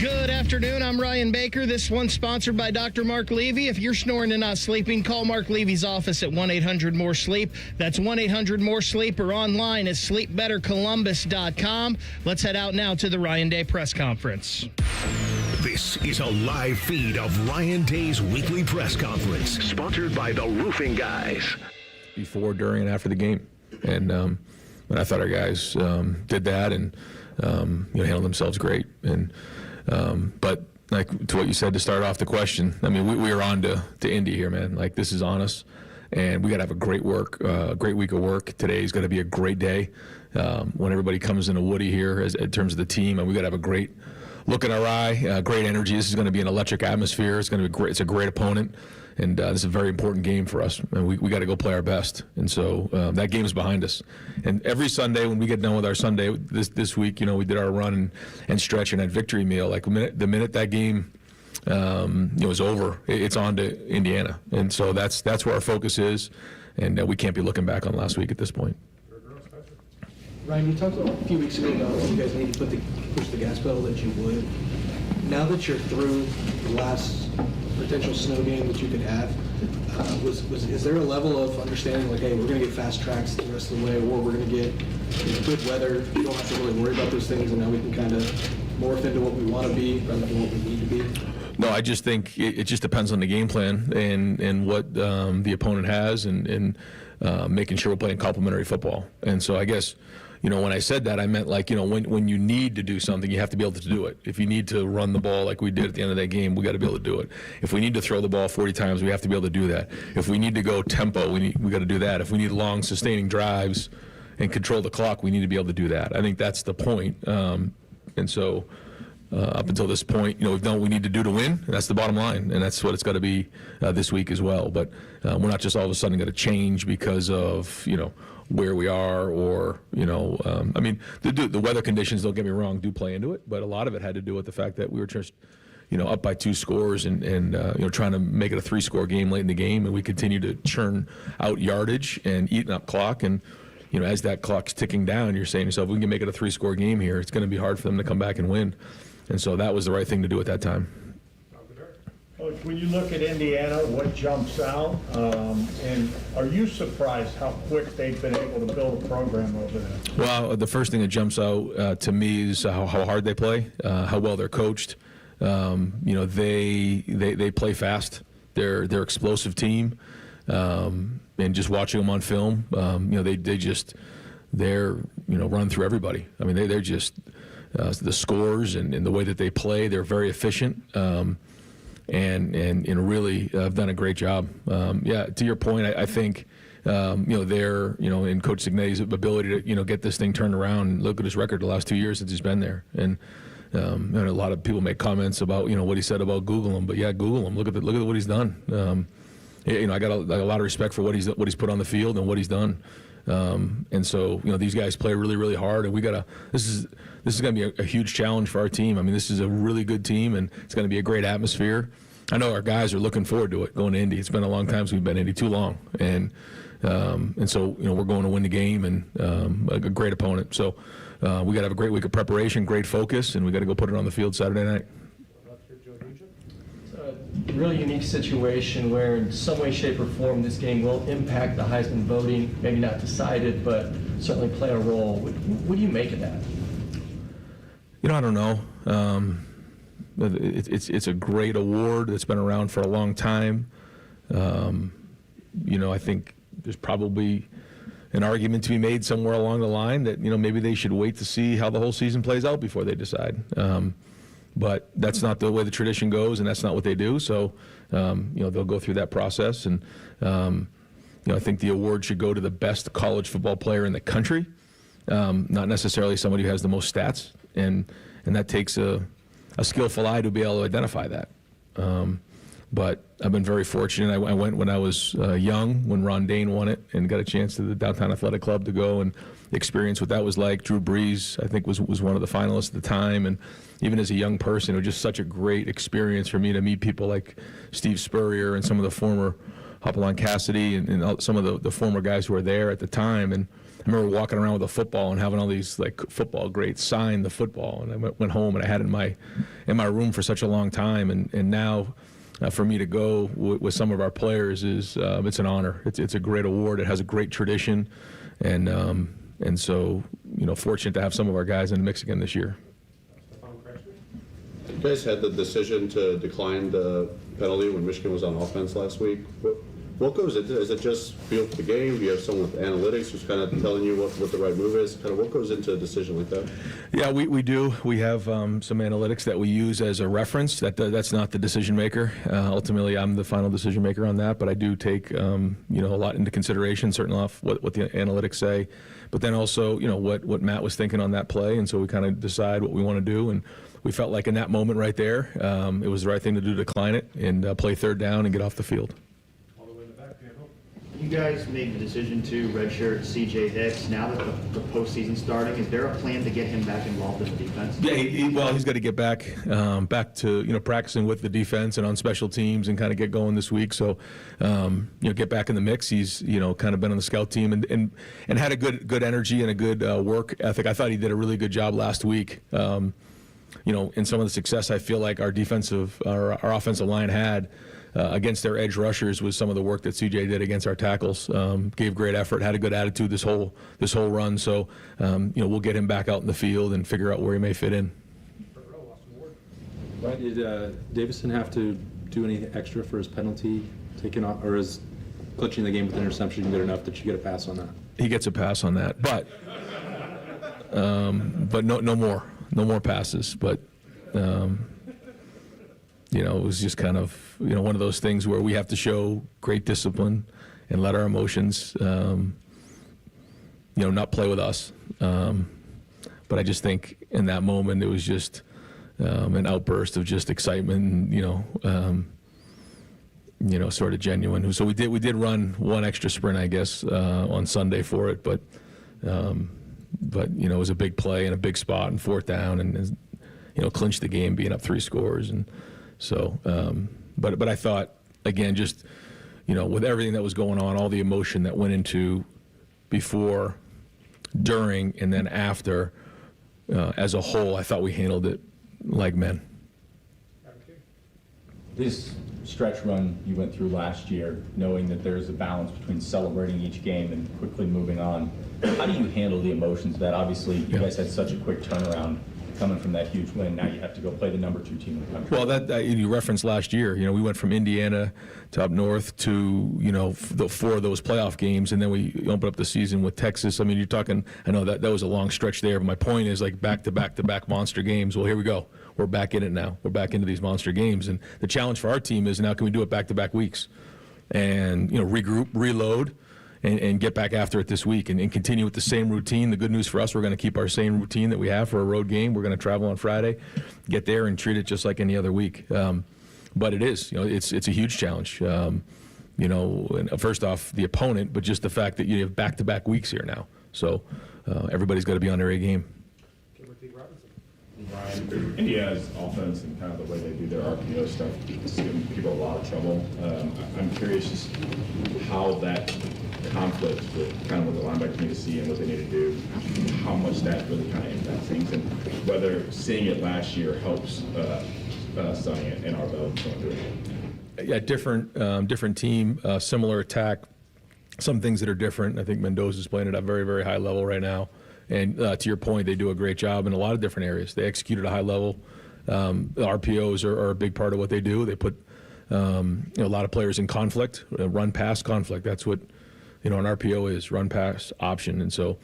Good afternoon. I'm Ryan Baker. This one's sponsored by Dr. Mark Levy. If you're snoring and not sleeping, call Mark Levy's office at 1-800-MORE-SLEEP. That's 1-800-MORE-SLEEP or online at sleepbettercolumbus.com. Let's head out now to the Ryan Day press conference. This is a live feed of Ryan Day's weekly press conference, sponsored by the Roofing Guys. Before, during, and after the game. And I thought our guys did that and handled themselves great. And but like to what you said to start off the question, I mean, we are on to Indy here, man. Like, this is on us, and we got to have a great week of work. Today is going to be a great day when everybody comes into Woody here in terms of the team, and we got to have a great look in our eye, great energy. This is going to be an electric atmosphere. It's going to be great. It's a great opponent, and this is a very important game for us. And we got to go play our best. And so that game is behind us. And every Sunday when we get done with our Sunday this week, we did our run and stretch and that victory meal. Like the minute that game is over, it's on to Indiana. And so that's where our focus is, and we can't be looking back on last week at this point. Ryan, you talked a few weeks ago about you guys need to push the gas pedal, that you would. Now that you're through the last potential snow game that you could have, is there a level of understanding, like, hey, we're going to get fast tracks the rest of the way, or we're going to get good weather, you don't have to really worry about those things, and now we can kind of morph into what we want to be rather than what we need to be? No, I just think it just depends on the game plan and what the opponent has and making sure we're playing complementary football. And so I guess, when I said that, I meant like, when you need to do something, you have to be able to do it. If you need to run the ball like we did at the end of that game, we got to be able to do it. If we need to throw the ball 40 times, we have to be able to do that. If we need to go tempo, we got to do that. If we need long, sustaining drives and control the clock, we need to be able to do that. I think that's the point. And so up until this point, we've done what we need to do to win, and that's the bottom line, and that's what it's got to be this week as well. But we're not just all of a sudden going to change because of, where we are, or I mean, the weather conditions, don't get me wrong, do play into it, but a lot of it had to do with the fact that we were just up by 2 scores and trying to make it a 3-score game late in the game, and we continue to churn out yardage and eating up clock. And as that clock's ticking down, you're saying to yourself, we can make it a 3-score game here, it's going to be hard for them to come back and win. And so that was the right thing to do at that time. Coach, when you look at Indiana, what jumps out? And are you surprised how quick they've been able to build a program over there? Well, the first thing that jumps out to me is how hard they play, how well they're coached. They play fast. They're explosive team, and just watching them on film, they're run through everybody. I mean, they're just the scores and the way that they play. They're very efficient. And really have done a great job. To your point, I think they're in Coach Signe's ability to get this thing turned around. And look at his record the last 2 years since he's been there. And a lot of people make comments about what he said about Google him, but yeah, Google him. Look at what he's done. I got a lot of respect for what he's put on the field and what he's done. And so these guys play really, really hard, and this is going to be a huge challenge for our team. I mean, this is a really good team, and it's going to be a great atmosphere. I know our guys are looking forward to it, going to Indy. It's been a long time since we've been to Indy, too long, and so we're going to win the game, and a great opponent. So we got to have a great week of preparation, great focus, and we got to go put it on the field Saturday night. Really unique situation where in some way, shape, or form this game will impact the Heisman voting, maybe not decided, but certainly play a role. What do you make of that? I don't know. It's a great award that's been around for a long time. I think there's probably an argument to be made somewhere along the line that maybe they should wait to see how the whole season plays out before they decide. But that's not the way the tradition goes, and that's not what they do. So, they'll go through that process. And, I think the award should go to the best college football player in the country, not necessarily somebody who has the most stats. And that takes a skillful eye to be able to identify that. But I've been very fortunate. I went when I was young, when Ron Dane won it, and got a chance to the Downtown Athletic Club to go and experience what that was like. Drew Brees, I think, was one of the finalists at the time. And even as a young person, it was just such a great experience for me to meet people like Steve Spurrier and some of the former Hopalong Cassidy and some of the former guys who were there at the time. And remember walking around with a football and having all these like football greats sign the football, and I went home and I had it in my room for such a long time, and now for me to go with some of our players is it's an honor. It's a great award. It has a great tradition, and so fortunate to have some of our guys in the mix again this year. You guys had the decision to decline the penalty when Michigan was on offense last week. What goes into it? Is it just feel for the game? Do you have someone with analytics who's kind of telling you what the right move is? Kind of what goes into a decision like that? Yeah, we do. We have some analytics that we use as a reference. That's not the decision maker. Ultimately, I'm the final decision maker on that, but I do take a lot into consideration, certainly off what the analytics say, but then also what Matt was thinking on that play, and so we kind of decide what we want to do, and we felt like in that moment right there, it was the right thing to do to decline it and play third down and get off the field. You guys made the decision to redshirt C.J. Hicks. Now that the postseason's starting, is there a plan to get him back involved in the defense? Yeah, he's got to get back to practicing with the defense and on special teams and kind of get going this week. So get back in the mix. He's kind of been on the scout team and had a good energy and a good work ethic. I thought he did a really good job last week. In some of the success I feel like our offensive line had against their edge rushers was some of the work that CJ did against our tackles. Gave great effort, had a good attitude this whole run. So we'll get him back out in the field and figure out where he may fit in. Right? Did Davison have to do anything extra for his penalty taken off, or is clutching the game with interception good enough that you get a pass on that? He gets a pass on that, but no more passes. But it was just kind of one of those things where we have to show great discipline and let our emotions not play with us. But I just think in that moment it was just an outburst of just excitement, sort of genuine. So we did run one extra sprint, I guess, on Sunday for it, but it was a big play and a big spot and fourth down and clinched the game being up 3 scores. And so, but I thought, again, just, with everything that was going on, all the emotion that went into before, during, and then after, as a whole, I thought we handled it like men. This stretch run you went through last year, knowing that there's a balance between celebrating each game and quickly moving on, how do you handle the emotions of that? Obviously, you guys had such a quick turnaround coming from that huge win. Now you have to go play the number 2 team in the country. Well, that you referenced last year. We went from Indiana to up north to 4 of those playoff games, and then we opened up the season with Texas. I mean, you're talking. I know that was a long stretch there, but my point is like back to back monster games. Well, here we go. We're back in it now. We're back into these monster games, and the challenge for our team is now can we do it back to back weeks, and regroup, reload. And get back after it this week and continue with the same routine. The good news for us, we're going to keep our same routine that we have for a road game. We're going to travel on Friday, get there and treat it just like any other week. But it is, it's a huge challenge. And first off, the opponent, but just the fact that you have back-to-back weeks here now. So everybody's got to be on their A game. Ryan, Indiana's offense and kind of the way they do their RPO stuff is giving people a lot of trouble. I'm curious just how that conflict with kind of what the linebackers need to see and what they need to do, how much that really kind of impacts things, and whether seeing it last year helps Sonny and our belt going through it. Yeah, different team, similar attack. Some things that are different. I think Mendoza's playing at a very, very high level right now. And to your point, they do a great job in a lot of different areas. They execute at a high level. The RPOs are a big part of what they do. They put a lot of players in conflict, run-pass conflict. That's what an RPO is, run-pass option. And so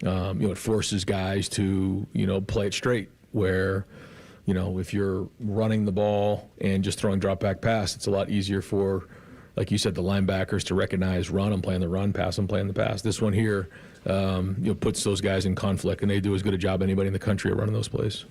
it forces guys to play it straight. Where if you're running the ball and just throwing drop-back pass, it's a lot easier for, like you said, the linebackers to recognize run. I'm playing the run, pass. I'm playing the pass. This one here. Puts those guys in conflict, and they do as good a job as anybody in the country at running those plays.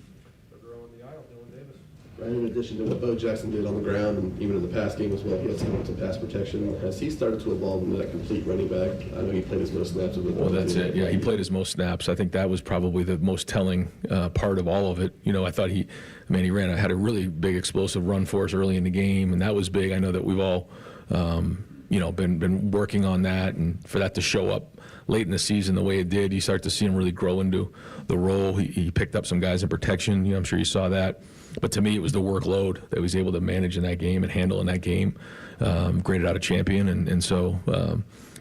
Right, in addition to what Bo Jackson did on the ground and even in the pass game as well, he had some pass protection. Has he started to evolve into that complete running back? I know he played his most snaps. Well, that's it. Yeah, he played his most snaps. I think that was probably the most telling part of all of it. I thought he had a really big explosive run for us early in the game, and that was big. I know that we've all been working on that, and for that to show up late in the season the way it did, you start to see him really grow into the role. He picked up some guys in protection. I'm sure you saw that. But to me, it was the workload that he was able to manage in that game and handle in that game. Graded out a champion, and so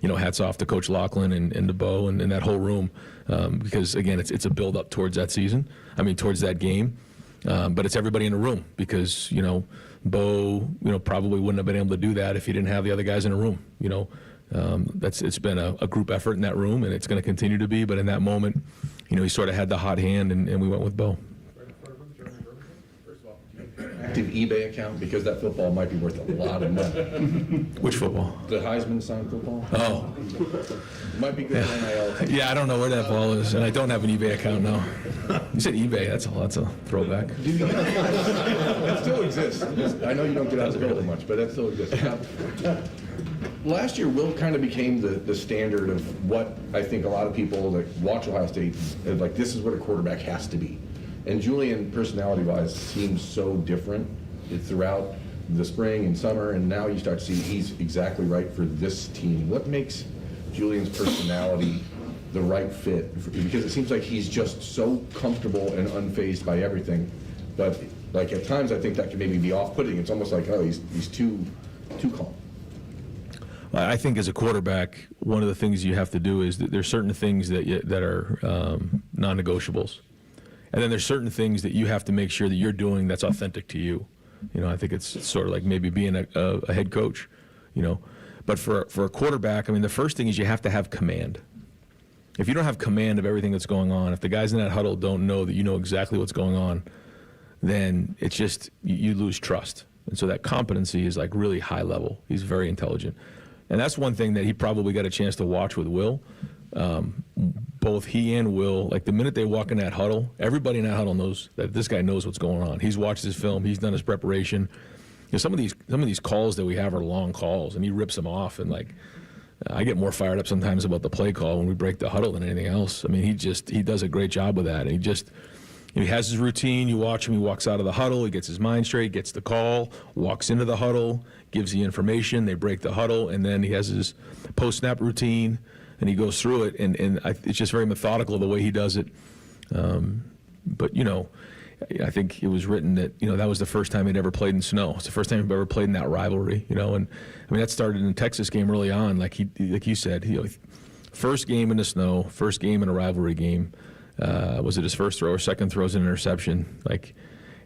hats off to Coach Laughlin and to Bo and that whole room, because again, it's a build up towards that season. Towards that game, but it's everybody in the room, because Bo probably wouldn't have been able to do that if he didn't have the other guys in the room. It's been a group effort in that room, and it's going to continue to be. But in that moment, he sort of had the hot hand, and we went with Bo. Active eBay account, because that football might be worth a lot of money. Which football? The Heisman signed football. Oh. Might be good for NIL. Yeah, I don't know where that ball is, and I don't have an eBay account now. You said eBay, that's a throwback. It still exists. I know you don't get out of the building much, but that still exists. Last year, Will kind of became the standard of what I think a lot of people that watch Ohio State, like, this is what a quarterback has to be. And Julian, personality-wise, seems so different throughout the spring and summer, and now you start to see he's exactly right for this team. What makes Julian's personality the right fit? Because it seems like he's just so comfortable and unfazed by everything, but like at times I think that can maybe be off-putting. It's almost like, oh, he's too calm. I think as a quarterback, one of the things you have to do is that there's certain things that are non-negotiables. And then there's certain things that you have to make sure that you're doing that's authentic to you. I think it's sort of like maybe being a head coach, But for a quarterback, the first thing is you have to have command. If you don't have command of everything that's going on, if the guys in that huddle don't know that you know exactly what's going on, then it's just, you lose trust. And so that competency is like really high level. He's very intelligent. And that's one thing that he probably got a chance to watch with Will. Both he and Will, like the minute they walk in that huddle, everybody in that huddle knows that this guy knows what's going on. He's watched his film. He's done his preparation. Some of these calls that we have are long calls, and he rips them off. And like, I get more fired up sometimes about the play call when we break the huddle than anything else. He does a great job with that. And he has his routine. You watch him. He walks out of the huddle. He gets his mind straight, gets the call, walks into the huddle, gives the information. They break the huddle, and then he has his post-snap routine. And he goes through it, and it's just very methodical the way he does it. But, I think it was written that, that was the first time he'd ever played in snow. It's the first time he'd ever played in that rivalry, And, that started in the Texas game early on. Like you said, first game in the snow, first game in a rivalry game. Was it his first throw or second throws an interception?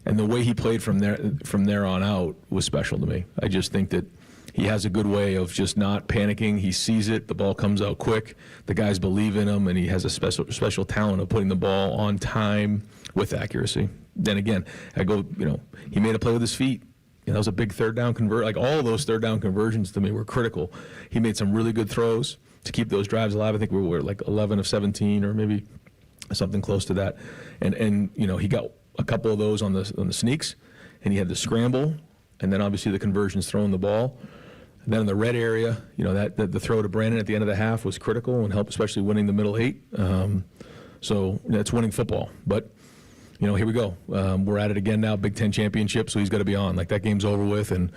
And the way he played from there on out was special to me. I just think that he has a good way of just not panicking. He sees it. The ball comes out quick. The guys believe in him, and he has a special talent of putting the ball on time with accuracy. Then again, he made a play with his feet. That was a big third down convert. Like, all of those third down conversions to me were critical. He made some really good throws to keep those drives alive. I think we were like 11 of 17 or maybe something close to that. And he got a couple of those on the sneaks, and he had the scramble, and then obviously the conversions throwing the ball. And then in the red area, that the throw to Brandon at the end of the half was critical and helped, especially winning the middle 8. So that's winning football. But, here we go. We're at it again now, Big Ten championship, so he's got to be on. Like, that game's over with, and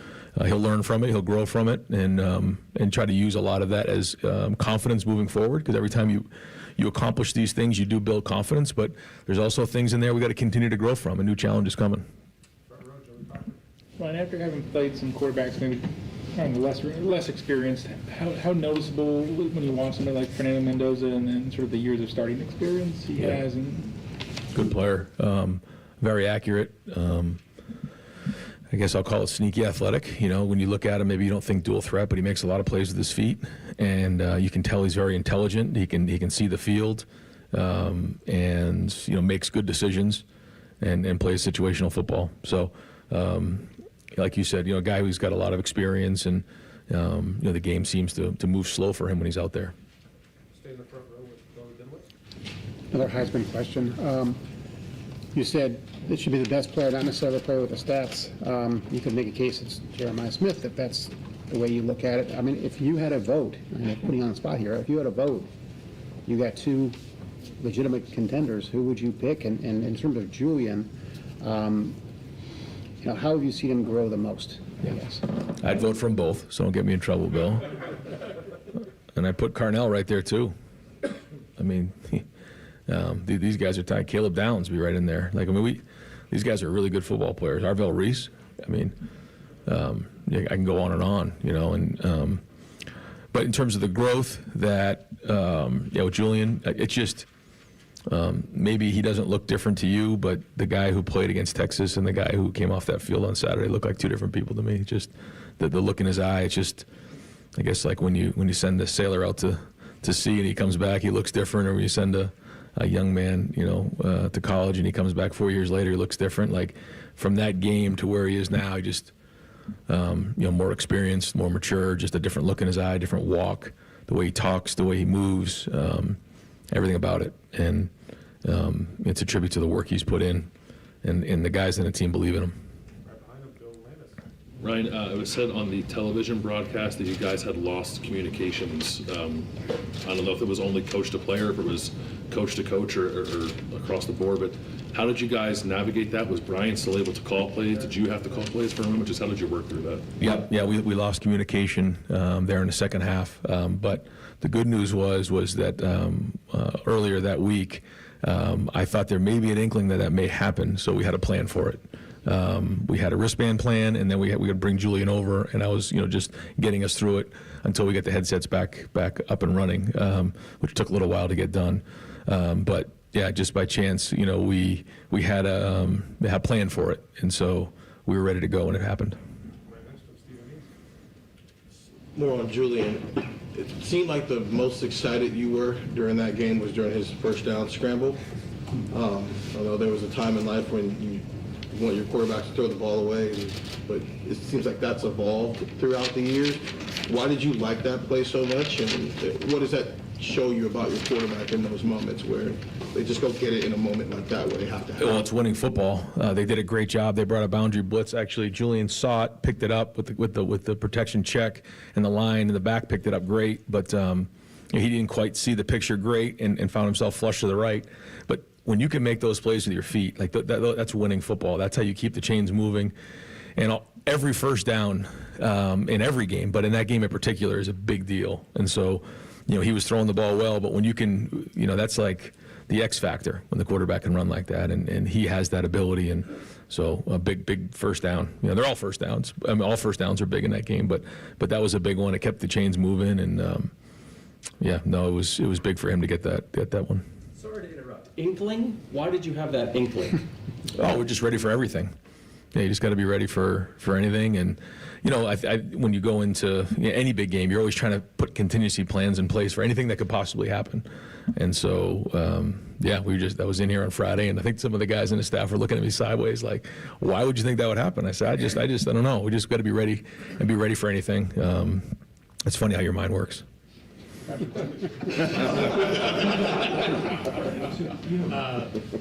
he'll learn from it, he'll grow from it, and try to use a lot of that as confidence moving forward, because every time you accomplish these things, you do build confidence, but there's also things in there we got to continue to grow from, and new challenges coming. Ryan, after having played some quarterbacks, maybe less experienced, how noticeable when you watch somebody like Fernando Mendoza and then sort of the years of starting experience he has? And good player, very accurate. I guess I'll call it sneaky athletic. When you look at him, maybe you don't think dual threat, but he makes a lot of plays with his feet, and you can tell he's very intelligent. He can see the field, and makes good decisions, and plays situational football. So. Like you said, a guy who's got a lot of experience, and the game seems to move slow for him when he's out there. Stay in the front row with Bobby. Another Heisman question. You said it should be the best player, not necessarily the player with the stats. You could make a case it's Jeremiah Smith, if that's the way you look at it. If you had a vote, I'm putting you on the spot here, if you had a vote, you got two legitimate contenders, who would you pick? And in terms of Julian, how have you seen him grow the most? I guess. I'd vote for them both, so don't get me in trouble, Bill. And I put Carnell right there too. I mean, these guys are tied. Caleb Downs be right in there. Like, I mean, these guys are really good football players. Arvell Reese. I mean, I can go on and on, you know. And but in terms of the growth that Julian, it's just maybe he doesn't look different to you, but the guy who played against Texas and the guy who came off that field on Saturday look like two different people to me. Just the look in his eye. It's just, I guess, like when you send a sailor out to sea and he comes back, he looks different, or when you send a young man, to college and he comes back 4 years later, he looks different. Like from that game to where he is now, he just, more experienced, more mature, just a different look in his eye, different walk, the way he talks, the way he moves, everything about it. And it's a tribute to the work he's put in, and the guys in the team believe in him. Ryan, it was said on the television broadcast that you guys had lost communications. I don't know if it was only coach to player, if it was coach to coach, or across the board, but how did you guys navigate that? Was Brian still able to call plays? Did you have to call plays for him? Just how did you work through that? Yeah, we lost communication there in the second half, but the good news was that earlier that week, I thought there may be an inkling that may happen, so we had a plan for it. We had a wristband plan, and then we would bring Julian over, and I was, just getting us through it until we get the headsets back up and running, which took a little while to get done. But yeah, just by chance, we had a plan for it, and so we were ready to go when it happened. More on Julian. It seemed like the most excited you were during that game was during his first down scramble. Although there was a time in life when you want your quarterbacks to throw the ball away, but it seems like that's evolved throughout the years. Why did you like that play so much, and what does that show you about your quarterback in those moments where they just go get it in a moment like that where they have to have Well, it's winning football. They did a great job. They brought a boundary blitz. Actually, Julian saw it, picked it up with the protection check, and the line in the back picked it up great, but he didn't quite see the picture great and found himself flush to the right. But when you can make those plays with your feet, like that's winning football. That's how you keep the chains moving. And every first down in every game, but in that game in particular, is a big deal. And so, he was throwing the ball well, but when you can, that's like the X factor when the quarterback can run like that, and he has that ability. And so a big first down. They're all first downs. I mean, all first downs are big in that game, but that was a big one. It kept the chains moving, and it was big for him to get that one. Sorry to interrupt. Inkling? Why did you have that inkling? We're just ready for everything. Yeah, you just got to be ready for anything. And, when you go into any big game, you're always trying to put contingency plans in place for anything that could possibly happen. And so, that was in here on Friday. And I think some of the guys in the staff were looking at me sideways like, why would you think that would happen? I said, I don't know. We just got to be ready and be ready for anything. It's funny how your mind works.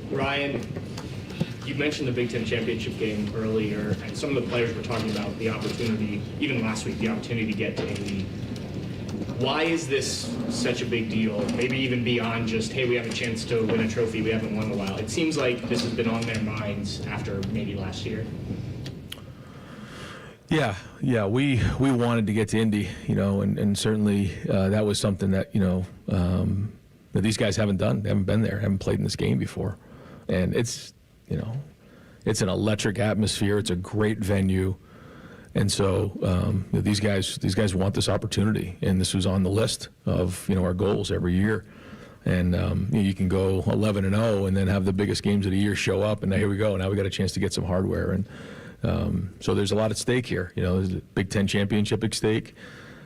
Ryan, you mentioned the Big Ten championship game earlier, and some of the players were talking about the opportunity, even last week, the opportunity to get to Indy. Why is this such a big deal? Maybe even beyond just, hey, we have a chance to win a trophy we haven't won in a while. It seems like this has been on their minds after maybe last year. Yeah, we wanted to get to Indy, and certainly that was something that that these guys haven't done. They haven't been there, haven't played in this game before, and it's it's an electric atmosphere. It's a great venue, and so these guys want this opportunity, and this was on the list of our goals every year. And you can go 11-0 and then have the biggest games of the year show up, and now here we go. Now we got a chance to get some hardware and. So there's a lot at stake here. There's a Big Ten championship at stake.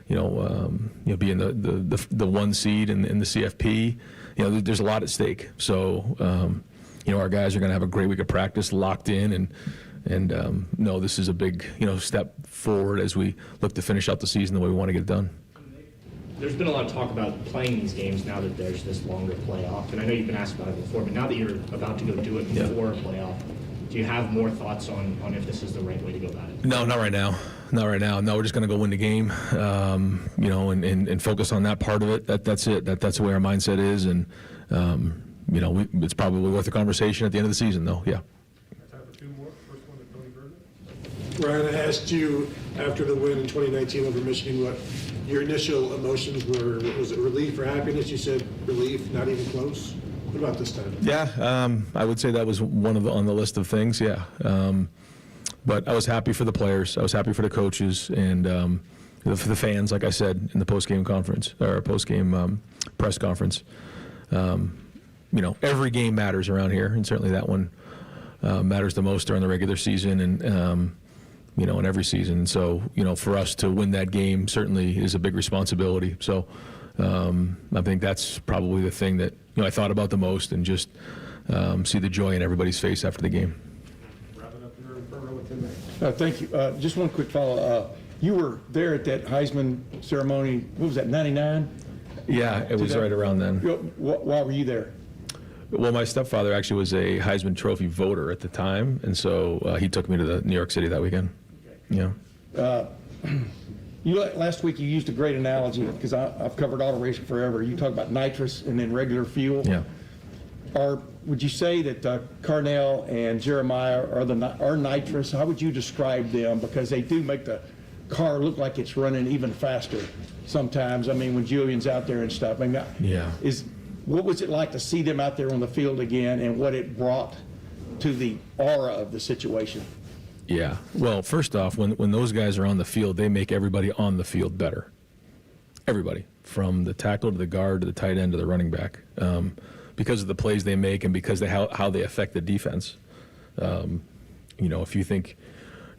Being the one seed in the CFP. There's a lot at stake. So our guys are going to have a great week of practice, locked in, and no, this is a big step forward as we look to finish out the season the way we want to get it done. There's been a lot of talk about playing these games now that there's this longer playoff, and I know you've been asked about it before, but now that you're about to go do it before a playoff. Do you have more thoughts on if this is the right way to go about it? No, not right now. No, we're just going to go win the game, and focus on that part of it. That's it. That's the way our mindset is, and it's probably worth a conversation at the end of the season, though. Yeah. Time for two more. Ryan, I asked you after the win in 2019 over Michigan what your initial emotions were. Was it relief or happiness? You said relief, not even close. What about this time? Yeah, I would say that was one of on the list of things. Yeah, but I was happy for the players. I was happy for the coaches and for the fans. Like I said in the post-game conference or post-game press conference, every game matters around here, and certainly that one matters the most during the regular season and. In every season. And so, for us to win that game certainly is a big responsibility. So I think that's probably the thing that, I thought about the most and just see the joy in everybody's face after the game. Thank you. Just one quick follow-up. You were there at that Heisman ceremony, what was that, 99? Yeah, it was right around then. Why were you there? Well, my stepfather actually was a Heisman Trophy voter at the time, and so he took me to New York City that weekend. Yeah. Last week you used a great analogy because I've covered auto racing forever. You talk about nitrous and then regular fuel. Yeah. Would you say that Carnell and Jeremiah are nitrous? How would you describe them? Because they do make the car look like it's running even faster sometimes. I mean, when Julian's out there and stuff. What was it like to see them out there on the field again and what it brought to the aura of the situation? Yeah. Well, first off, when those guys are on the field, they make everybody on the field better. Everybody, from the tackle to the guard to the tight end to the running back, because of the plays they make and because of how they affect the defense. If you think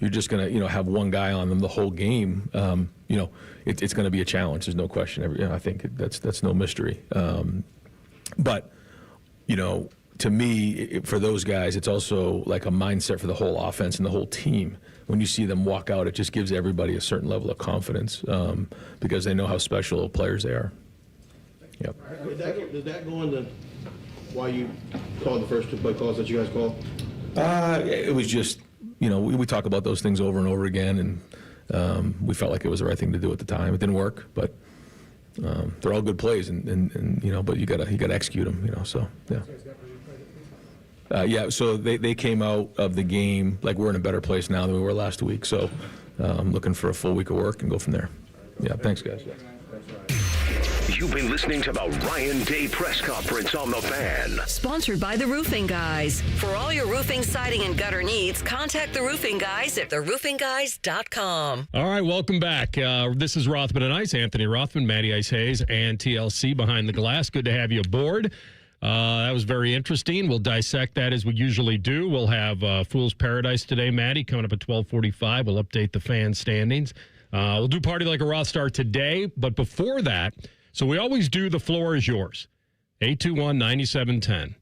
you're just going to have one guy on them the whole game, it's going to be a challenge. There's no question. I think that's no mystery. But to me, for those guys, it's also like a mindset for the whole offense and the whole team. When you see them walk out, it just gives everybody a certain level of confidence because they know how special players they are. Yep. Did that go into why you called the first 2 play calls that you guys called? It was just, we talk about those things over and over again, and we felt like it was the right thing to do at the time. It didn't work, but they're all good plays, and but you gotta execute them, so yeah. So they came out of the game like we're in a better place now than we were last week. So looking for a full week of work and go from there. Yeah, thanks, guys. You've been listening to the Ryan Day Press Conference on The Fan. Sponsored by The Roofing Guys. For all your roofing, siding, and gutter needs, contact The Roofing Guys at theroofingguys.com. All right, welcome back. This is Rothman and Ice. Anthony Rothman, Matty Ice Hayes, and TLC behind the glass. Good to have you aboard. That was very interesting. We'll dissect that as we usually do. We'll have Fool's Paradise today, Matty, coming up at 12:45. We'll update the fan standings. We'll do Party Like a Rothstar today, but before that, so we always do The Floor Is Yours, 821-9710.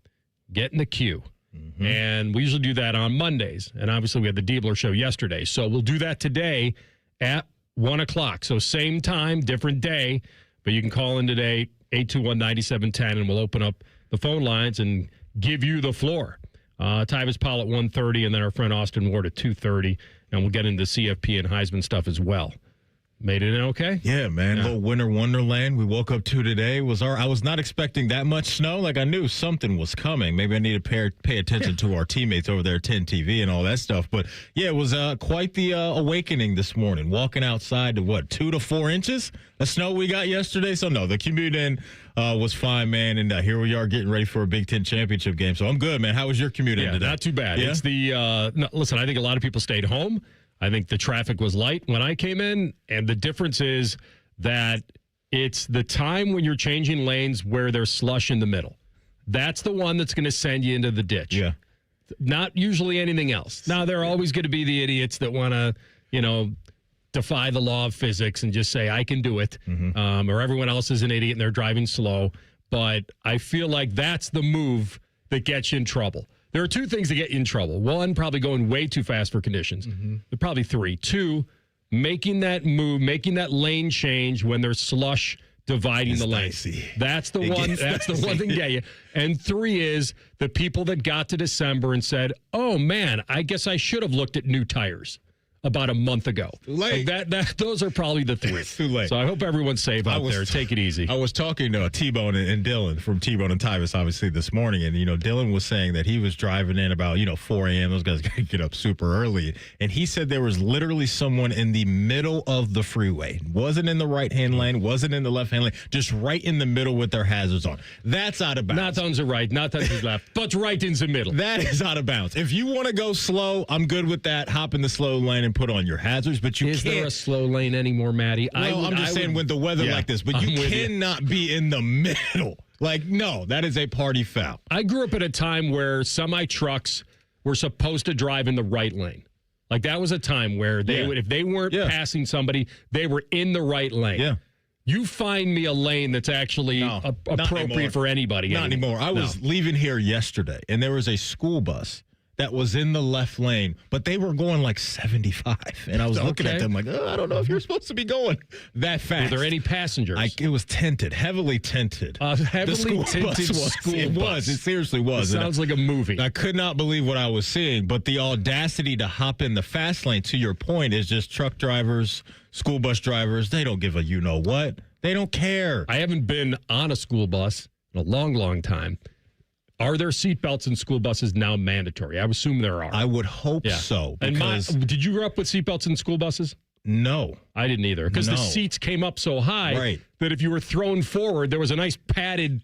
Get in the queue. Mm-hmm. And we usually do that on Mondays. And obviously we had the Diebler show yesterday. So we'll do that today at 1 o'clock. So same time, different day, but you can call in today, 821-9710, and we'll open up the phone lines and give you the floor. Tyvis, Powell at 1:30, and then our friend Austin Ward at 2:30, and we'll get into CFP and Heisman stuff as well. Made it in okay? Yeah, man. Yeah. Little winter wonderland we woke up to today. I was not expecting that much snow. Like, I knew something was coming. Maybe I need to pay attention to our teammates over there at 10 TV and all that stuff. But, yeah, it was quite the awakening this morning. Walking outside to, 2 to 4 inches of snow we got yesterday. So, no, the commute in was fine, man. And here we are getting ready for a Big Ten championship game. So, I'm good, man. How was your commute in today? Not too bad. Yeah? It's listen, I think a lot of people stayed home. I think the traffic was light when I came in, and the difference is that it's the time when you're changing lanes where there's slush in the middle. That's the one that's going to send you into the ditch. Yeah. Not usually anything else. Now, there are always going to be the idiots that want to, defy the law of physics and just say, I can do it, or everyone else is an idiot and they're driving slow. But I feel like that's the move that gets you in trouble. There are 2 things that get you in trouble. 1, probably going way too fast for conditions. But probably 3. 2, making that move, making that lane change when there's slush dividing the lane. That's the one. That's the one thing to get you. And 3 is the people that got to December and said, "Oh man, I guess I should have looked at new tires. about a month ago. Too late. Like those are probably the three. It's too late. So I hope everyone's safe out there. Take it easy. I was talking to T-Bone and Dylan from T-Bone and Tyvis, obviously, this morning. And, Dylan was saying that he was driving in about, 4 a.m. Those guys got to get up super early. And he said there was literally someone in the middle of the freeway. Wasn't in the right-hand lane, wasn't in the left-hand lane, just right in the middle with their hazards on. That's out of bounds. Not on the right, not on the left, but right in the middle. That is out of bounds. If you want to go slow, I'm good with that. Hop in the slow lane and put on your hazards, but you Is can't. there a slow lane anymore, Matty? No, I'm just saying with the weather like this, but you cannot be in the middle. Like, no, that is a party foul. I grew up at a time where semi-trucks were supposed to drive in the right lane. Like, that was a time where they would, if they weren't passing somebody, they were in the right lane. Yeah. You find me a lane that's actually appropriate for anybody. Not anymore. I was leaving here yesterday, and there was a school bus that was in the left lane, but they were going like 75. And I was looking at them like, I don't know if you're supposed to be going that fast. Were there any passengers? It was tinted, heavily tinted. Heavily tinted school bus. It seriously was. It sounds like a movie. I could not believe what I was seeing, but the audacity to hop in the fast lane, to your point, is just truck drivers, school bus drivers. They don't give a you-know-what. They don't care. I haven't been on a school bus in a long, long time. Are there seatbelts in school buses now mandatory? I would assume there are. I would hope so. Because did you grow up with seatbelts in school buses? No. I didn't either. Because the seats came up so high that if you were thrown forward, there was a nice padded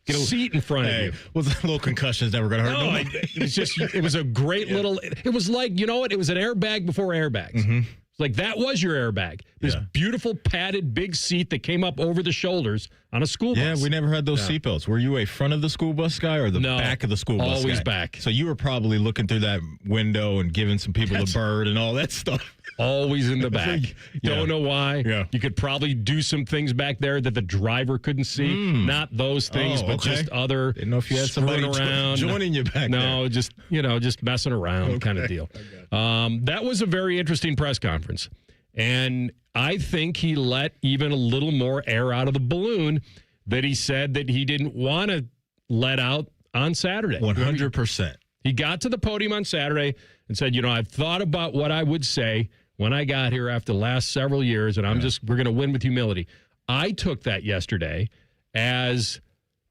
seat in front of you. Was a little concussions never going to hurt nobody. It was a great little, it was like, you know what? It was an airbag before airbags. Mm-hmm. Like, that was your airbag. This beautiful padded big seat that came up over the shoulders on a school bus. Yeah, we never had those seatbelts. Were you a front of the school bus guy or the back of the school bus guy? Always back. So you were probably looking through that window and giving some people the bird and all that stuff. Always in the back. Don't know why. Yeah. You could probably do some things back there that the driver couldn't see. Not those things, but just other. Didn't know if you had somebody around. joining you back there. No, just messing around kind of deal. That was a very interesting press conference. And I think he let even a little more air out of the balloon that he said that he didn't want to let out on Saturday. 100%. He got to the podium on Saturday and said, I've thought about what I would say when I got here after the last several years, and we're going to win with humility. I took that yesterday as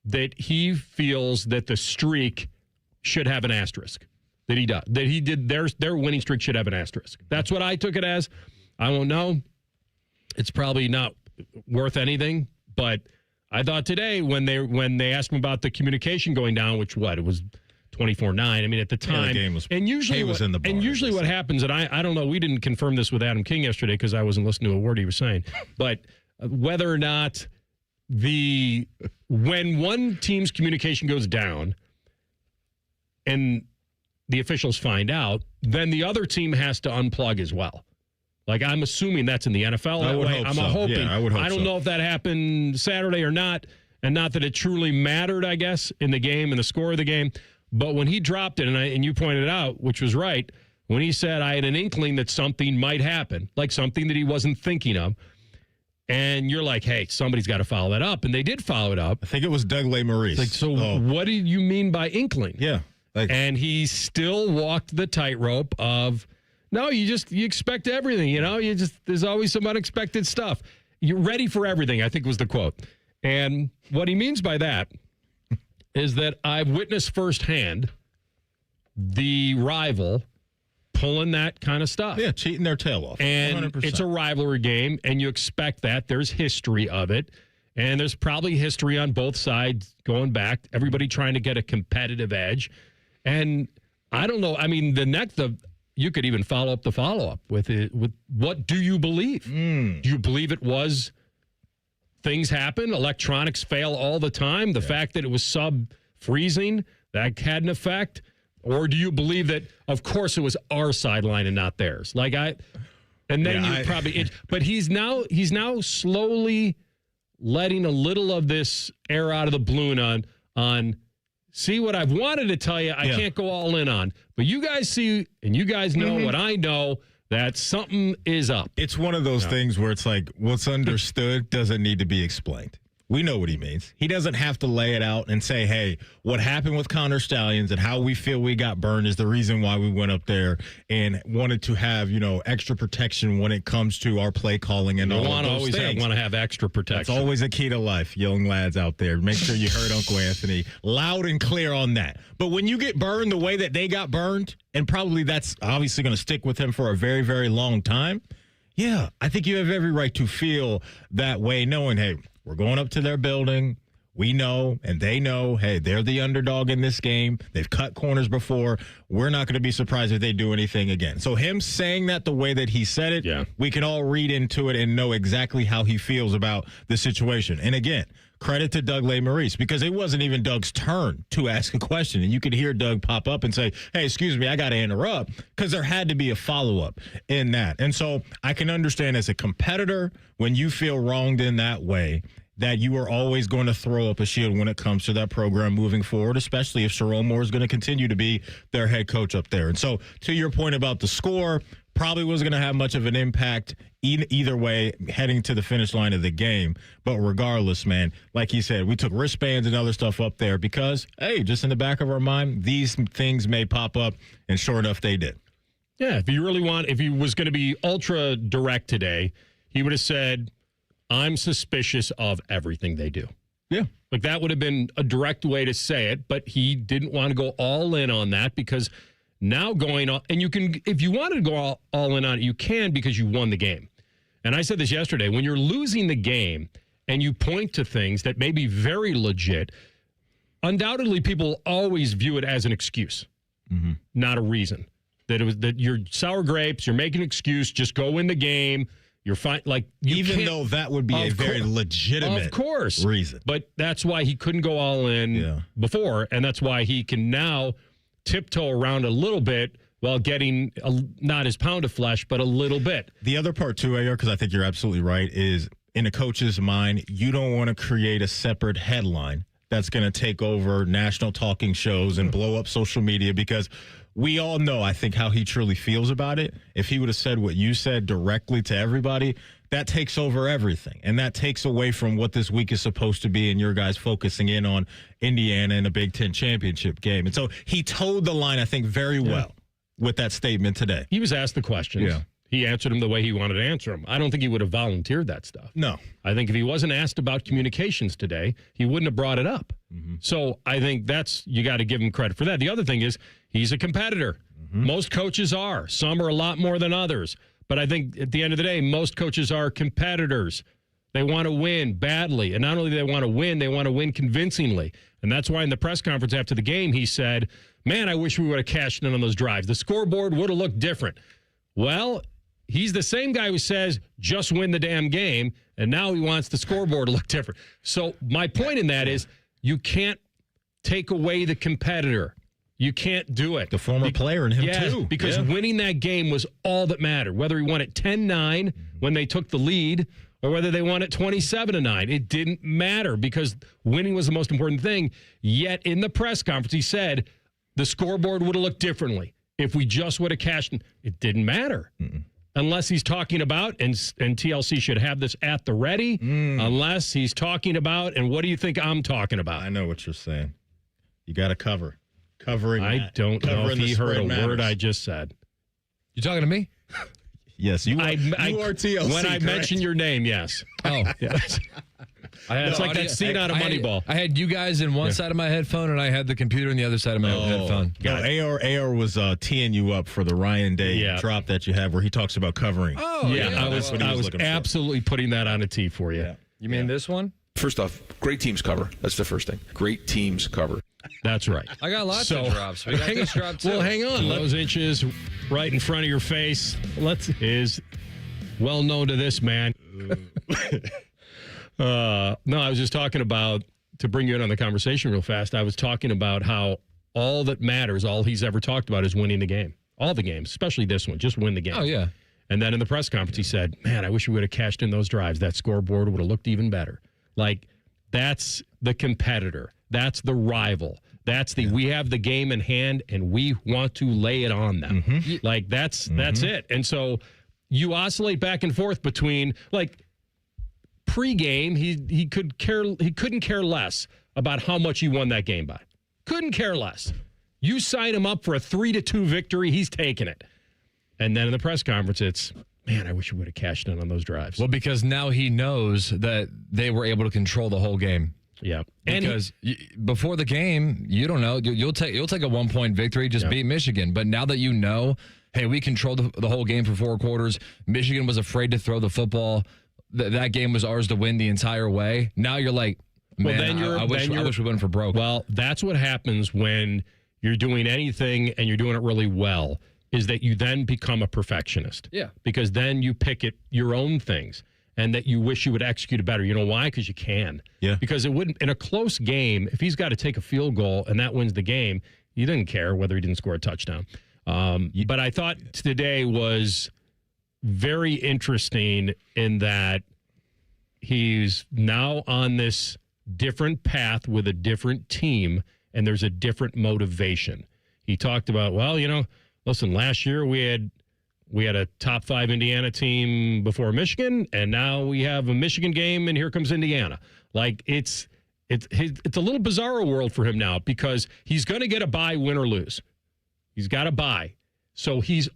that he feels that the streak should have an asterisk. That he does. That he did, their winning streak should have an asterisk. That's what I took it as. I don't know. It's probably not worth anything, but I thought today when they asked him about the communication going down, which it was 24-9. I mean, at the time, the game was, and usually was in the bar, and usually what happens, and I don't know, we didn't confirm this with Adam King yesterday because I wasn't listening to a word he was saying, but whether or not when one team's communication goes down and the officials find out, then the other team has to unplug as well. Like, I'm assuming that's in the NFL. I would hope I'm so. hoping. Yeah, I would hope I don't so. know if that happened Saturday or not, and not that it truly mattered, I guess, in the game and the score of the game. But when he dropped it, and you pointed out, which was right, when he said, I had an inkling that something might happen, like something that he wasn't thinking of, and you're like, hey, somebody's got to follow that up. And they did follow it up. I think it was Doug Maurice. Like, so what do you mean by inkling? Yeah. And he still walked the tightrope of, no, you expect everything, there's always some unexpected stuff. You're ready for everything, I think was the quote. And what he means by that is that I've witnessed firsthand the rival pulling that kind of stuff. Yeah, cheating their tail off. And 100%. It's a rivalry game, and you expect that. There's history of it. And there's probably history on both sides going back, everybody trying to get a competitive edge. And I don't know, I mean, you could even follow up the follow-up with what do you believe? Do you believe it was things happen? Electronics fail all the time? The fact that it was sub-freezing, that had an effect? Or do you believe that, of course, it was our sideline and not theirs? But he's now slowly letting a little of this air out of the balloon on see what I've wanted to tell you, I can't go all in on. But you guys see, and you guys know what I know, that something is up. It's one of those things where it's like what's understood doesn't need to be explained. We know what he means. He doesn't have to lay it out and say, hey, what happened with Connor Stallions and how we feel we got burned is the reason why we went up there and wanted to have, extra protection when it comes to our play calling and all of those things. Want to have extra protection. That's always a key to life, young lads out there. Make sure you heard Uncle Anthony loud and clear on that. But when you get burned the way that they got burned, and probably that's obviously going to stick with him for a very, very long time, yeah, I think you have every right to feel that way, knowing, hey, we're going up to their building. We know, and they know, hey, they're the underdog in this game. They've cut corners before. We're not going to be surprised if they do anything again. So him saying that the way that he said it, we can all read into it and know exactly how he feels about the situation. And again, credit to Doug Maurice, because it wasn't even Doug's turn to ask a question. And you could hear Doug pop up and say, hey, excuse me, I got to interrupt, because there had to be a follow-up in that. And so I can understand as a competitor, when you feel wronged in that way, that you are always going to throw up a shield when it comes to that program moving forward, especially if Sherrone Moore is going to continue to be their head coach up there. And so to your point about the score, probably wasn't going to have much of an impact either way heading to the finish line of the game. But regardless, man, like you said, we took wristbands and other stuff up there because, hey, just in the back of our mind, these things may pop up, and sure enough, they did. Yeah, if he was going to be ultra direct today, he would have said, I'm suspicious of everything they do. Yeah. Like that would have been a direct way to say it, but he didn't want to go all in on that because now going on, and you can, if you wanted to go all in on it, you can because you won the game. And I said this yesterday, when you're losing the game and you point to things that may be very legit, undoubtedly people always view it as an excuse, not a reason. That you're sour grapes, you're making an excuse, just go win the game. You're fine. Like even though that would be a very legitimate reason. But that's why he couldn't go all in before, and that's why he can now tiptoe around a little bit while getting not his pound of flesh, but a little bit. The other part too, AR, because I think you're absolutely right, is in a coach's mind, you don't want to create a separate headline that's going to take over national talking shows and blow up social media, because we all know, I think, how he truly feels about it. If he would have said what you said directly to everybody, that takes over everything. And that takes away from what this week is supposed to be and your guys focusing in on Indiana in a Big Ten championship game. And so he towed the line, I think, very well with that statement today. He was asked the questions. Yeah. He answered them the way he wanted to answer them. I don't think he would have volunteered that stuff. No. I think if he wasn't asked about communications today, he wouldn't have brought it up. So I think you got to give him credit for that. The other thing is he's a competitor. Most coaches are. Some are a lot more than others. But I think at the end of the day, most coaches are competitors. They want to win badly. And not only do they want to win convincingly. And that's why in the press conference after the game, he said, man, I wish we would have cashed in on those drives. The scoreboard would have looked different. Well, he's the same guy who says, just win the damn game, and now he wants the scoreboard to look different. So my point in that is you can't take away the competitor. You can't do it. The former player in him, too. Because winning that game was all that mattered. Whether he won it 10-9 when they took the lead or whether they won it 27-9, it didn't matter because winning was the most important thing. Yet in the press conference, he said the scoreboard would have looked differently if we just would have cashed in. It didn't matter. Unless he's talking about, and TLC should have this at the ready, unless he's talking about, and what do you think I'm talking about? I know what you're saying. You got to cover. Covering I that. don't know if he heard a matters. word I just said. You talking to me? Yes, you are TLC, when I correct? mentioned your name, yes. Oh. Yes. It's like that scene out of Moneyball. I had you guys in one side of my headphone, and I had the computer in the other side of my headphone. No, AR was teeing you up for the Ryan Day drop that you have where he talks about covering. Oh, I was absolutely putting that on a tee for you. Yeah. You mean this one? First off, great teams cover. That's the first thing. Great teams cover. That's right. I got lots of drops. We got this drop too. Well, hang on. Those inches right in front of your face is well known to this man. No, I was just talking about, to bring you in on the conversation real fast, I was talking about how all that matters, all he's ever talked about is winning the game. All the games, especially this one, just win the game. Oh, yeah. And then in the press conference, he said, man, I wish we would have cashed in those drives. That scoreboard would have looked even better. Like, that's the competitor. That's the rival. That's we have the game in hand, and we want to lay it on them. Like, that's it. And so you oscillate back and forth between, like, pregame, he couldn't care less about how much he won that game by. Couldn't care less. You sign him up for a 3-2 victory, he's taking it. And then in the press conference, it's, man, I wish we would have cashed in on those drives. Well, because now he knows that they were able to control the whole game. Yeah, Because before the game, you don't know. You'll take a 1-point victory, just beat Michigan. But now that you know, hey, we controlled the whole game for 4 quarters. Michigan was afraid to throw the football. That game was ours to win the entire way. Now you're like, man, I wish we went for broke. Well, that's what happens when you're doing anything and you're doing it really well, is that you then become a perfectionist. Yeah. Because then you pick at your own things and that you wish you would execute it better. You know why? Because you can. Yeah. Because it wouldn't, in a close game, if he's got to take a field goal and that wins the game, he didn't care whether he didn't score a touchdown. But I thought today was very interesting in that he's now on this different path with a different team, and there's a different motivation. He talked about, well, listen, last year we had a top 5 Indiana team before Michigan, and now we have a Michigan game, and here comes Indiana. Like, it's a little bizarro world for him now because he's going to get a bye, win or lose. He's got a bye. So he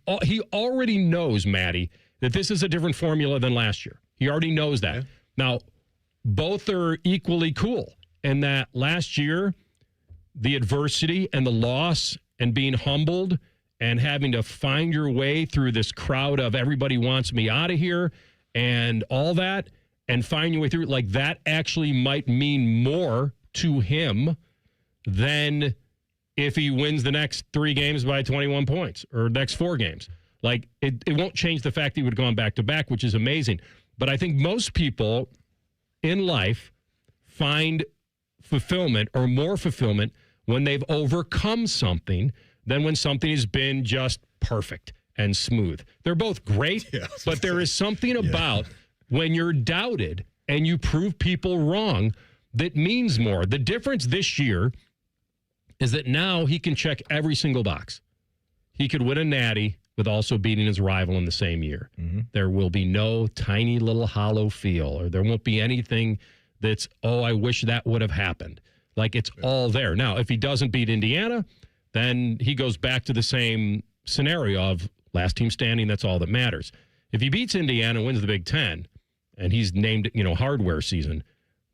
already knows, Maddie, that this is a different formula than last year. He already knows that. Yeah. Now, both are equally cool in that last year, the adversity and the loss and being humbled and having to find your way through this crowd of everybody wants me out of here and all that, and find your way through it, like that actually might mean more to him than if he wins the next 3 games by 21 points or next 4 games. Like, it won't change the fact that he would have gone back-to-back, which is amazing. But I think most people in life find fulfillment or more fulfillment when they've overcome something than when something has been just perfect and smooth. They're both great, but there is something about when you're doubted and you prove people wrong that means more. The difference this year is that now he can check every single box. He could win a natty with also beating his rival in the same year. Mm-hmm. There will be no tiny little hollow feel, or there won't be anything that's, oh, I wish that would have happened. Like, it's all there. Now, if he doesn't beat Indiana, then he goes back to the same scenario of last team standing, that's all that matters. If he beats Indiana and wins the Big Ten, and he's named it, hardware season,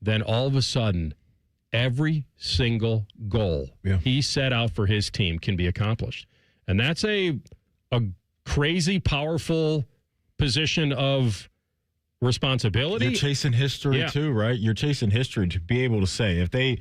then all of a sudden, every single goal he set out for his team can be accomplished. And that's a crazy, powerful position of responsibility. You're chasing history too, right? You're chasing history to be able to say if they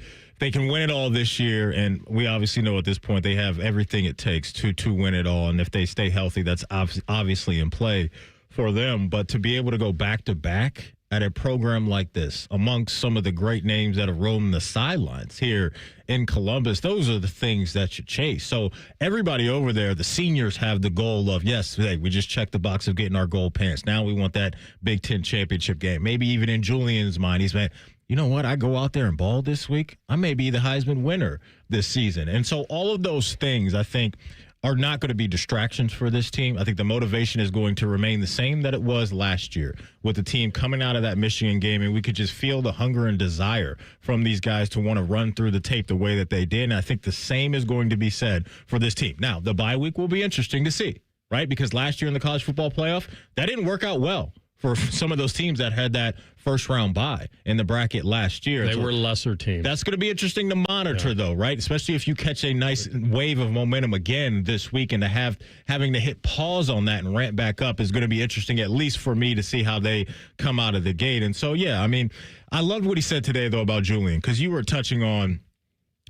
can win it all this year, and we obviously know at this point they have everything it takes to win it all, and if they stay healthy, that's obviously in play for them. But to be able to go back-to-back at a program like this, amongst some of the great names that have roamed the sidelines here in Columbus, those are the things that you chase. So everybody over there, the seniors have the goal of, yes, hey, we just checked the box of getting our gold pants. Now we want that Big Ten championship game. Maybe even in Julian's mind, he's like, you know what, I go out there and ball this week, I may be the Heisman winner this season. And so all of those things, I think, are not going to be distractions for this team. I think the motivation is going to remain the same that it was last year with the team coming out of that Michigan game, and we could just feel the hunger and desire from these guys to want to run through the tape the way that they did. And I think the same is going to be said for this team. Now, the bye week will be interesting to see, right? Because last year in the college football playoff, that didn't work out well for some of those teams that had that first-round bye in the bracket last year. They were lesser teams. That's going to be interesting to monitor, though, right? Especially if you catch a nice wave of momentum again this week, and having to hit pause on that and ramp back up is going to be interesting, at least for me, to see how they come out of the gate. And so, yeah, I mean, I loved what he said today, though, about Julian, because you were touching on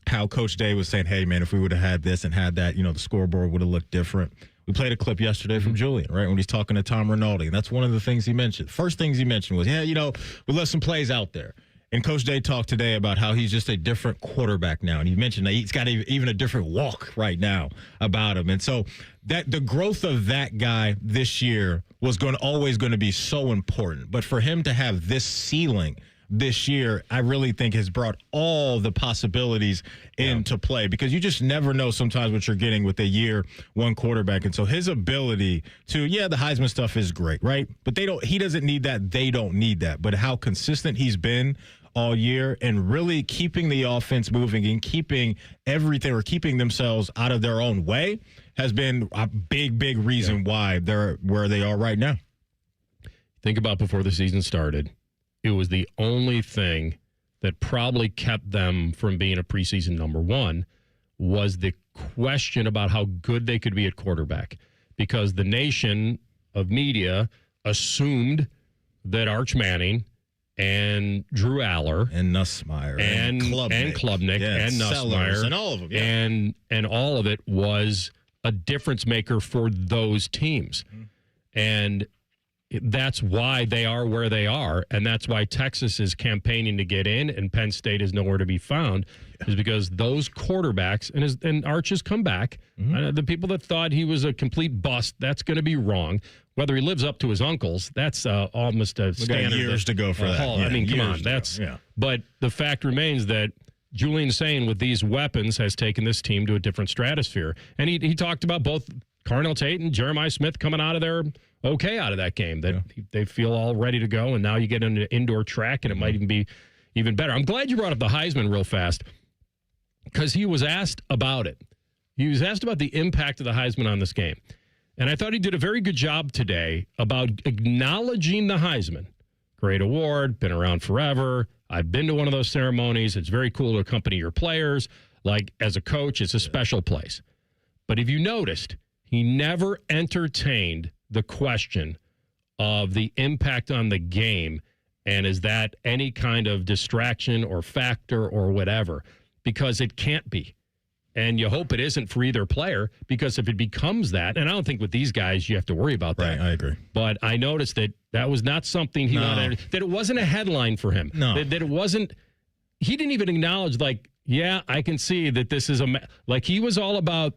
how Coach Day was saying, hey, man, if we would have had this and had that, the scoreboard would have looked different. We played a clip yesterday from Julian, right, when he's talking to Tom Rinaldi. And that's one of the things he mentioned. First things he mentioned was, we left some plays out there. And Coach Day talked today about how he's just a different quarterback now. And he mentioned that he's got even a different walk right now about him. And so that the growth of that guy this year was always going to be so important. But for him to have this ceiling this year, I really think has brought all the possibilities into play, because you just never know sometimes what you're getting with a year one quarterback. And so his ability to, the Heisman stuff is great, right? But he doesn't need that. They don't need that. But how consistent he's been all year and really keeping the offense moving and keeping everything, or keeping themselves out of their own way, has been a big reason why they're where they are right now. Think about before the season started, it was the only thing that probably kept them from being a preseason number one was the question about how good they could be at quarterback, because the nation of media assumed that Arch Manning and Drew Aller and Nussmeier and Klubnik and Nussmeier and all of them, and all of it was a difference maker for those teams. And that's why they are where they are, and that's why Texas is campaigning to get in and Penn State is nowhere to be found, is because those quarterbacks, and Arch has come back. The people that thought he was a complete bust, that's going to be wrong. Whether he lives up to his uncles, that's almost a standard. We got years to go for that. I mean, come on. But the fact remains that Julian Sayin, with these weapons, has taken this team to a different stratosphere. And he talked about both Carnell Tate and Jeremiah Smith coming out of there out of that game, that they feel all ready to go, and now you get into indoor track, and it might even be even better. I'm glad you brought up the Heisman real fast, because he was asked about it. He was asked about the impact of the Heisman on this game. And I thought he did a very good job today about acknowledging the Heisman. Great award, been around forever. I've been to one of those ceremonies. It's very cool to accompany your players. Like, as a coach, it's a special place. But if you noticed, he never entertained the question of the impact on the game, and is that any kind of distraction or factor or whatever, because it can't be. And you hope it isn't for either player, because if it becomes that, and I don't think with these guys you have to worry about that. Right, I agree. But I noticed that was not something he wanted, that it wasn't a headline for him. No. That it wasn't, he didn't even acknowledge, like, I can see that this is like, he was all about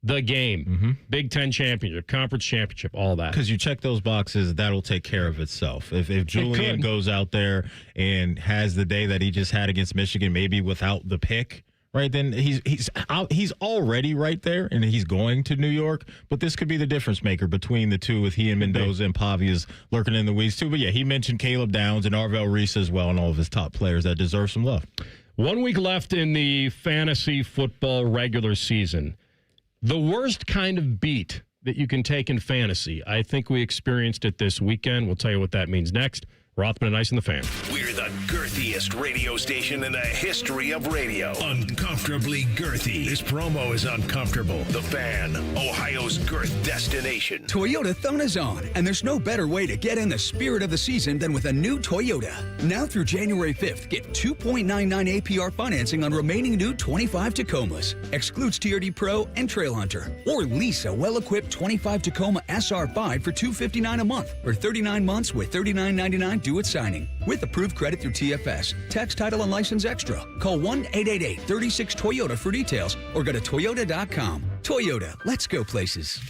the game, Big Ten championship, conference championship, all that. Because you check those boxes, that'll take care of itself. If Julian goes out there and has the day that he just had against Michigan, maybe without the pick, right, then he's already right there, and he's going to New York. But this could be the difference maker between the two, with he and Mendoza and Pavia's lurking in the weeds too. But he mentioned Caleb Downs and Arvell Reese as well, and all of his top players that deserve some love. 1 week left in the fantasy football regular season. The worst kind of beat that you can take in fantasy, I think we experienced it this weekend. We'll tell you what that means next. Rothman and Ice and the Fan. We're the girthiest radio station in the history of radio. Uncomfortably girthy. This promo is uncomfortable. The Fan, Ohio's girth destination. Toyota Thona's on, and there's no better way to get in the spirit of the season than with a new Toyota. Now through January 5th, get 2.99 APR financing on remaining new 25 Tacomas. Excludes TRD Pro and Trail Hunter. Or lease a well-equipped 25 Tacoma SR5 for $259 a month, or 39 months with $39.99 due at signing. With approved credit through TFS. Tax, title, and license extra. Call 1-888-36-TOYOTA for details, or go to toyota.com. Toyota, let's go places.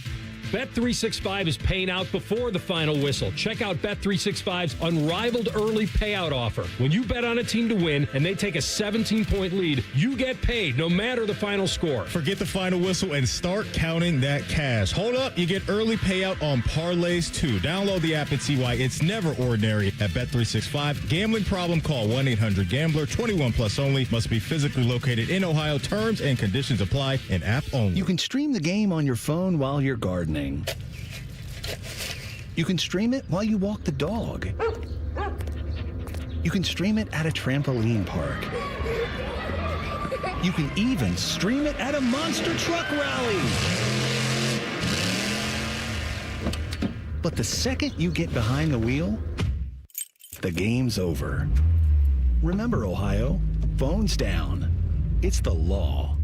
Bet365 is paying out before the final whistle. Check out Bet365's unrivaled early payout offer. When you bet on a team to win and they take a 17-point lead, you get paid no matter the final score. Forget the final whistle and start counting that cash. Hold up, you get early payout on parlays too. Download the app and see why it's never ordinary at Bet365. Gambling problem? Call 1-800-GAMBLER. 21 plus only. Must be physically located in Ohio. Terms and conditions apply. An app only. You can stream the game on your phone while you're gardening. You can stream it while you walk the dog. You can stream it at a trampoline park. You can even stream it at a monster truck rally. But the second you get behind the wheel, the game's over. Remember, Ohio, phones down. It's the law.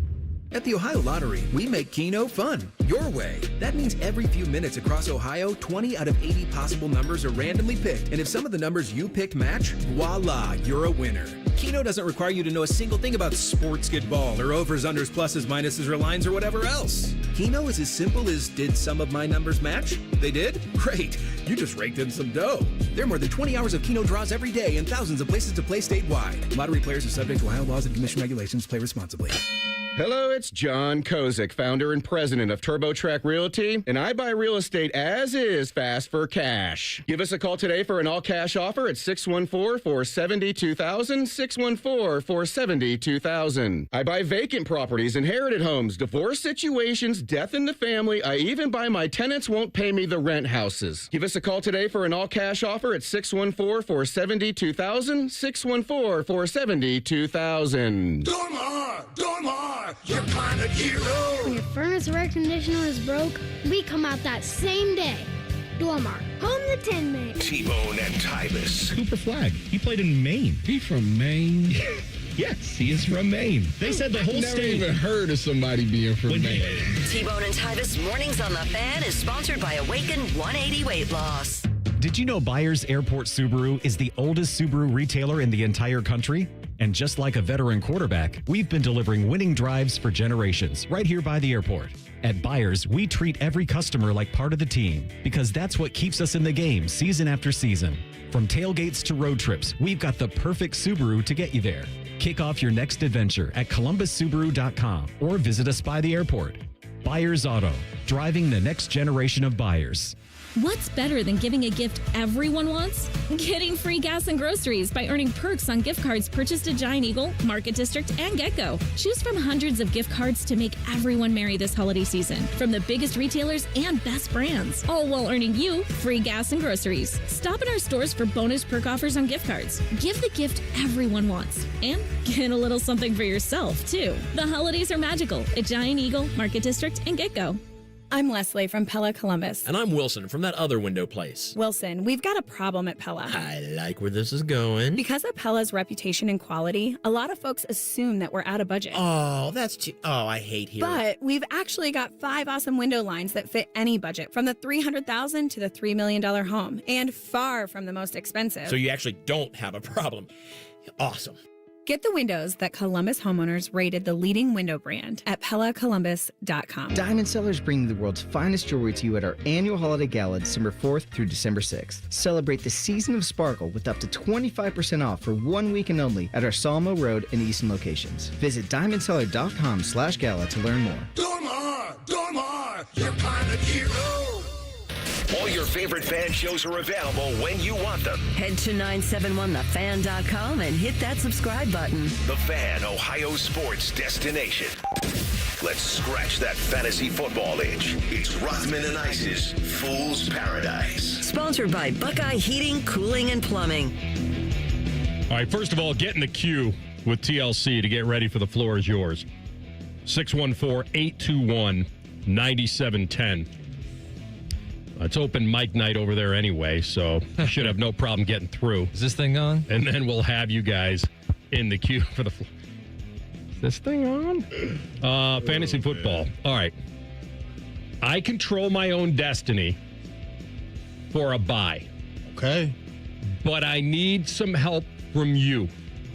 At the Ohio Lottery, we make Keno fun, your way. That means every few minutes across Ohio, 20 out of 80 possible numbers are randomly picked. And if some of the numbers you picked match, voila, you're a winner. Keno doesn't require you to know a single thing about sports, get ball, or overs, unders, pluses, minuses, or lines, or whatever else. Keno is as simple as, did some of my numbers match? They did? Great. You just raked in some dough. There are more than 20 hours of Keno draws every day and thousands of places to play statewide. Lottery players are subject to Ohio laws and commission regulations. Play responsibly. Hello, it's John Kozik, founder and president of TurboTrack Realty, and I buy real estate as is fast for cash. Give us a call today for an all-cash offer at 614-470-2000, 614-470-2000. I buy vacant properties, inherited homes, divorce situations, death in the family. I even buy my tenants won't pay me the rent houses. Give us a call today for an all-cash offer at 614-470-2000, 614-470-2000. Dormar, your climate hero. When your furnace or air conditioner is broke, we come out that same day. Dormar, home the Tin Man. T-Bone and Tyvis. Cooper Flag. He played in Maine. He from Maine? Yes, he is from Maine. They said the whole state. I've never even heard of somebody being from Maine. T-Bone and Tyvis Mornings on the Fan is sponsored by Awaken 180 Weight Loss. Did you know Byers Airport Subaru is the oldest Subaru retailer in the entire country? And just like a veteran quarterback, we've been delivering winning drives for generations right here by the airport. At Byers, we treat every customer like part of the team because that's what keeps us in the game season after season. From tailgates to road trips, we've got the perfect Subaru to get you there. Kick off your next adventure at columbussubaru.com or visit us by the airport. Byers Auto, driving the next generation of buyers. What's better than giving a gift everyone wants? Getting free gas and groceries by earning perks on gift cards purchased at Giant Eagle, Market District, and GetGo. Choose from hundreds of gift cards to make everyone merry this holiday season from the biggest retailers and best brands, all while earning you free gas and groceries. Stop in our stores for bonus perk offers on gift cards. Give the gift everyone wants and get a little something for yourself, too. The holidays are magical at Giant Eagle, Market District, and GetGo. I'm Leslie from Pella Columbus. And I'm Wilson from that other window place. Wilson, we've got a problem at Pella. I like where this is going. Because of Pella's reputation and quality, a lot of folks assume that we're out of budget. Oh, that's too... Oh, I hate hearing. But we've actually got 5 awesome window lines that fit any budget, from the $300,000 to the $3 million home, and far from the most expensive. So you actually don't have a problem. Awesome. Get the windows that Columbus homeowners rated the leading window brand at PellaColumbus.com. Diamond Sellers bring the world's finest jewelry to you at our annual holiday gala December 4th through December 6th. Celebrate the season of sparkle with up to 25% off for 1 weekend only at our Salmo Road and Easton locations. Visit diamondseller.com/gala to learn more. Dormar, your climate hero. All your favorite fan shows are available when you want them. Head to 971thefan.com and hit that subscribe button. The Fan, Ohio sports destination. Let's scratch that fantasy football itch. It's Rothman and Ice's Fool's Paradise. Sponsored by Buckeye Heating, Cooling, and Plumbing. All right, first of all, get in the queue with TLC to get ready for The Floor is Yours. 614-821-9710. It's open mic night over there anyway, so you should have no problem getting through. Is this thing on? And then we'll have you guys in the queue for the... Is this thing on? Fantasy football. All right. I control my own destiny for a bye. Okay. But I need some help from you.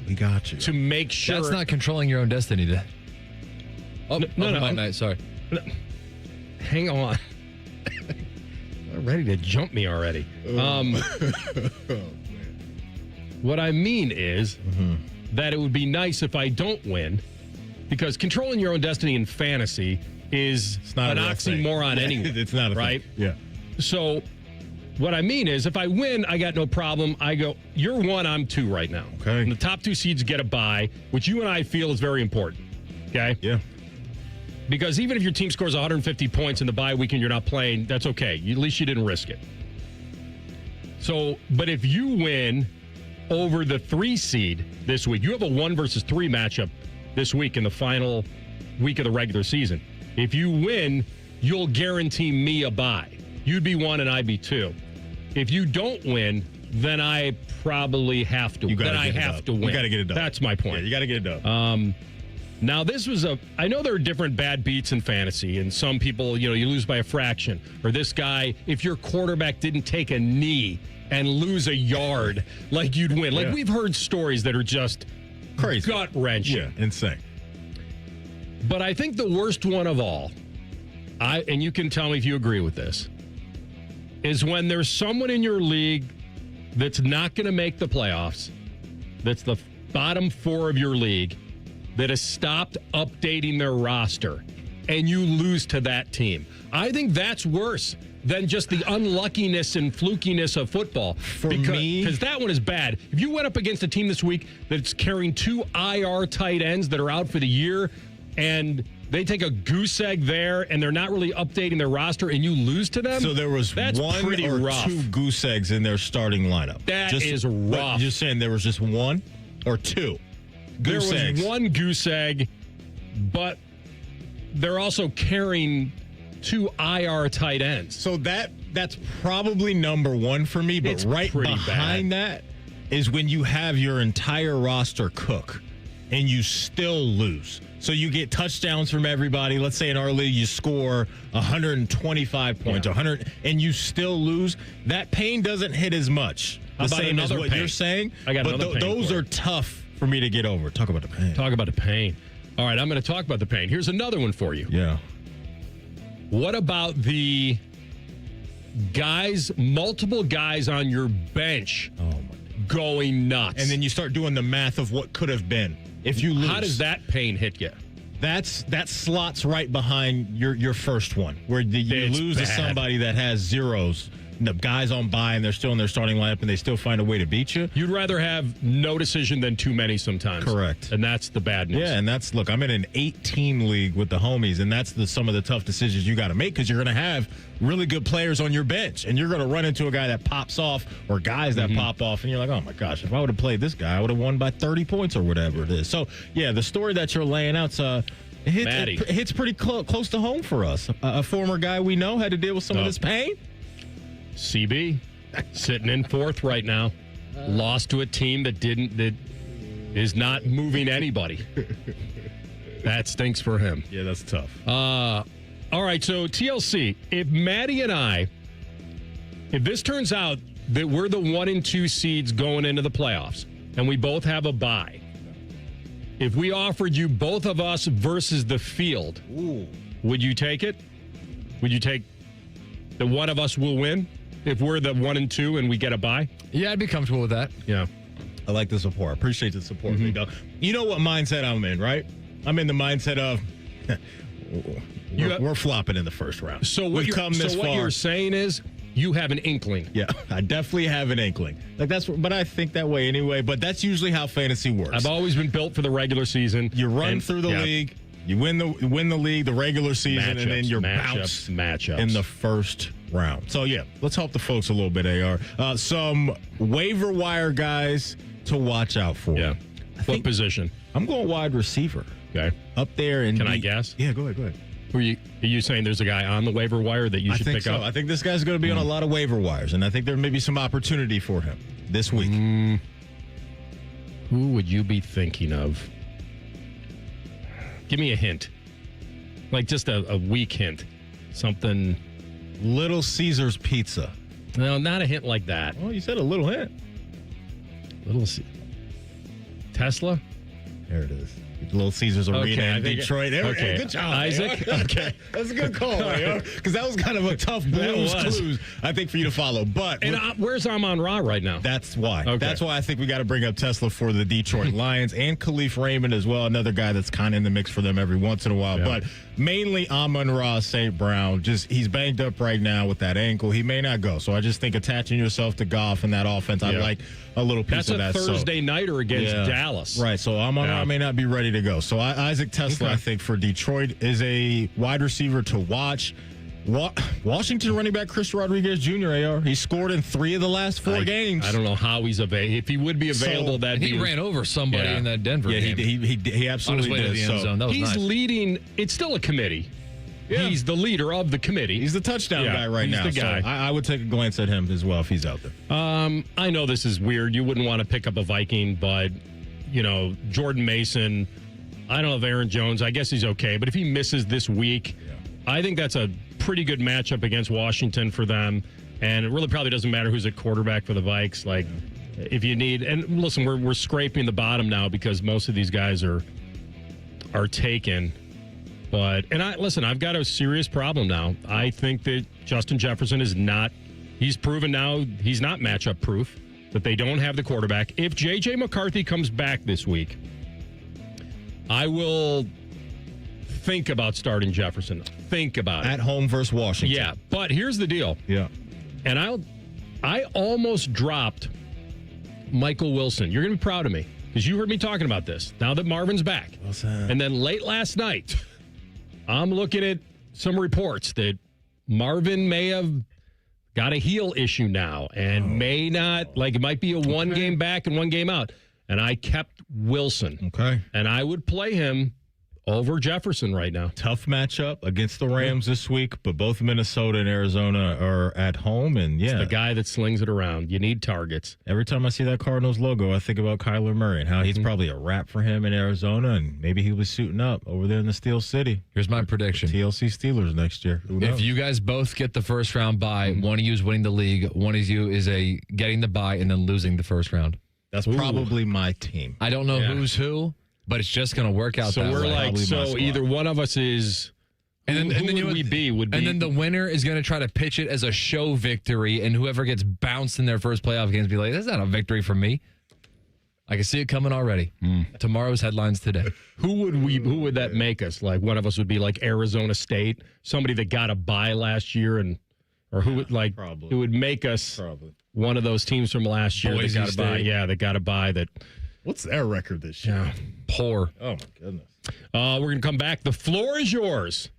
We got you. To make sure... That's not controlling your own destiny, then. No. Night, sorry. Hang on. Ready to jump me already. What I mean is that it would be nice if I don't win, because controlling your own destiny in fantasy is not an oxymoron anyway. It's not a right? thing. Yeah. So what I mean is if I win, I got no problem. I go, you're 1, I'm 2 right now. Okay. And the top 2 seeds get a bye, which you and I feel is very important. Okay? Yeah. Because even if your team scores 150 points in the bye week and you're not playing, that's okay. At least you didn't risk it. So, but if you win over the 3 seed this week, you have a 1 versus 3 matchup this week in the final week of the regular season. If you win, you'll guarantee me a bye. You'd be 1 and I'd be 2. If you don't win, then I probably have to. Then I have to win. You got to get it done. That's my point. Yeah, you got to get it done. Now, this was I know there are different bad beats in fantasy, and some people, you lose by a fraction. Or this guy, if your quarterback didn't take a knee and lose a yard, like you'd win. Like, we've heard stories that are just crazy, gut-wrenching. Yeah, insane. But I think the worst one of all and you can tell me if you agree with this, is when there's someone in your league that's not going to make the playoffs, that's the bottom 4 of your league, that has stopped updating their roster, and you lose to that team. I think that's worse than just the unluckiness and flukiness of football. Because that one is bad. If you went up against a team this week that's carrying 2 IR tight ends that are out for the year, and they take a goose egg there, and they're not really updating their roster, and you lose to them. So there was that's one pretty or rough. 2 goose eggs in their starting lineup. That is rough. You're saying there was just 1 or 2 goose eggs? There was 1 goose egg, but they're also carrying 2 IR tight ends. So that's probably number 1 for me, but It's right pretty behind that is when you have your entire roster cook and you still lose. So you get touchdowns from everybody. Let's say in our league you score 125 points, 100, and you still lose. That pain doesn't hit as much. How The about same as another what pain? you're saying. I got but another pain those for are it. tough for me to get over. Talk about the pain. Talk about the pain. All right, I'm going to talk about the pain. Here's another one for you. Yeah. What about the guys, multiple guys on your bench going nuts? And then you start doing the math of what could have been if you lose. How does that pain hit you? That slots right behind your first one, where you It's lose to bad. somebody that has zeros. The guys on bye and they're still in their starting lineup and they still find a way to beat you. You'd rather have no decision than too many sometimes. Correct. And that's the bad news. Yeah, and look, I'm in an 8-team league with the homies, and that's some of the tough decisions you got to make because you're going to have really good players on your bench, and you're going to run into a guy that pops off or guys that pop off, and you're like, oh my gosh, if I would have played this guy, I would have won by 30 points or whatever it is. So, yeah, the story that you're laying out's it hits pretty close to home for us. A former guy we know had to deal with some of this pain. CB sitting in 4th right now. Lost to a team that is not moving anybody. That stinks for him. Yeah, that's tough. All right, so TLC, if Maddie and I, if this turns out that we're the 1 and 2 seeds going into the playoffs, and we both have a bye, if we offered you both of us versus the field, would you take it? Would you take the one of us will win if we're the 1 and 2 and we get a bye? Yeah, I'd be comfortable with that. Yeah. I like the support. Appreciate the support. You know what mindset I'm in, right? I'm in the mindset of we're flopping in the first round. So what you're saying is you have an inkling. Yeah, I definitely have an inkling. But I think that way anyway. But that's usually how fantasy works. I've always been built for the regular season. You run through the league, you win the league, the regular season, and then you're bounced in the first round. So yeah, let's help the folks a little bit. AR, some waiver wire guys to watch out for. Yeah. What position? I'm going wide receiver. Okay. Up there. Can I guess? Yeah, go ahead. Are you saying there's a guy on the waiver wire that you should pick up? I think this guy's going to be on a lot of waiver wires, and I think there may be some opportunity for him this week. Who would you be thinking of? Give me a hint. Like just a weak hint. Something. Little Caesars Pizza. No, not a hint like that. Well, you said a little hint. Tesla? There it is. Little Caesars Arena in Detroit. Okay. Good job, Isaac. Okay. That's a good call, because that was kind of a tough Blues clues, I think, for you to follow. But where's Amon-Ra right now? That's why. Okay. That's why I think we got to bring up Tesla for the Detroit Lions and Khalif Raymond as well, another guy that's kind of in the mix for them every once in a while. Yeah. But mainly Amon-Ra St. Brown. He's banged up right now with that ankle. He may not go. So I just think attaching yourself to Goff in that offense, I like a little piece of that. That's a Thursday nighter against Dallas. Right. So Amon-Ra may not be ready to go. So Isaac Tesla, I think, for Detroit is a wide receiver to watch. Washington running back Chris Rodriguez Jr., AR. He scored in 3 of the last 4 games. I don't know how he's available. If he would be available, he ran over somebody in that Denver game. He absolutely on his way did. to the end zone. That was he's nice. leading. It's still a committee. Yeah. He's the leader of the committee. He's the touchdown guy right now. He's the guy. So I would take a glance at him as well if he's out there. I know this is weird. You wouldn't want to pick up a Viking, but, Jordan Mason, I don't know if Aaron Jones, I guess he's okay. But if he misses this week, I think that's a pretty good matchup against Washington for them. And it really probably doesn't matter who's at quarterback for the Vikes. Like, if you need, and listen, we're scraping the bottom now because most of these guys are taken. But, I've got a serious problem now. I think that Justin Jefferson he's proven now he's not matchup proof, that they don't have the quarterback. If J.J. McCarthy comes back this week, I will think about starting Jefferson. Think about it. At home versus Washington. Yeah, but here's the deal. Yeah. And I almost dropped Michael Wilson. You're going to be proud of me because you heard me talking about this now that Marvin's back. Wilson. And then late last night, I'm looking at some reports that Marvin may have got a heel issue now and may not, it might be a one game back and one game out. And I kept Wilson. Okay. And I would play him over Jefferson right now. Tough matchup against the Rams this week, but both Minnesota and Arizona are at home. And It's the guy that slings it around. You need targets. Every time I see that Cardinals logo, I think about Kyler Murray and how he's probably a wrap for him in Arizona, and maybe he was suiting up over there in the Steel City. Here's my prediction. TLC Steelers next year. If you guys both get the first round bye, one of you is winning the league, one of you is getting the bye and then losing the first round. That's probably my team. I don't know who's who, but it's just going to work out that way. So we're either one of us is, and then the winner is going to try to pitch it as a show victory, and whoever gets bounced in their first playoff games be like, that's not a victory for me. I can see it coming already. Tomorrow's headlines today. Who would that make us? Like one of us would be like Arizona State, somebody that got a bye last year, or who would who would make us one of those teams from last year Boise that got a bye. State. Yeah, that got a bye that. What's their record this year? Yeah, poor. Oh, my goodness. We're going to come back. The floor is yours.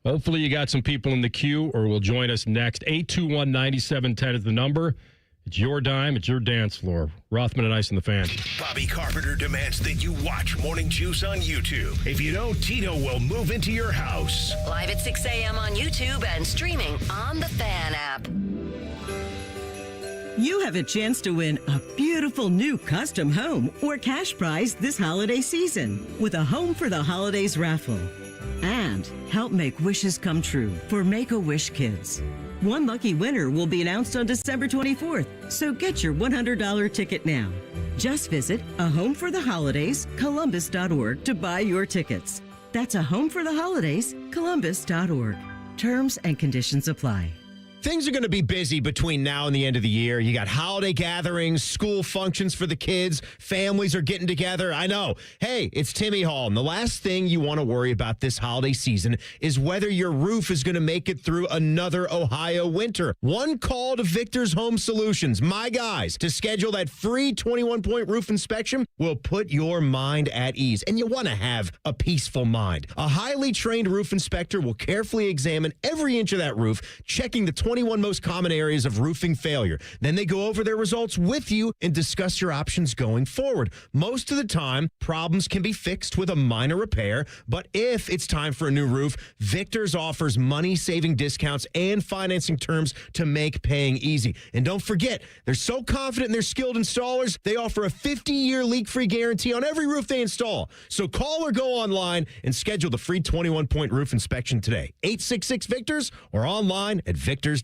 Hopefully you got some people in the queue or will join us next. 821-9710 is the number. It's your dime. It's your dance floor. Rothman and Ice and the Fan. Bobby Carpenter demands that you watch Morning Juice on YouTube. If you don't, Tito will move into your house. Live at 6 a.m. on YouTube and streaming on the Fan app. You have a chance to win a beautiful new custom home or cash prize this holiday season with a Home for the Holidays raffle. And help make wishes come true for Make-A-Wish Kids. One lucky winner will be announced on December 24th, so get your $100 ticket now. Just visit ahomefortheholidayscolumbus.org to buy your tickets. That's ahomefortheholidayscolumbus.org. Terms and conditions apply. Things are going to be busy between now and the end of the year. You got holiday gatherings, school functions for the kids, families are getting together. I know. Hey, it's Timmy Hall, and the last thing you want to worry about this holiday season is whether your roof is going to make it through another Ohio winter. One call to Victor's Home Solutions, my guys, to schedule that free 21-point roof inspection will put your mind at ease, and you want to have a peaceful mind. A highly trained roof inspector will carefully examine every inch of that roof, checking the 21 most common areas of roofing failure. Then they go over their results with you and discuss your options going forward. Most of the time, problems can be fixed with a minor repair, but if it's time for a new roof, Victor's offers money-saving discounts and financing terms to make paying easy. And don't forget, they're so confident in their skilled installers, they offer a 50-year leak-free guarantee on every roof they install. So call or go online and schedule the free 21-point roof inspection today. 866-VICTORS or online at victors.com.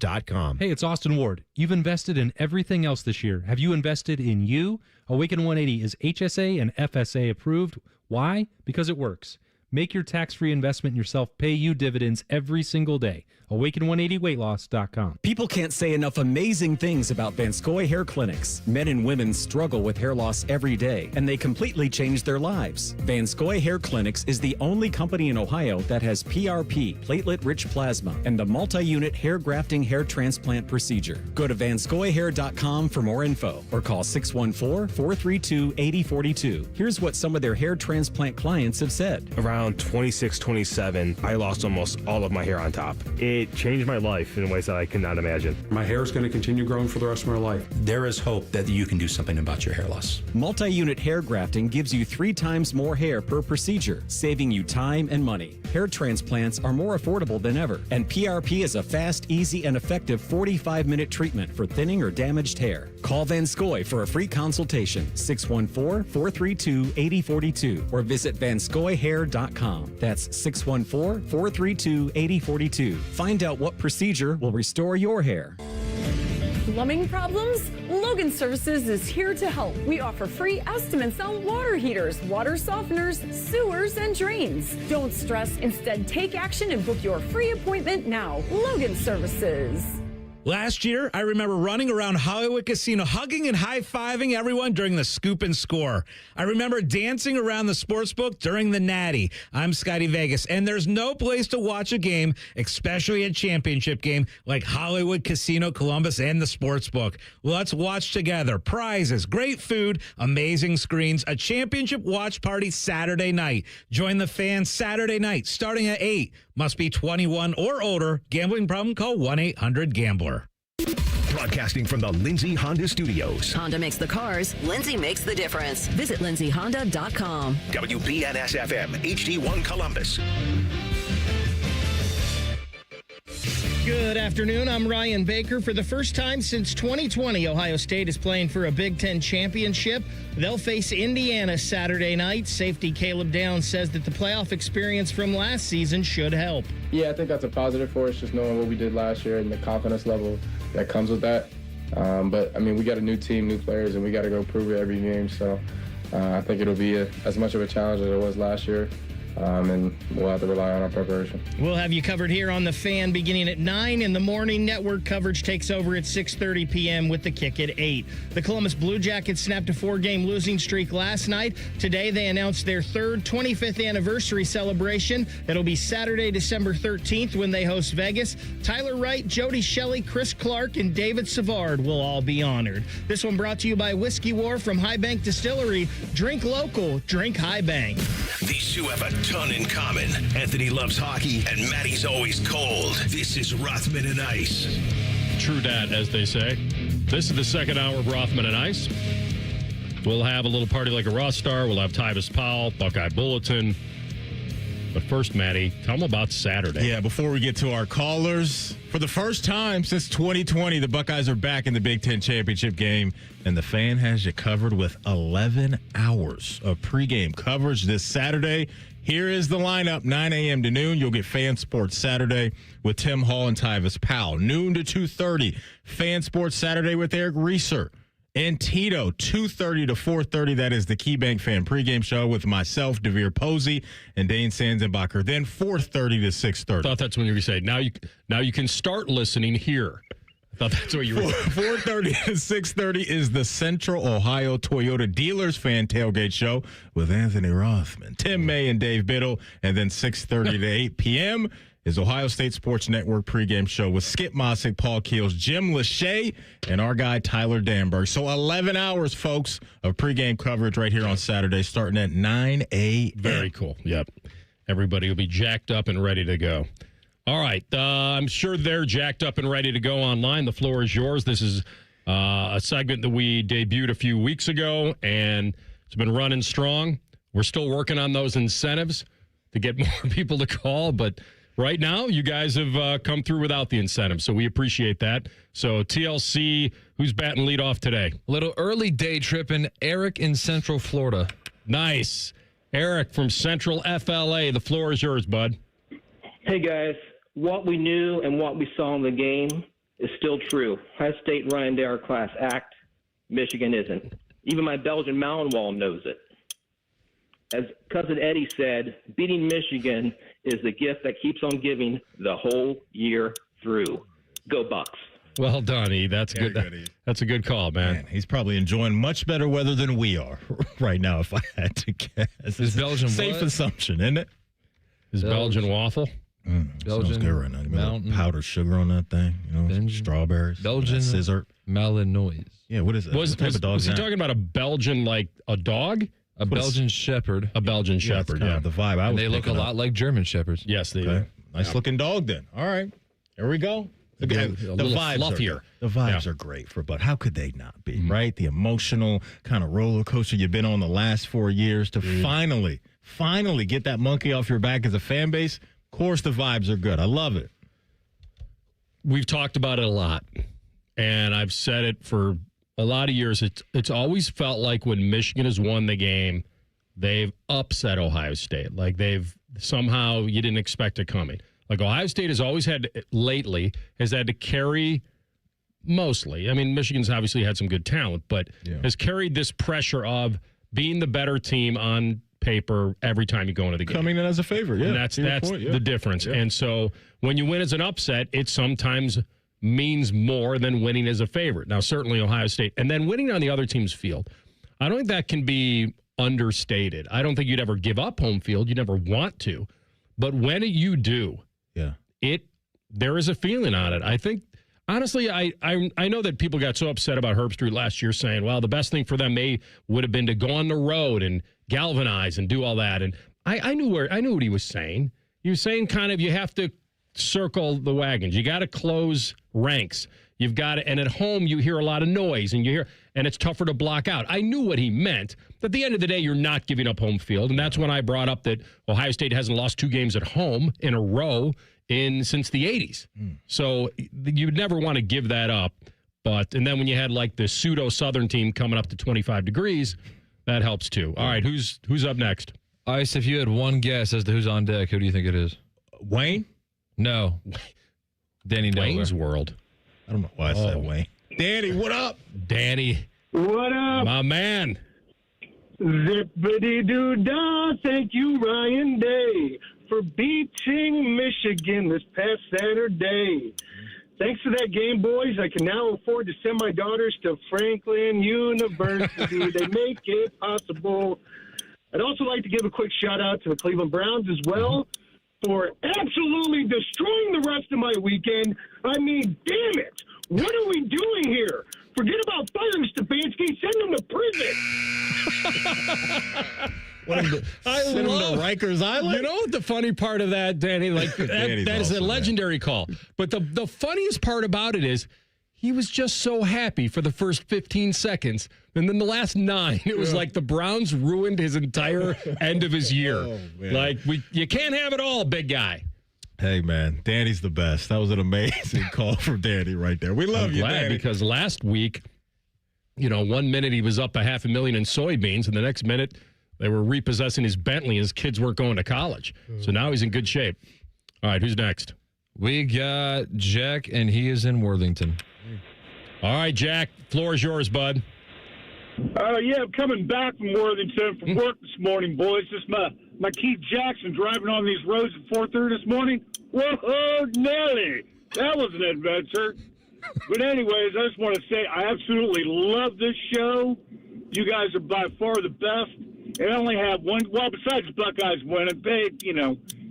Hey, it's Austin Ward. You've invested in everything else this year. Have you invested in you? Awaken 180 is HSA and FSA approved. Why? Because it works. Make your tax-free investment in yourself pay you dividends every single day. Awaken180weightloss.com. People can't say enough amazing things about Vanscoy Hair Clinics. Men and women struggle with hair loss every day, and they completely change their lives. Vanscoy Hair Clinics is the only company in Ohio that has PRP, platelet-rich plasma, and the multi-unit hair grafting hair transplant procedure. Go to vanscoyhair.com for more info, or call 614-432-8042. Here's what some of their hair transplant clients have said. Around 26, 27, I lost almost all of my hair on top. It changed my life in ways that I could not imagine. My hair is going to continue growing for the rest of my life. There is hope that you can do something about your hair loss. Multi-unit hair grafting gives you 3 times more hair per procedure, saving you time and money. Hair transplants are more affordable than ever, and PRP is a fast, easy, and effective 45-minute treatment for thinning or damaged hair. Call Vanscoy for a free consultation, 614-432-8042, or visit vanscoyhair.com. That's 614-432-8042. Find out what procedure will restore your hair. Plumbing problems? Logan Services is here to help. We offer free estimates on water heaters, water softeners, sewers, and drains. Don't stress. Instead, take action and book your free appointment now. Logan Services. Last year, I remember running around Hollywood Casino, hugging and high-fiving everyone during the scoop and score. I remember dancing around the sportsbook during the Natty. I'm Scotty Vegas, and there's no place to watch a game, especially a championship game, like Hollywood Casino Columbus and the sportsbook. Let's watch together. Prizes, great food, amazing screens, a championship watch party Saturday night. Join the fans Saturday night, starting at 8. Must be 21 or older. Gambling problem? Call 1-800-GAMBLER. Broadcasting from the Lindsay Honda Studios. Honda makes the cars. Lindsay makes the difference. Visit lindsayhonda.com. WBNS-FM, HD1 Columbus. Good afternoon. I'm Ryan Baker. For the first time since 2020, Ohio State is playing for a Big Ten championship. They'll face Indiana Saturday night. Safety Caleb Downs says that the playoff experience from last season should help. Yeah, I think that's a positive for us, just knowing what we did last year and the confidence level that comes with that. But, I mean, we got a new team, new players, and we got to go prove it every game. So I think it'll be as much of a challenge as it was last year. And we'll have to rely on our preparation. We'll have you covered here on The Fan beginning at 9 in the morning. Network coverage takes over at 6:30 p.m. with the kick at 8. The Columbus Blue Jackets snapped a 4-game losing streak last night. Today, they announced their third 25th anniversary celebration. It'll be Saturday, December 13th when they host Vegas. Tyler Wright, Jody Shelley, Chris Clark, and David Savard will all be honored. This one brought to you by Whiskey War from High Bank Distillery. Drink local, drink High Bank. These two have a ton in common. Anthony loves hockey, and Matty's always cold. This is Rothman and Ice. True dat, as they say. This is the second hour of Rothman and Ice. We'll have a little party like a Ross Star. We'll have Tyvis Powell, Buckeye Bulletin. But first, Matty, tell them about Saturday. Yeah, before we get to our callers, for the first time since 2020, the Buckeyes are back in the Big Ten championship game, and the Fan has you covered with 11 hours of pregame coverage this Saturday. Here is the lineup, 9 a.m. to noon. You'll get Fan Sports Saturday with Tim Hall and Tyvis Powell. Noon to 2:30, Fan Sports Saturday with Eric Reeser and Tito, 2:30 to 4:30. That is the KeyBank Fan pregame show with myself, DeVere Posey, and Dane Sanzenbacher. Then 4:30 to 6:30. I thought that's when you were saying, now you can start listening here. I thought that's what you were 4:30 to 6:30 is the Central Ohio Toyota Dealers Fan Tailgate Show with Anthony Rothman, Tim May, and Dave Biddle. And then 6:30 to 8 p.m. is Ohio State Sports Network pregame show with Skip Mossick, Paul Keels, Jim Lachey, and our guy Tyler Danberg. So 11 hours, folks, of pregame coverage right here on Saturday, starting at 9 a.m. Very cool. Yep. Everybody will be jacked up and ready to go. All right. I'm sure they're jacked up and ready to go online. The floor is yours. This is a segment that we debuted a few weeks ago, and it's been running strong. We're still working on those incentives to get more people to call, but right now, you guys have come through without the incentive, so we appreciate that. So, TLC, who's batting lead off today? A little early day tripping, Eric in Central Florida. Nice. Eric from Central FLA, the floor is yours, bud. Hey, guys. What we knew and what we saw in the game is still true. Ohio State Ryan Day, our class act. Michigan isn't. Even my Belgian Malinois knows it. As Cousin Eddie said, beating Michigan is the gift that keeps on giving the whole year through. Go Bucks. Well done, E. That's good. That's a good call, man. He's probably enjoying much better weather than we are right now, if I had to guess. Is Belgian safe what? assumption, isn't it? Is Belgian waffle? Smells good right now. You got powdered sugar on that thing, some strawberries, Belgian scissor. Malinois. Yeah, what is it? Was what type of dog was he is that? talking about a Belgian, like a dog? A Belgian Shepherd. A Belgian Shepherd, That's kind of the vibe I was And they look a picking lot up. like German Shepherds. Yes, they Okay. do. Nice looking dog then. All right. Here we go. The little vibes fluffier. The vibes are great for Bud. How could they not be, right? The emotional kind of roller coaster you've been on the last 4 years to finally get that monkey off your back as a fan base. Of course, the vibes are good. I love it. We've talked about it a lot, and I've said it for a lot of years. It's always felt like when Michigan has won the game, they've upset Ohio State. Like they've somehow you didn't expect it coming. Like Ohio State has always had lately has had to carry mostly. I mean, Michigan's obviously had some good talent, but has carried this pressure of being the better team on paper every time you go into the game. Coming in as a favorite, yeah. And that's the difference. Yeah. And so when you win as an upset, it sometimes means more than winning as a favorite. Now, certainly Ohio State. And then winning on the other team's field. I don't think that can be understated. I don't think you'd ever give up home field. You never want to. But when you do, there is a feeling on it. I think, honestly, I know that people got so upset about Herb Street last year saying, well, the best thing for them would have been to go on the road and galvanize and do all that. And I knew what he was saying. He was saying kind of you have to circle the wagons. You got to close ranks. You've got to, and at home you hear a lot of noise and it's tougher to block out. I knew what he meant. At the end of the day, you're not giving up home field. And that's when I brought up that Ohio State hasn't lost 2 games at home in a row since the 80s. So you'd never want to give that up. And then when you had like the pseudo Southern team coming up to 25 degrees, that helps too. All right, who's up next? Ice, if you had one guess as to who's on deck, who do you think it is? Wayne? No. Danny Wayne's Delaware. World. I don't know why I said Wayne. Danny, what up? Danny. What up? My man. Zippity-doo-dah. Thank you, Ryan Day, for beating Michigan this past Saturday. Thanks to that game, boys, I can now afford to send my daughters to Franklin University. They make it possible. I'd also like to give a quick shout-out to the Cleveland Browns as well for absolutely destroying the rest of my weekend. I mean, damn it. What are we doing here? Forget about firing Stefanski. Send him to prison. Send him to Rikers Island? You know what the funny part of that, Danny? Like that is a legendary call. But the funniest part about it is he was just so happy for the first 15 seconds. And then the last 9, it was like the Browns ruined his entire end of his year. Oh, like, you can't have it all, big guy. Hey, man, Danny's the best. That was an amazing call from Danny right there. We love you, Danny. Because last week, 1 minute he was up $500,000 in soybeans, and the next minute they were repossessing his Bentley and his kids weren't going to college. So now he's in good shape. All right, who's next? We got Jack, and he is in Worthington. All right, Jack, floor is yours, bud. Yeah, I'm coming back from Worthington from work this morning, boys. Just my Keith Jackson driving on these roads at 4:30 this morning. Whoa, Nelly, that was an adventure. But anyways, I just want to say I absolutely love this show. You guys are by far the best. And I only have one. Well, besides the Buckeyes winning,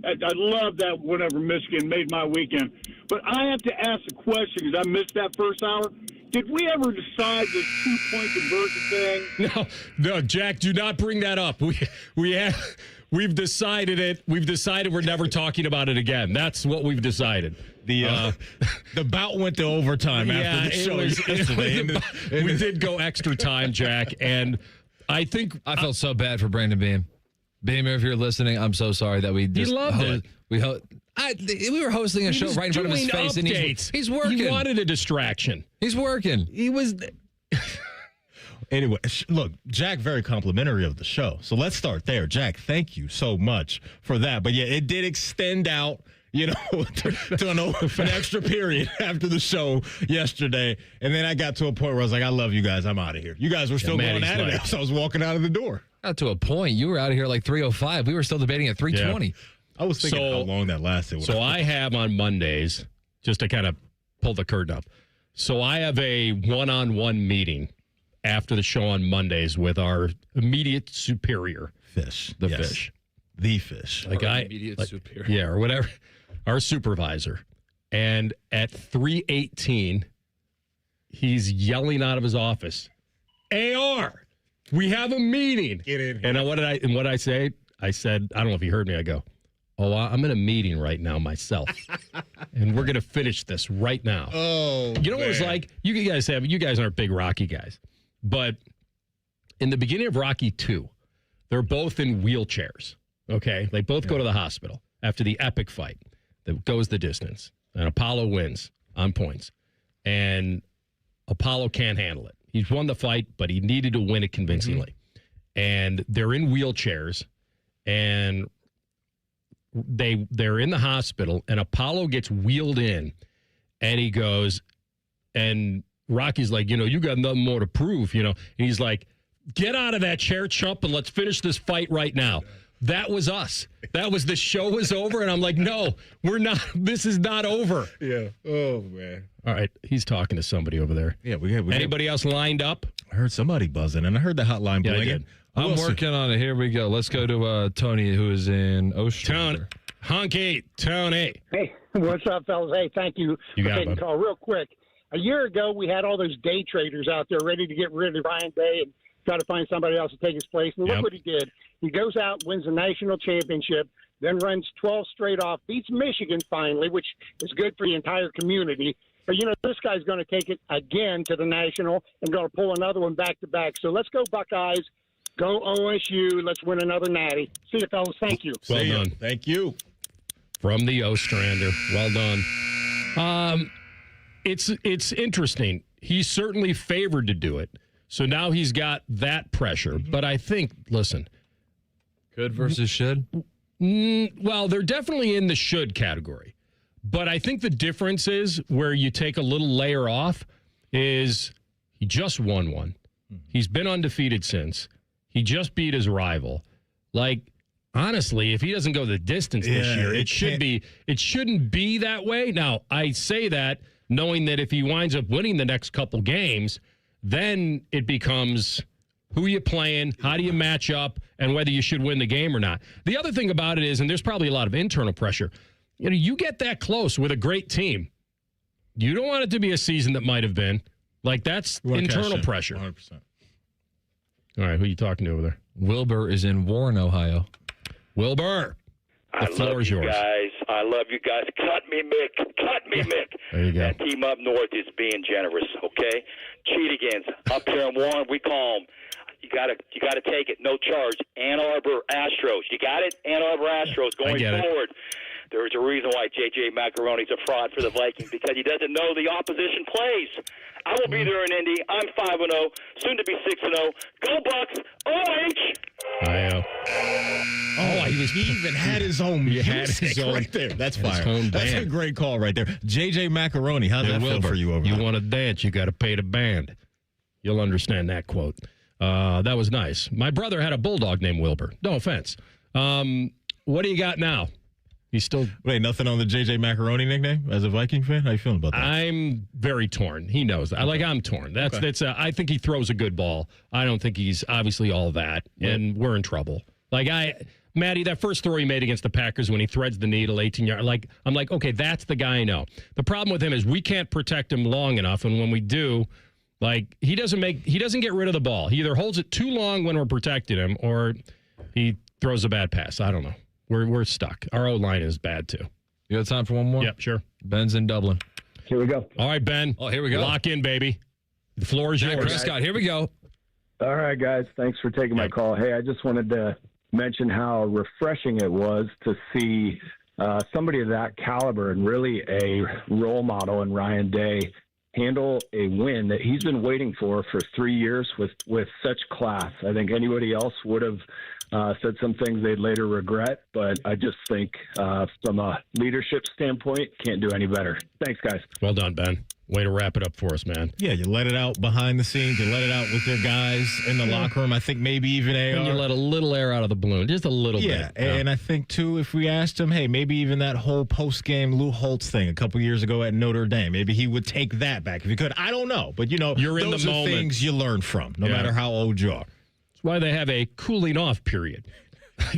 I love that whenever Michigan made my weekend. But I have to ask a question because I missed that first hour. Did we ever decide this 2-point conversion thing? No, Jack, do not bring that up. We've decided it. We've decided we're never talking about it again. That's what we've decided. The bout went to overtime after the show yesterday. We did go extra time, Jack, and I think I felt so bad for Brandon Beam. Beam, if you're listening, I'm so sorry that we just he loved it. We were hosting a show right in front of his face, updates. And he's working. He wanted a distraction. He's working. He was. Anyway, look, Jack, very complimentary of the show. So let's start there. Jack, thank you so much for that. But yeah, it did extend out, to an extra period after the show yesterday. And then I got to a point where I was like, I love you guys. I'm out of here. You guys were still going at it. So I was walking out of the door. Got to a point. You were out of here like 3:05. We were still debating at 3:20. Yeah. I was thinking how long that lasted. So I have on Mondays, just to kind of pull the curtain up. So I have a one-on-one meeting after the show on Mondays with our immediate superior. Fish. The fish. The fish. Immediate superior. Yeah, or whatever. Our supervisor. And at 3:18, he's yelling out of his office, AR, we have a meeting. Get in here. And what did I say? I said, I don't know if you heard me. I go, I'm in a meeting right now myself. And we're going to finish this right now. Oh, you know what it's like? You guys aren't big Rocky guys. But in the beginning of Rocky 2, they're both in wheelchairs. Okay? They both go to the hospital after the epic fight that goes the distance. And Apollo wins on points. And Apollo can't handle it. He's won the fight, but he needed to win it convincingly. Mm-hmm. And they're in wheelchairs. And they're in the hospital, and Apollo gets wheeled in, and he goes, And Rocky's like, you got nothing more to prove, And he's like, get out of that chair, chump, and let's finish this fight right now. That was us. That was the show was over, and I'm like, no, we're not. This is not over. Yeah. Oh, man. All right, he's talking to somebody over there. Yeah, we Anybody else lined up? I heard somebody buzzing, and I heard the hotline Yeah, I blinging. did. I'm working on it. Here we go. Let's go to Tony, who is in Ostrander. Tony. Hey, what's up, fellas? Hey, thank you for taking the call. Real quick, a year ago, we had all those day traders out there ready to get rid of Ryan Day and try to find somebody else to take his place. And look what he did. He goes out, wins the national championship, then runs 12 straight off, beats Michigan finally, which is good for the entire community. But, this guy's going to take it again to the national and going to pull another one back-to-back. So let's go Buckeyes. Go OSU. Let's win another natty. See you, fellas. Thank you. Well done. Thank you. From the Ostrander. Well done. It's interesting. He's certainly favored to do it. So now he's got that pressure. But I think, listen. Could versus should? Well, they're definitely in the should category. But I think the difference is where you take a little layer off is he just won one. He's been undefeated since. He just beat his rival. Like, honestly, if he doesn't go the distance this year, it shouldn't be that way. Now, I say that knowing that if he winds up winning the next couple games, then it becomes who you playing, how do you match up, and whether you should win the game or not. The other thing about it is, and there's probably a lot of internal pressure, you get that close with a great team. You don't want it to be a season that might have been. Like, that's internal pressure. 100%. All right, who are you talking to over there? Wilbur is in Warren, Ohio. Wilbur, the floor is yours. Guys. I love you guys. Cut me, Mick. There you go. That team up north is being generous, okay? Cheatigans up here in Warren, we call them. You gotta take it. No charge. Ann Arbor Astros. You got it? Ann Arbor Astros going forward. There's a reason why J.J. Macaroni's a fraud for the Vikings, because he doesn't know the opposition plays. I will be there in Indy. I'm 5-0, soon to be 6-0. Go Bucks! OH! He even had his own music right there. That's fire. That's a great call right there. J.J. Macaroni, how's that feel for you over there? You want to dance, you got to pay the band. You'll understand that quote. That was nice. My brother had a bulldog named Wilbur. No offense. What do you got now? He's still... Wait, nothing on the J.J. Macaroni nickname as a Viking fan? How you feeling about that? I'm very torn. He knows that. I'm torn. That's. I think he throws a good ball. I don't think he's obviously all that, and we're in trouble. Matty, that first throw he made against the Packers when he threads the needle 18 yards, I'm like, okay, that's the guy I know. The problem with him is we can't protect him long enough, and when we do, he doesn't get rid of the ball. He either holds it too long when we're protecting him, or he throws a bad pass. I don't know. We're stuck. Our O-line is bad, too. You got time for one more? Yep, sure. Ben's in Dublin. Here we go. All right, Ben. Oh, here we go. Lock in, baby. The floor is yours. Prescott, here we go. All right, guys. Thanks for taking my call. Hey, I just wanted to mention how refreshing it was to see somebody of that caliber and really a role model in Ryan Day handle a win that he's been waiting for 3 years with such class. I think anybody else would have said some things they'd later regret, but I just think from a leadership standpoint, can't do any better. Thanks, guys. Well done, Ben. Way to wrap it up for us, man. Yeah, you let it out behind the scenes. You let it out with your guys in the locker room. I think maybe even AR. And you let a little air out of the balloon, just a little bit. Yeah, and I think, too, if we asked him, hey, maybe even that whole post-game Lou Holtz thing a couple years ago at Notre Dame, maybe he would take that back if he could. I don't know, but, you're in those the are moment. Things you learn from, no matter how old you are. That's why they have a cooling off period.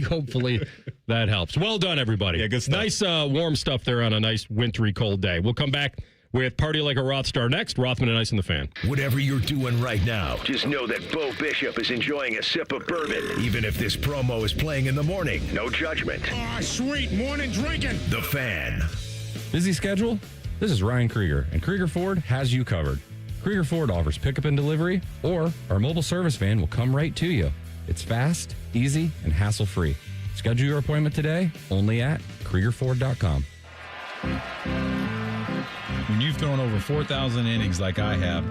Hopefully that helps. Well done, everybody. Yeah, good stuff. Nice warm stuff there on a nice wintry cold day. We'll come back with Party Like a Roth Star next. Rothman and Ice in the Fan. Whatever you're doing right now, just know that Bo Bishop is enjoying a sip of bourbon. Even if this promo is playing in the morning, no judgment. Sweet morning drinking. The Fan. Busy schedule? This is Ryan Krieger, and Krieger Ford has you covered. Krieger Ford offers pickup and delivery, or our mobile service van will come right to you. It's fast, easy, and hassle-free. Schedule your appointment today only at KriegerFord.com. When you've thrown over 4,000 innings like I have,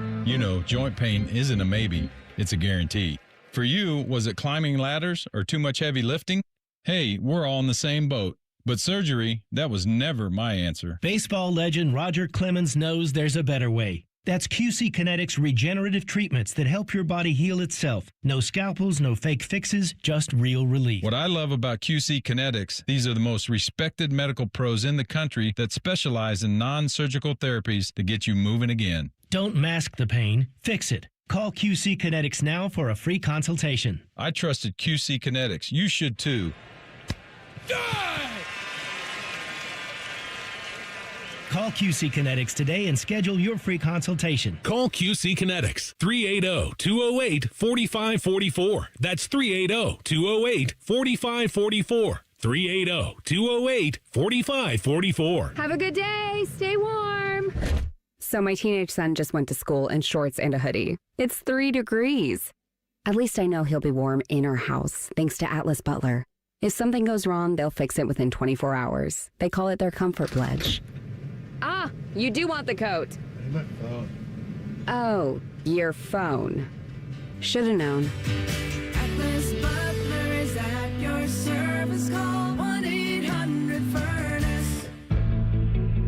joint pain isn't a maybe, it's a guarantee. For you, was it climbing ladders or too much heavy lifting? Hey, we're all in the same boat. But surgery, that was never my answer. Baseball legend Roger Clemens knows there's a better way. That's QC Kinetics regenerative treatments that help your body heal itself. No scalpels, no fake fixes, just real relief. What I love about QC Kinetics, these are the most respected medical pros in the country that specialize in non-surgical therapies to get you moving again. Don't mask the pain, fix it. Call QC Kinetics now for a free consultation. I trusted QC Kinetics. You should too. Call QC Kinetics today and schedule your free consultation. Call QC Kinetics, 380-208-4544. That's 380-208-4544. 380-208-4544. Have a good day. Stay warm. So my teenage son just went to school in shorts and a hoodie. It's 3 degrees. At least I know he'll be warm in our house, thanks to Atlas Butler. If something goes wrong, they'll fix it within 24 hours. They call it their comfort pledge. Ah, you do want the coat. My phone. Oh, your phone. Should have known. Atlas Butler is at your service. Call 1-800-FURNACE.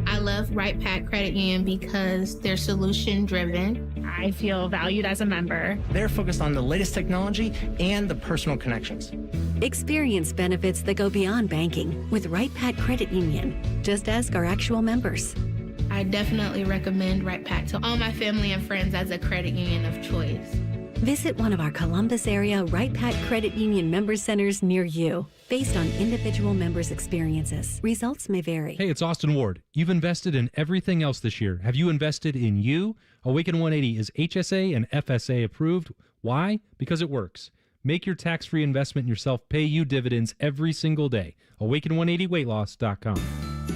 I love Right Pack Credit Union because they're solution driven. I feel valued as a member. They're focused on the latest technology and the personal connections. Experience benefits that go beyond banking with Right Pack Credit Union. Just ask our actual members. I definitely recommend Right Pack to all my family and friends as a credit union of choice. Visit one of our Columbus area Right Pack Credit Union member centers near you. Based on individual members' experiences, results may vary. Hey, it's Austin Ward. You've invested in everything else this year. Have you invested in you? Awaken 180 is HSA and FSA approved. Why? Because it works. Make your tax-free investment in yourself pay you dividends every single day. Awaken180weightloss.com.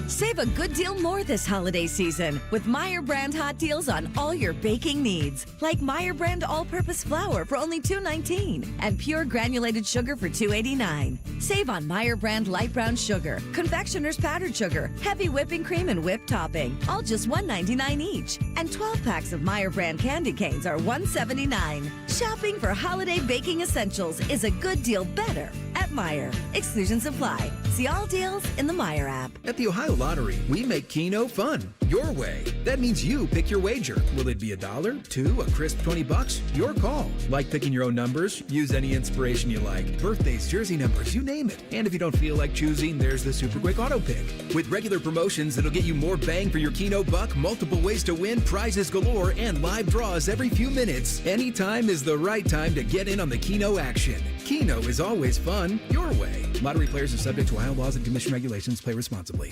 Save a good deal more this holiday season with Meyer brand hot deals on all your baking needs. Like Meyer brand all-purpose flour for only $2.19 and pure granulated sugar for $2.89. Save on Meyer brand light brown sugar, confectioner's powdered sugar, heavy whipping cream, and whipped topping. All just $1.99 each. And 12 packs of Meyer brand candy canes are $1.79. Shopping for holiday baking essentials is a good deal better at Meyer. Exclusions apply. See all deals in the Meyer app. At the Ohio Lottery, we make Keno fun. Your way. That means you pick your wager. Will it be $1, $2, a crisp $20? Your call. Like picking your own numbers? Use any inspiration you like. Birthdays, jersey numbers, you name it. And if you don't feel like choosing, there's the Super Quick Auto Pick. With regular promotions that'll get you more bang for your Keno buck, multiple ways to win, prizes galore, and live draws every few minutes. Anytime is the right time to get in on the Keno action. Keno is always fun. Your way. Lottery players are subject to Ohio laws and commission regulations. Play responsibly.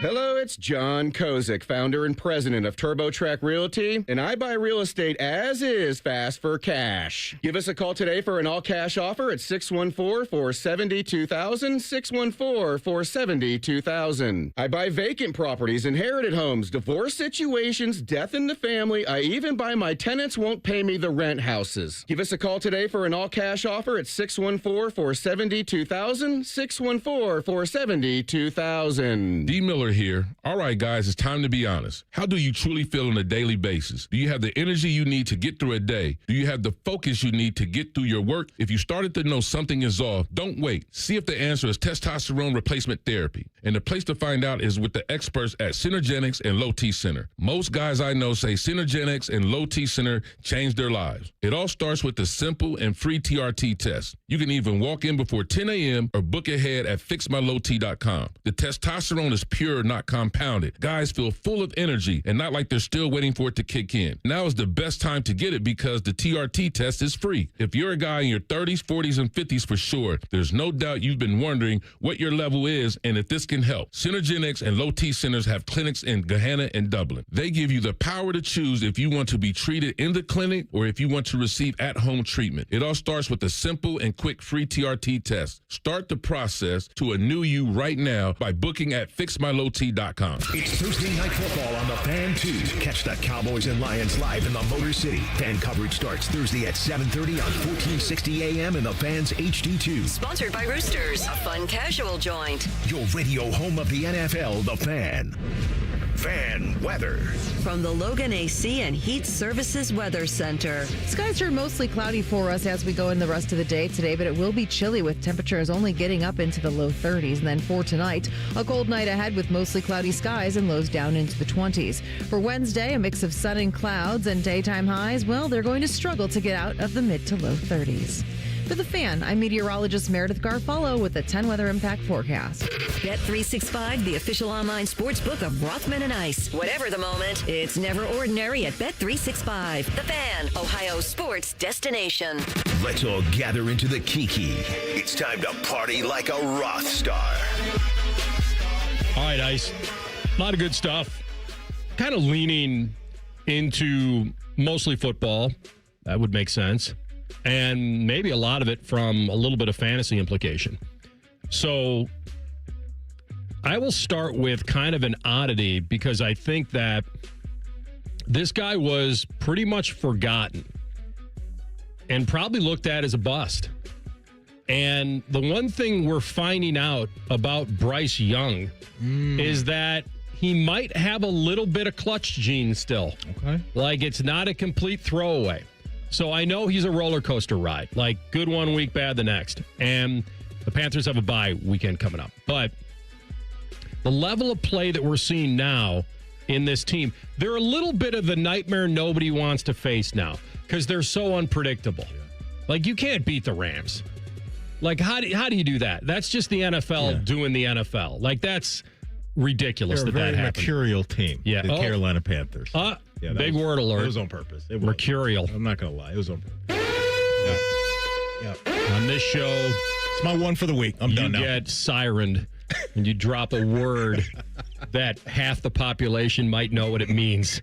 Hello, it's John Kozik, founder and president of TurboTrack Realty, and I buy real estate as is fast for cash. Give us a call today for an all-cash offer at 614-470-2000, 614-470-2000. I buy vacant properties, inherited homes, divorce situations, death in the family. I even buy my tenants won't pay me the rent houses. Give us a call today for an all-cash offer at 614-470-2000, 614-470-2000. D. Miller here. All right, guys, it's time to be honest. How do you truly feel on a daily basis? Do you have the energy you need to get through a day? Do you have the focus you need to get through your work? If you started to know something is off, don't wait. See if the answer is testosterone replacement therapy. And the place to find out is with the experts at Synergenics and Low T Center. Most guys I know say Synergenics and Low T Center changed their lives. It all starts with the simple and free TRT test. You can even walk in before 10 a.m. or book ahead at fixmylowt.com. The testosterone is pure, not compounded. Guys feel full of energy and not like they're still waiting for it to kick in. Now is the best time to get it because the TRT test is free. If you're a guy in your 30s, 40s, and 50s for sure, there's no doubt you've been wondering what your level is and if this can help. Synergenics and Low T Centers have clinics in Gahanna and Dublin. They give you the power to choose if you want to be treated in the clinic or if you want to receive at-home treatment. It all starts with a simple and quick free TRT test. Start the process to a new you right now by booking at fixmylowt.com. It's Thursday Night Football on the Fan 2. Catch the Cowboys and Lions live in the Motor City. Fan coverage starts Thursday at 7:30 on 1460 AM and the Fan's HD2. Sponsored by Roosters, a fun casual joint. Your radio home of the NFL, the Fan. Fan weather. From the Logan AC and Heat Services Weather Center. Skies turn mostly cloudy for us as we go in the rest of the day today, but it will be chilly with temperatures only getting up into the low 30s. And then for tonight, a cold night ahead with mostly cloudy skies and lows down into the 20s. For Wednesday, a mix of sun and clouds and daytime highs, well, they're going to struggle to get out of the mid to low 30s. For the Fan, I'm meteorologist Meredith Garfalo with the 10 Weather Impact Forecast. Bet365, the official online sports book of Rothman and Ice. Whatever the moment, it's never ordinary at Bet365. The Fan, Ohio's sports destination. Let's all gather into the Kiki. It's time to party like a Roth star. All right, Ice. A lot of good stuff. Kind of leaning into mostly football. That would make sense. And maybe a lot of it from a little bit of fantasy implication. So I will start with kind of an oddity because I think that this guy was pretty much forgotten and probably looked at as a bust. And the one thing we're finding out about Bryce Young is that he might have a little bit of clutch gene still. Okay. Like it's not a complete throwaway. So I know he's a roller coaster ride, like good one week, bad the next. And the Panthers have a bye weekend coming up. But the level of play that we're seeing now in this team, they're a little bit of the nightmare nobody wants to face now because they're so unpredictable. Like you can't beat the Rams. Like how do you do that? That's just the NFL doing the NFL. Like that's ridiculous They're that a very happened. mercurial team, the Carolina Panthers. Big word alert. It was on purpose. Mercurial. I'm not going to lie. It was on purpose. On this show, it's my one for the week. I'm done now. You get sirened and you drop a word that half the population might know what it means.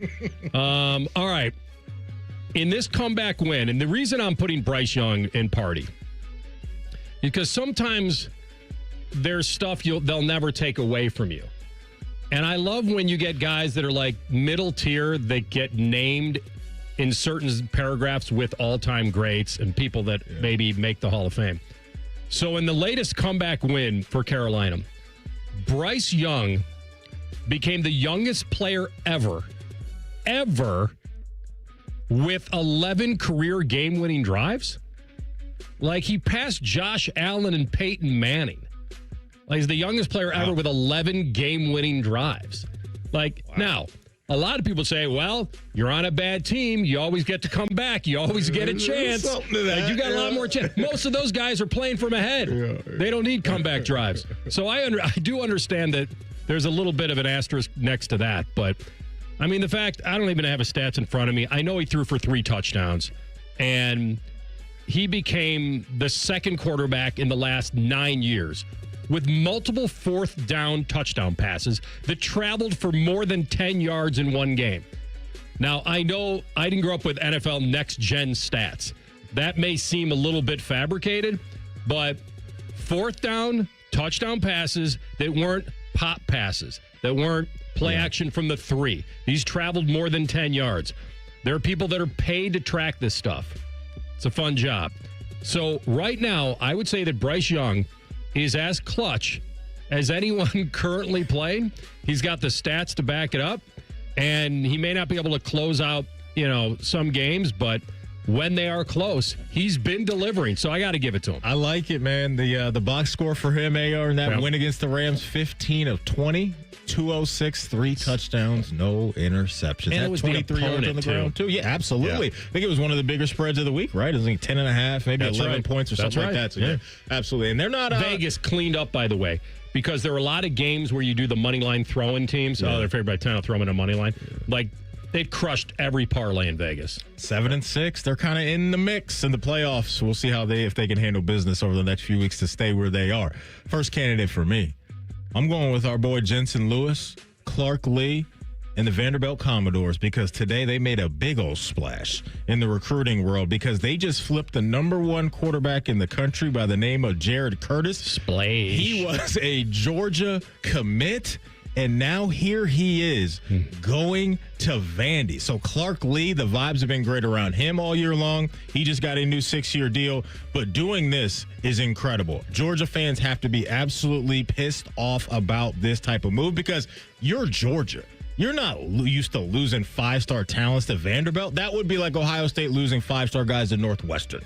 All right. In this comeback win, and the reason I'm putting Bryce Young in party, because sometimes there's stuff they'll never take away from you. And I love when you get guys that are like middle tier that get named in certain paragraphs with all-time greats and people that maybe make the Hall of Fame. So in the latest comeback win for Carolina, Bryce Young became the youngest player ever with 11 career game-winning drives. Like he passed Josh Allen and Peyton Manning. Like he's the youngest player ever with 11 game-winning drives. Like now, a lot of people say, well, you're on a bad team. You always get to come back. You always get a chance. Something to that, like you got a lot more chance. Most of those guys are playing from ahead. They don't need comeback drives. So I do understand that there's a little bit of an asterisk next to that. But, I mean, the fact, I don't even have his stats in front of me. I know he threw for 3 touchdowns. And he became the second quarterback in the last 9 years with multiple fourth down touchdown passes that traveled for more than 10 yards in one game. Now, I know I didn't grow up with NFL next-gen stats. That may seem a little bit fabricated, but fourth down touchdown passes that weren't pop passes, that weren't play action from the 3. These traveled more than 10 yards. There are people that are paid to track this stuff. It's a fun job. So right now, I would say that Bryce Young is as clutch as anyone currently playing. He's got the stats to back it up, and he may not be able to close out, some games, but when they are close, he's been delivering. So I got to give it to him. I like it, man. The box score for him, AR, in that win against the Rams, 15 of 20, 206, 3 touchdowns, no interceptions. And it was 23 the yards on the ground, too. Yeah, absolutely. Yeah. I think it was one of the bigger spreads of the week, right? It was like 10.5, maybe 11 points or something like that. So, yeah, absolutely. And they're not... Vegas cleaned up, by the way, because there were a lot of games where you do the money line throw-in teams. Oh, they're favored by 10. I'll throw them in a money line. Like, they've crushed every parlay in Vegas. 7-6. They're kind of in the mix in the playoffs. We'll see if they can handle business over the next few weeks to stay where they are. First candidate for me, I'm going with our boy Jensen Lewis, Clark Lee, and the Vanderbilt Commodores, because today they made a big old splash in the recruiting world because they just flipped the #1 quarterback in the country by the name of Jared Curtis. Splash. He was a Georgia commit, and now here he is going to Vandy. So Clark Lee, the vibes have been great around him all year long. He just got a new 6-year deal, but doing this is incredible. Georgia fans have to be absolutely pissed off about this type of move because you're Georgia. You're not used to losing 5-star talents to Vanderbilt. That would be like Ohio State losing 5-star guys to Northwestern.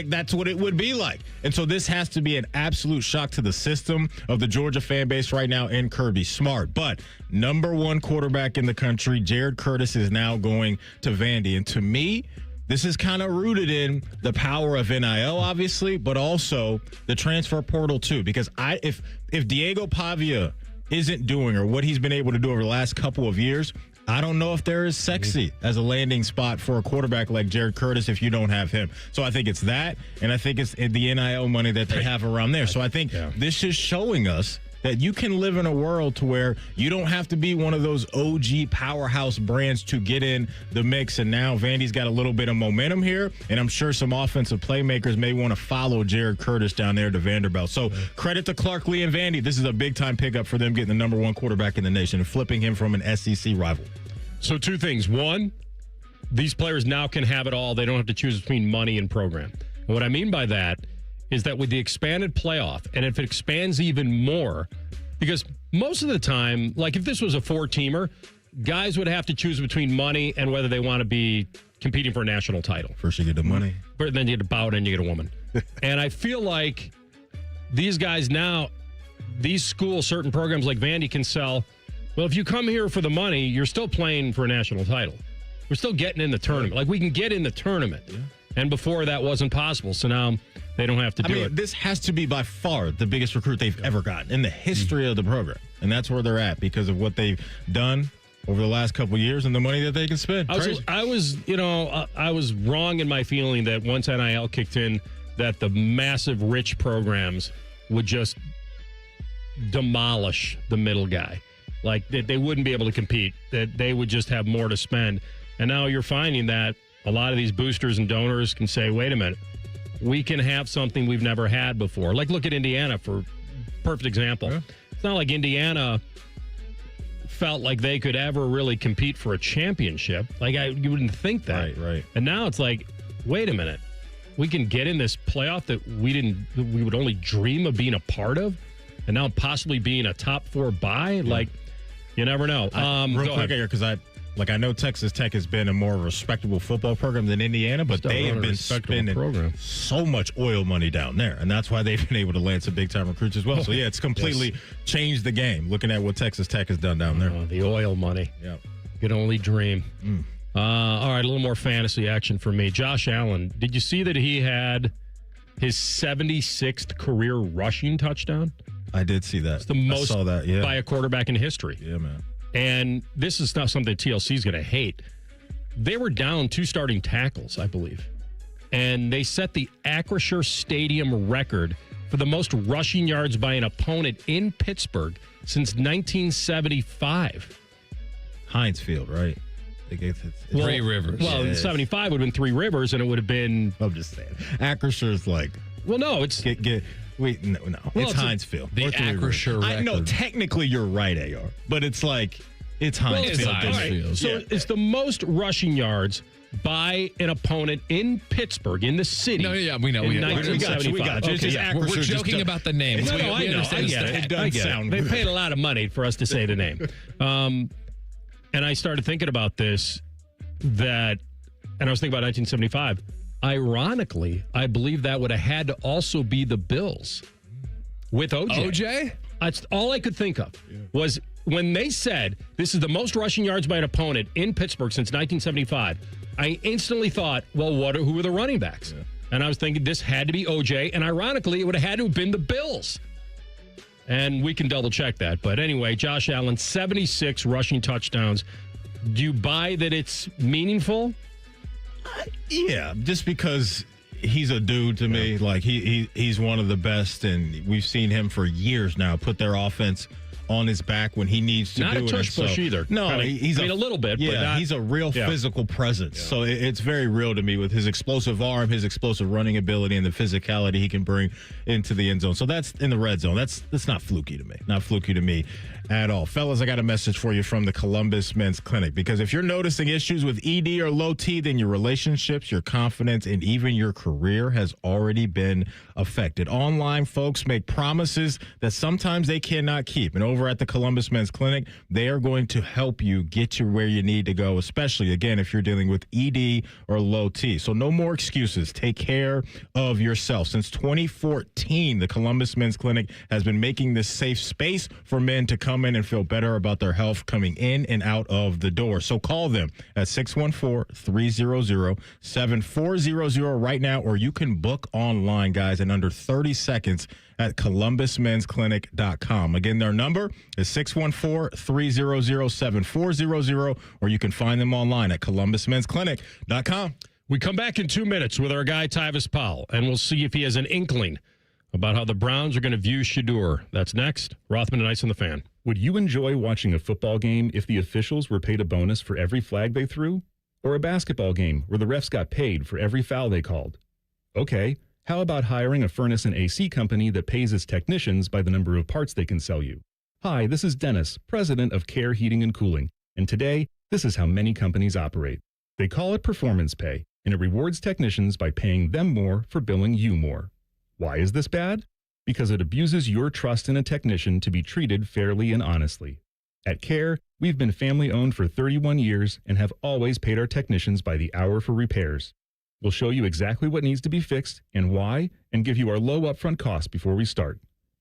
That's what it would be like. And so this has to be an absolute shock to the system of the Georgia fan base right now in Kirby Smart. But number one quarterback in the country, Jared Curtis, is now going to Vandy. And to me, this is kind of rooted in the power of NIL, obviously, but also the transfer portal, too. Because if Diego Pavia isn't doing or what he's been able to do over the last couple of years, I don't know if they're as sexy as a landing spot for a quarterback like Jared Curtis if you don't have him. So I think it's that, and I think it's the NIL money that they have around there. So I think this is showing us that you can live in a world to where you don't have to be one of those OG powerhouse brands to get in the mix. And now Vandy's got a little bit of momentum here, and I'm sure some offensive playmakers may want to follow Jared Curtis down there to Vanderbilt. So credit to Clark Lee and Vandy. This is a big-time pickup for them getting the number one quarterback in the nation and flipping him from an SEC rival. So two things. One, these players now can have it all. They don't have to choose between money and program. And what I mean by that is that with the expanded playoff, and if it expands even more, because most of the time, like if this was a 4-teamer, guys would have to choose between money and whether they want to be competing for a national title. First you get the money. But then you get a bout and you get a woman. And I feel like these guys now, these schools, certain programs like Vandy can sell, well, if you come here for the money, you're still playing for a national title. We're still getting in the tournament. Like we can get in the tournament. Yeah. And before that wasn't possible. So now they don't have to do it. This has to be by far the biggest recruit they've ever gotten in the history of the program. And that's where they're at because of what they've done over the last couple of years and the money that they can spend. I was wrong in my feeling that once NIL kicked in, that the massive rich programs would just demolish the middle guy. Like that they wouldn't be able to compete, that they would just have more to spend. And now you're finding that a lot of these boosters and donors can say, wait a minute, we can have something we've never had before. Like look at Indiana for perfect example. Yeah. It's not like Indiana felt like they could ever really compete for a championship. Like you wouldn't think that. Right. And now it's like, wait a minute, we can get in this playoff that we would only dream of being a part of, and now possibly being a top 4 bye. Yeah. Like, you never know. Real quick here, because I know Texas Tech has been a more respectable football program than Indiana, but they have been spending so much oil money down there, and that's why they've been able to land some big-time recruits as well. So, yeah, it's completely changed the game, looking at what Texas Tech has done down there. The oil money. Yeah. You can only dream. All right, a little more fantasy action for me. Josh Allen, did you see that he had his 76th career rushing touchdown? I did see that. It's the most I saw that, by a quarterback in history. Yeah, man. And this is not something TLC is going to hate. They were down 2 starting tackles, I believe. And they set the Acrisure Stadium record for the most rushing yards by an opponent in Pittsburgh since 1975. Heinz Field, right? Three Rivers. Well, in 75 would have been 3 Rivers, and it would have been... I'm just saying. Acrissure's like... Well, no, it's... Wait, no. Well, it's Heinz Field. The Acrisure record. I know, technically you're right, AR. But it's like, it's Heinz Field. Right. So it's the most rushing yards by an opponent in Pittsburgh, in the city. No, yeah, we know. We got you. Okay, we're joking about the name. No, I know. I get it. It doesn't sound They good. paid a lot of money for us to say the name. And I started thinking about this, and I was thinking about 1975. Ironically, I believe that would have had to also be the Bills with OJ. OJ? That's all I could think of was when they said this is the most rushing yards by an opponent in Pittsburgh since 1975. I instantly thought, well, who were the running backs? Yeah. And I was thinking this had to be OJ. And ironically, it would have had to have been the Bills. And we can double check that. But anyway, Josh Allen, 76 rushing touchdowns. Do you buy that it's meaningful? Yeah, just because he's a dude to me. Like he's one of the best, and we've seen him for years now put their offense on his back when he needs to not do it. Not a tush push either. No, he's a little bit. Yeah, but not, he's a real physical presence. Yeah. So it's very real to me with his explosive arm, his explosive running ability, and the physicality he can bring into the end zone. So that's in the red zone. That's not fluky to me. Not fluky to me at all. Fellas, I got a message for you from the Columbus Men's Clinic, because if you're noticing issues with ED or low T, then your relationships, your confidence, and even your career has already been affected. Online folks make promises that sometimes they cannot keep. And over at the Columbus Men's Clinic. They are going to help you get you where you need to go, especially, again, if you're dealing with ED or low T. So no more excuses. Take care of yourself. Since 2014, the Columbus Men's Clinic has been making this safe space for men to come in and feel better about their health coming in and out of the door. So call them at 614-300-7400 right now, or you can book online, guys, in under 30 seconds at columbusmensclinic.com. Again, their number is 614-300-7400, or you can find them online at columbusmensclinic.com. We come back in 2 minutes with our guy, Tyvis Powell, and we'll see if he has an inkling about how the Browns are going to view Shedeur. That's next. Rothman and Ice on the Fan. Would you enjoy watching a football game if the officials were paid a bonus for every flag they threw? Or a basketball game where the refs got paid for every foul they called? Okay, how about hiring a furnace and AC company that pays its technicians by the number of parts they can sell you? Hi, this is Dennis, president of Care Heating and Cooling, and today, this is how many companies operate. They call it performance pay, and it rewards technicians by paying them more for billing you more. Why is this bad? Because it abuses your trust in a technician to be treated fairly and honestly. At Care, we've been family-owned for 31 years and have always paid our technicians by the hour for repairs. We'll show you exactly what needs to be fixed and why, and give you our low upfront cost before we start.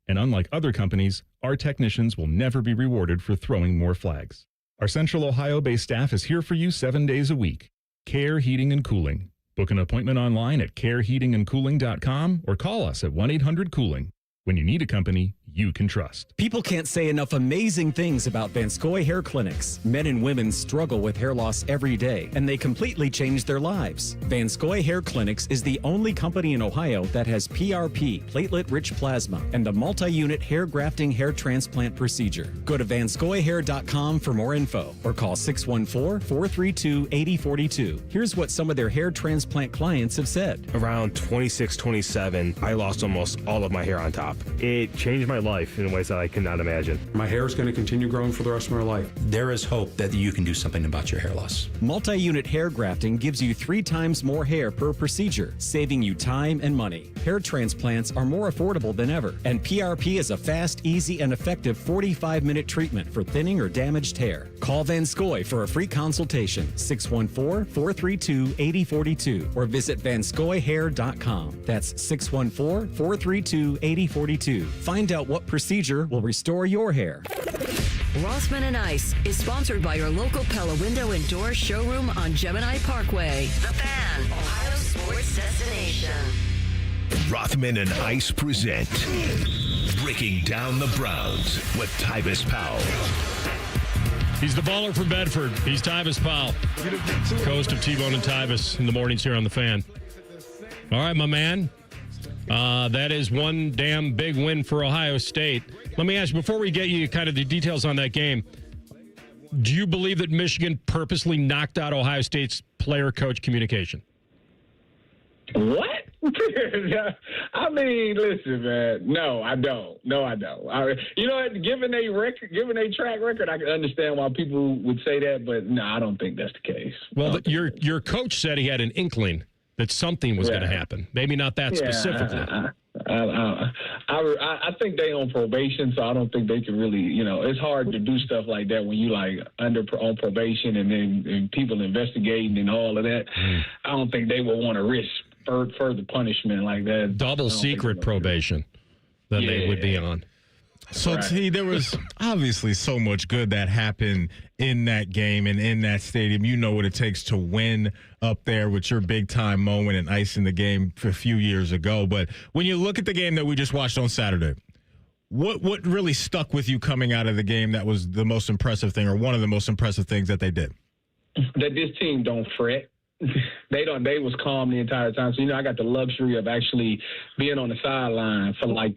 And unlike other companies, our technicians will never be rewarded for throwing more flags. Our Central Ohio-based staff is here for you 7 days a week. Care Heating and Cooling. Book an appointment online at careheatingandcooling.com or call us at 1-800-COOLING. When you need a company you can trust. People can't say enough amazing things about Vanscoy Hair Clinics. Men and women struggle with hair loss every day, and they completely change their lives. Vanscoy Hair Clinics is the only company in Ohio that has PRP, platelet-rich plasma, and a multi-unit hair grafting hair transplant procedure. Go to vanscoyhair.com for more info, or call 614-432-8042. Here's what some of their hair transplant clients have said. Around 26, 27, I lost almost all of my hair on top. It changed my life in ways that I cannot imagine. My hair is going to continue growing for the rest of my life. There is hope that you can do something about your hair loss. Multi-unit hair grafting gives you 3 times more hair per procedure, saving you time and money. Hair transplants are more affordable than ever, and PRP is a fast, easy, and effective 45-minute treatment for thinning or damaged hair. Call Vanscoy for a free consultation, 614-432-8042, or visit vanscoyhair.com. That's 614-432-8042. Find out what procedure will restore your hair. Rothman and Ice is sponsored by your local Pella Window and Door showroom on Gemini Parkway. The Fan, Ohio sports destination. Rothman and Ice present Breaking Down the Browns with Tyvis Powell. He's the baller from Bedford. He's Tyvis Powell, host of T-Bone and Tyvis in the mornings here on The Fan. All right, my man. That is one damn big win for Ohio State. Let me ask you, before we get you kind of the details on that game, do you believe that Michigan purposely knocked out Ohio State's player-coach communication? What? I mean, listen, man. No, I don't. You know what? Given a track record, I can understand why people would say that, but no, I don't think that's the case. Well, your coach said he had an inkling that something was going to happen. Maybe not that specifically. I think they on probation, so I don't think they can really, it's hard to do stuff like that when you on probation and then people investigating and all of that. I don't think they would want to risk further punishment like that. Double secret probation that they would be on. So, T, there was obviously so much good that happened in that game and in that stadium. You know what it takes to win up there with your big-time moment and icing the game a few years ago. But when you look at the game that we just watched on Saturday, what really stuck with you coming out of the game that was the most impressive thing or one of the most impressive things that they did? That this team don't fret. They was calm the entire time. So, I got the luxury of actually being on the sideline for I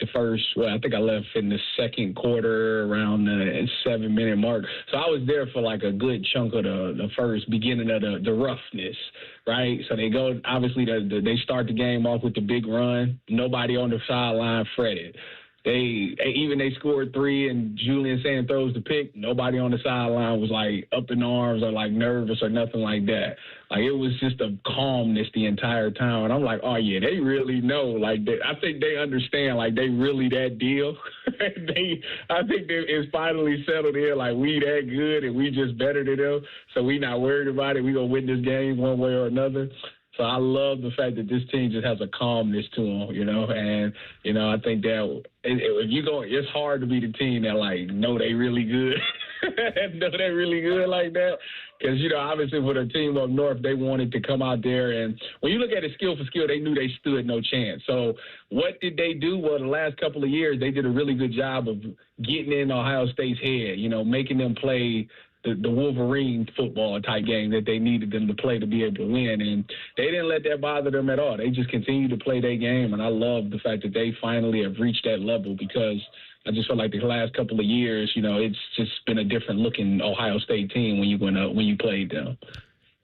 think I left in the second quarter around the 7-minute mark. So I was there for a good chunk of the first beginning of the roughness, right? So they go, obviously, they start the game off with the big run. Nobody on the sideline fretted. they scored 3 and Julian Sayin throws the pick. Nobody on the sideline was like up in arms or like nervous or nothing like that. Like, it was just a calmness the entire time. And I'm like, oh yeah, they really know. Like, I think they understand. Like, they really that deal. I think it's finally settled in. Like, we that good and we just better than them. So we not worried about it. We gonna win this game one way or another. So I love the fact that this team just has a calmness to them, and, I think that if you go, it's hard to be the team that, like, know they really good, know they really good like that. Because, obviously for the team up north, they wanted to come out there. And when you look at it skill for skill, they knew they stood no chance. So what did they do? Well, the last couple of years, they did a really good job of getting in Ohio State's head, making them play the Wolverine football type game that they needed them to play to be able to win. And they didn't let that bother them at all. They just continued to play their game. And I love the fact that they finally have reached that level, because I just feel like the last couple of years, it's just been a different looking Ohio State team when you played them.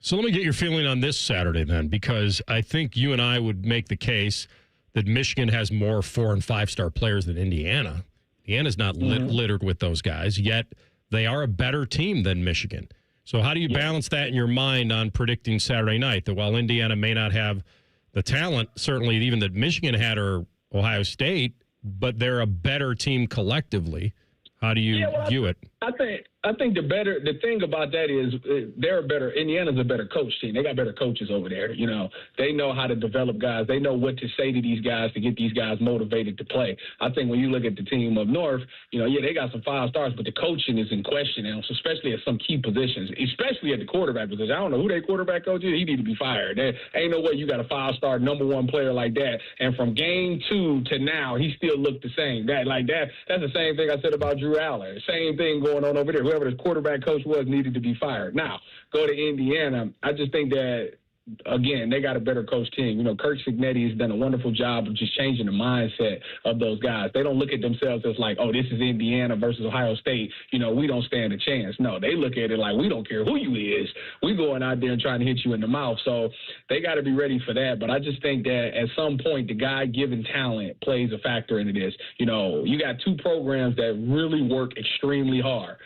So let me get your feeling on this Saturday then, because I think you and I would make the case that Michigan has more 4- and 5-star players than Indiana. Indiana's not littered with those guys, yet they are a better team than Michigan. So how do you balance that in your mind on predicting Saturday night, that while Indiana may not have the talent, certainly even that Michigan had or Ohio State, but they're a better team collectively? How do you view it? I think the thing about that is Indiana's a better coach team. They got better coaches over there. They know how to develop guys. They know what to say to these guys to get these guys motivated to play. I think when you look at the team up north, they got some 5 stars, but the coaching is in question now, so especially at some key positions, especially at the quarterback position. I don't know who their quarterback coach is. He need to be fired. There ain't no way you got a 5-star number 1 player like that, and from game 2 to now, he still looked the same. That's the same thing I said about Drew Allen. Same thing going on over there. Whoever the quarterback coach was needed to be fired. Now, go to Indiana. I just think that, again, they got a better coach team. Kirk Cignetti has done a wonderful job of just changing the mindset of those guys. They don't look at themselves as like, oh, this is Indiana versus Ohio State. We don't stand a chance. No, they look at it like, we don't care who you is. We going out there and trying to hit you in the mouth. So they got to be ready for that. But I just think that at some point, the guy-given talent plays a factor into this. You got 2 programs that really work extremely hard,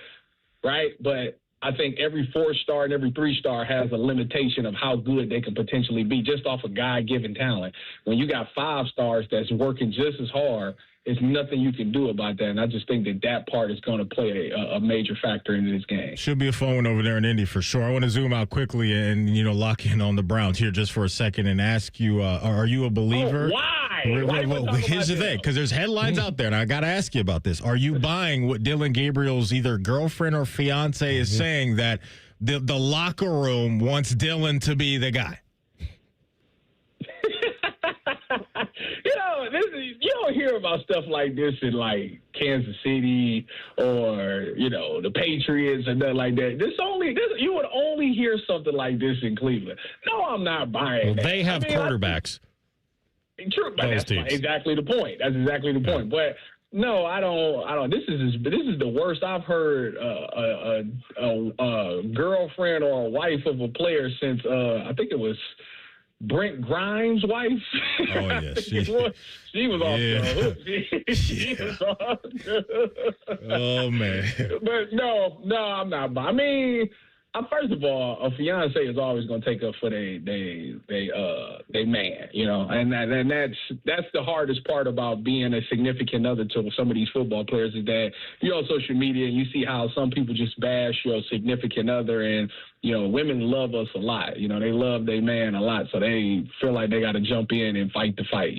right? But I think every 4-star and every 3-star has a limitation of how good they can potentially be just off of guy-given talent. When you got 5 stars that's working just as hard, there's nothing you can do about that. And I just think that part is going to play a major factor into this game. Should be a fun one over there in Indy for sure. I want to zoom out quickly and, lock in on the Browns here just for a second and ask you, are you a believer? Oh, why? Here's the thing, because there's headlines out there, and I got to ask you about this. Are you buying what Dylan Gabriel's either girlfriend or fiance is saying, that the locker room wants Dylan to be the guy? You don't hear about stuff like this in like Kansas City or the Patriots or nothing like that. You would only hear something like this in Cleveland. No, I'm not buying that. They have quarterbacks. True, but that's exactly the point. That's exactly the point. But no, I don't. This is the worst I've heard a girlfriend or a wife of a player since I think it was Brent Grimes' wife. Oh, yes. She was off the hook. She was off the hook. Oh, man. But no, I'm not. I mean, first of all, a fiance is always going to take up for they man, and that's the hardest part about being a significant other to some of these football players, is that you're on social media and you see how some people just bash your significant other, and women love us a lot. They love their man a lot, so they feel like they got to jump in and fight the fight.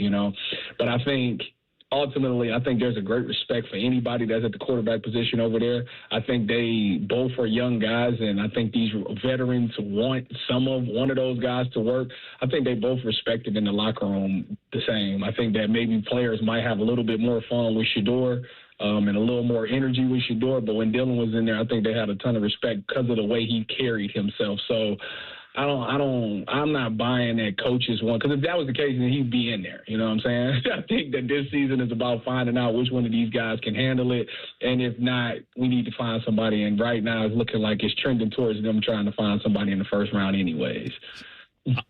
But I think ultimately, I think there's a great respect for anybody that's at the quarterback position over there. I think they both are young guys, and I think these veterans want one of those guys to work. I think they both respected in the locker room the same. I think that maybe players might have a little bit more fun with Shedeur and a little more energy with Shedeur, but when Dylan was in there, I think they had a ton of respect because of the way he carried himself. So I'm not buying that coaches one, because if that was the case, then he'd be in there. You know what I'm saying? I think that this season is about finding out which one of these guys can handle it, and if not, we need to find somebody. And right now, it's looking like it's trending towards them trying to find somebody in the first round, anyways.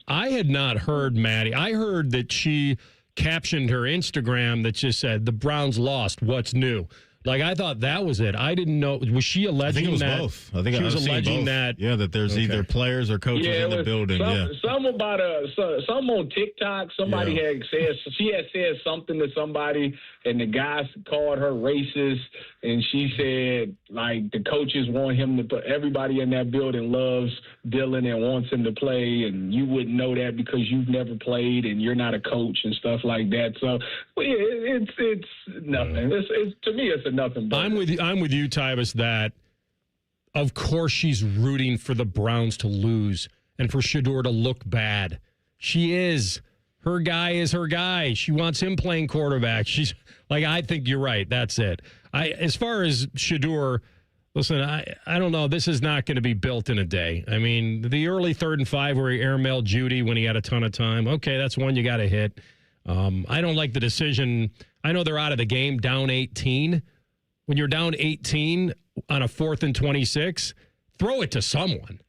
I had not heard Maddie. I heard that she captioned her Instagram that just said, "The Browns lost. What's new?" Like, I thought that was it. I didn't know. Was she alleging that? I think it was both. I think she was I've seen alleging both. that. Yeah, that there's either players or coaches in the building. Some about some on TikTok. Somebody had said she had said something to somebody, and the guy called her racist, and she said like the coaches want him to put. Everybody in that building loves Dylan and wants him to play, and you wouldn't know that because you've never played and you're not a coach and stuff like that. So it's nothing. It's to me it's a nothing. I'm with you, Tyvis, that of course she's rooting for the Browns to lose and for Shedeur to look bad. She is. Her guy is her guy. She wants him playing quarterback. She's like, I think you're right. That's it. As far as Shedeur, listen, I don't know. This is not going to be built in a day. I mean, the early 3rd and 5 where he airmailed Judy when he had a ton of time. Okay, that's one you got to hit. I don't like the decision. I know they're out of the game, down 18. When you're down 18 on a 4th and 26, throw it to someone.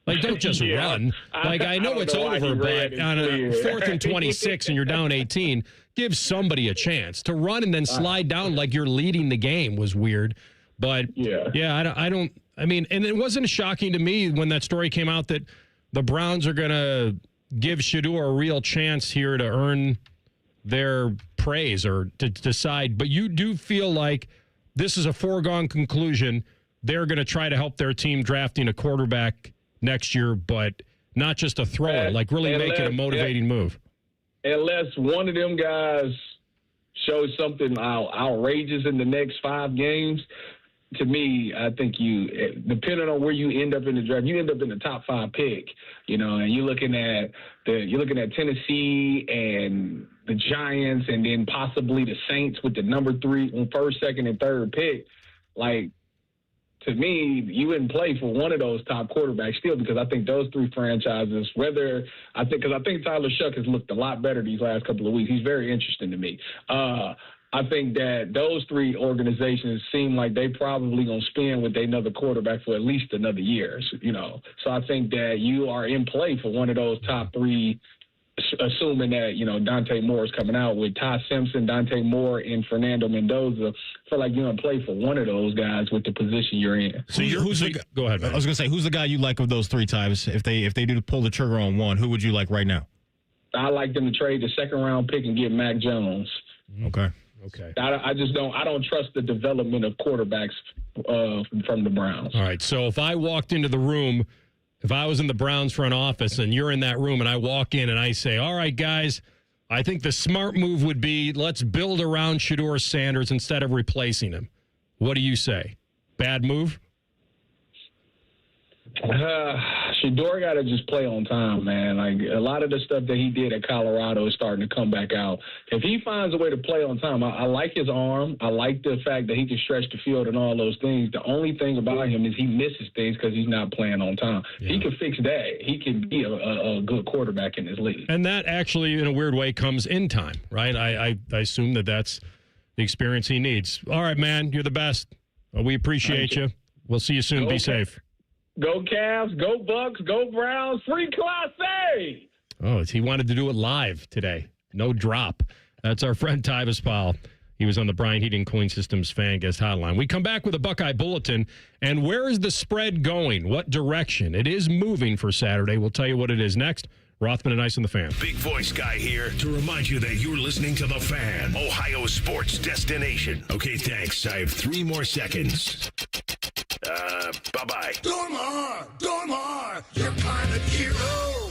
Like, don't just run. Like, I know it's over, but on a 4th and 26 and you're down 18, give somebody a chance. To run and then slide down like you're leading the game was weird. But, I mean, and it wasn't shocking to me when that story came out that the Browns are going to give Shedeur a real chance here to earn their praise or to decide. But you do feel like this is a foregone conclusion. They're going to try to help their team drafting a quarterback next year, but not just a thrower, like really make it a motivating move. Unless one of them guys shows something outrageous in the next 5 games, to me, I think depending on where you end up in the draft, you end up in the top 5 pick, and you're looking at Tennessee and the Giants, and then possibly the Saints with the number 3, 1st, 2nd, and 3rd pick. Like, to me, you wouldn't play for one of those top quarterbacks still, because I think those 3 franchises, because I think Tyler Shuck has looked a lot better these last couple of weeks. He's very interesting to me. I think that those 3 organizations seem like they probably going to spend with another quarterback for at least another year, So I think that you are in play for one of those top 3, assuming that, Dante Moore is coming out with Ty Simpson, Dante Moore, and Fernando Mendoza. I feel like you're going to play for one of those guys with the position you're in. So go ahead, man. I was going to say, who's the guy you like of those 3 times? If they do pull the trigger on one, who would you like right now? I like them to trade the 2nd-round pick and get Mac Jones. Okay. I just don't. I don't trust the development of quarterbacks from the Browns. All right. So if I walked into the room, if I was in the Browns front office and you're in that room and I walk in and I say, "All right, guys, I think the smart move would be let's build around Shedeur Sanders instead of replacing him." What do you say? Bad move? Shedeur got to just play on time, man. Like, a lot of the stuff that he did at Colorado is starting to come back out. If he finds a way to play on time, I like his arm. I like the fact that he can stretch the field and all those things. The only thing about him is he misses things because he's not playing on time. Yeah. He can fix that. He can be a good quarterback in this league. And that actually, in a weird way, comes in time, right? I assume that's the experience he needs. All right, man, you're the best. We appreciate you. We'll see you soon. Be safe. Go Cavs, go Bucks, go Browns, free classe! Oh, he wanted to do it live today. No drop. That's our friend Tyvis Powell. He was on the Bryant Heating Cooling Systems fan guest hotline. We come back with a Buckeye bulletin. And where is the spread going? What direction? It is moving for Saturday. We'll tell you what it is next. Rothman and Ice on the Fan. Big voice guy here to remind you that you're listening to the Fan, Ohio sports destination. Okay, thanks. I have 3 more seconds. Bye-bye. Dormar, you're kind of hero.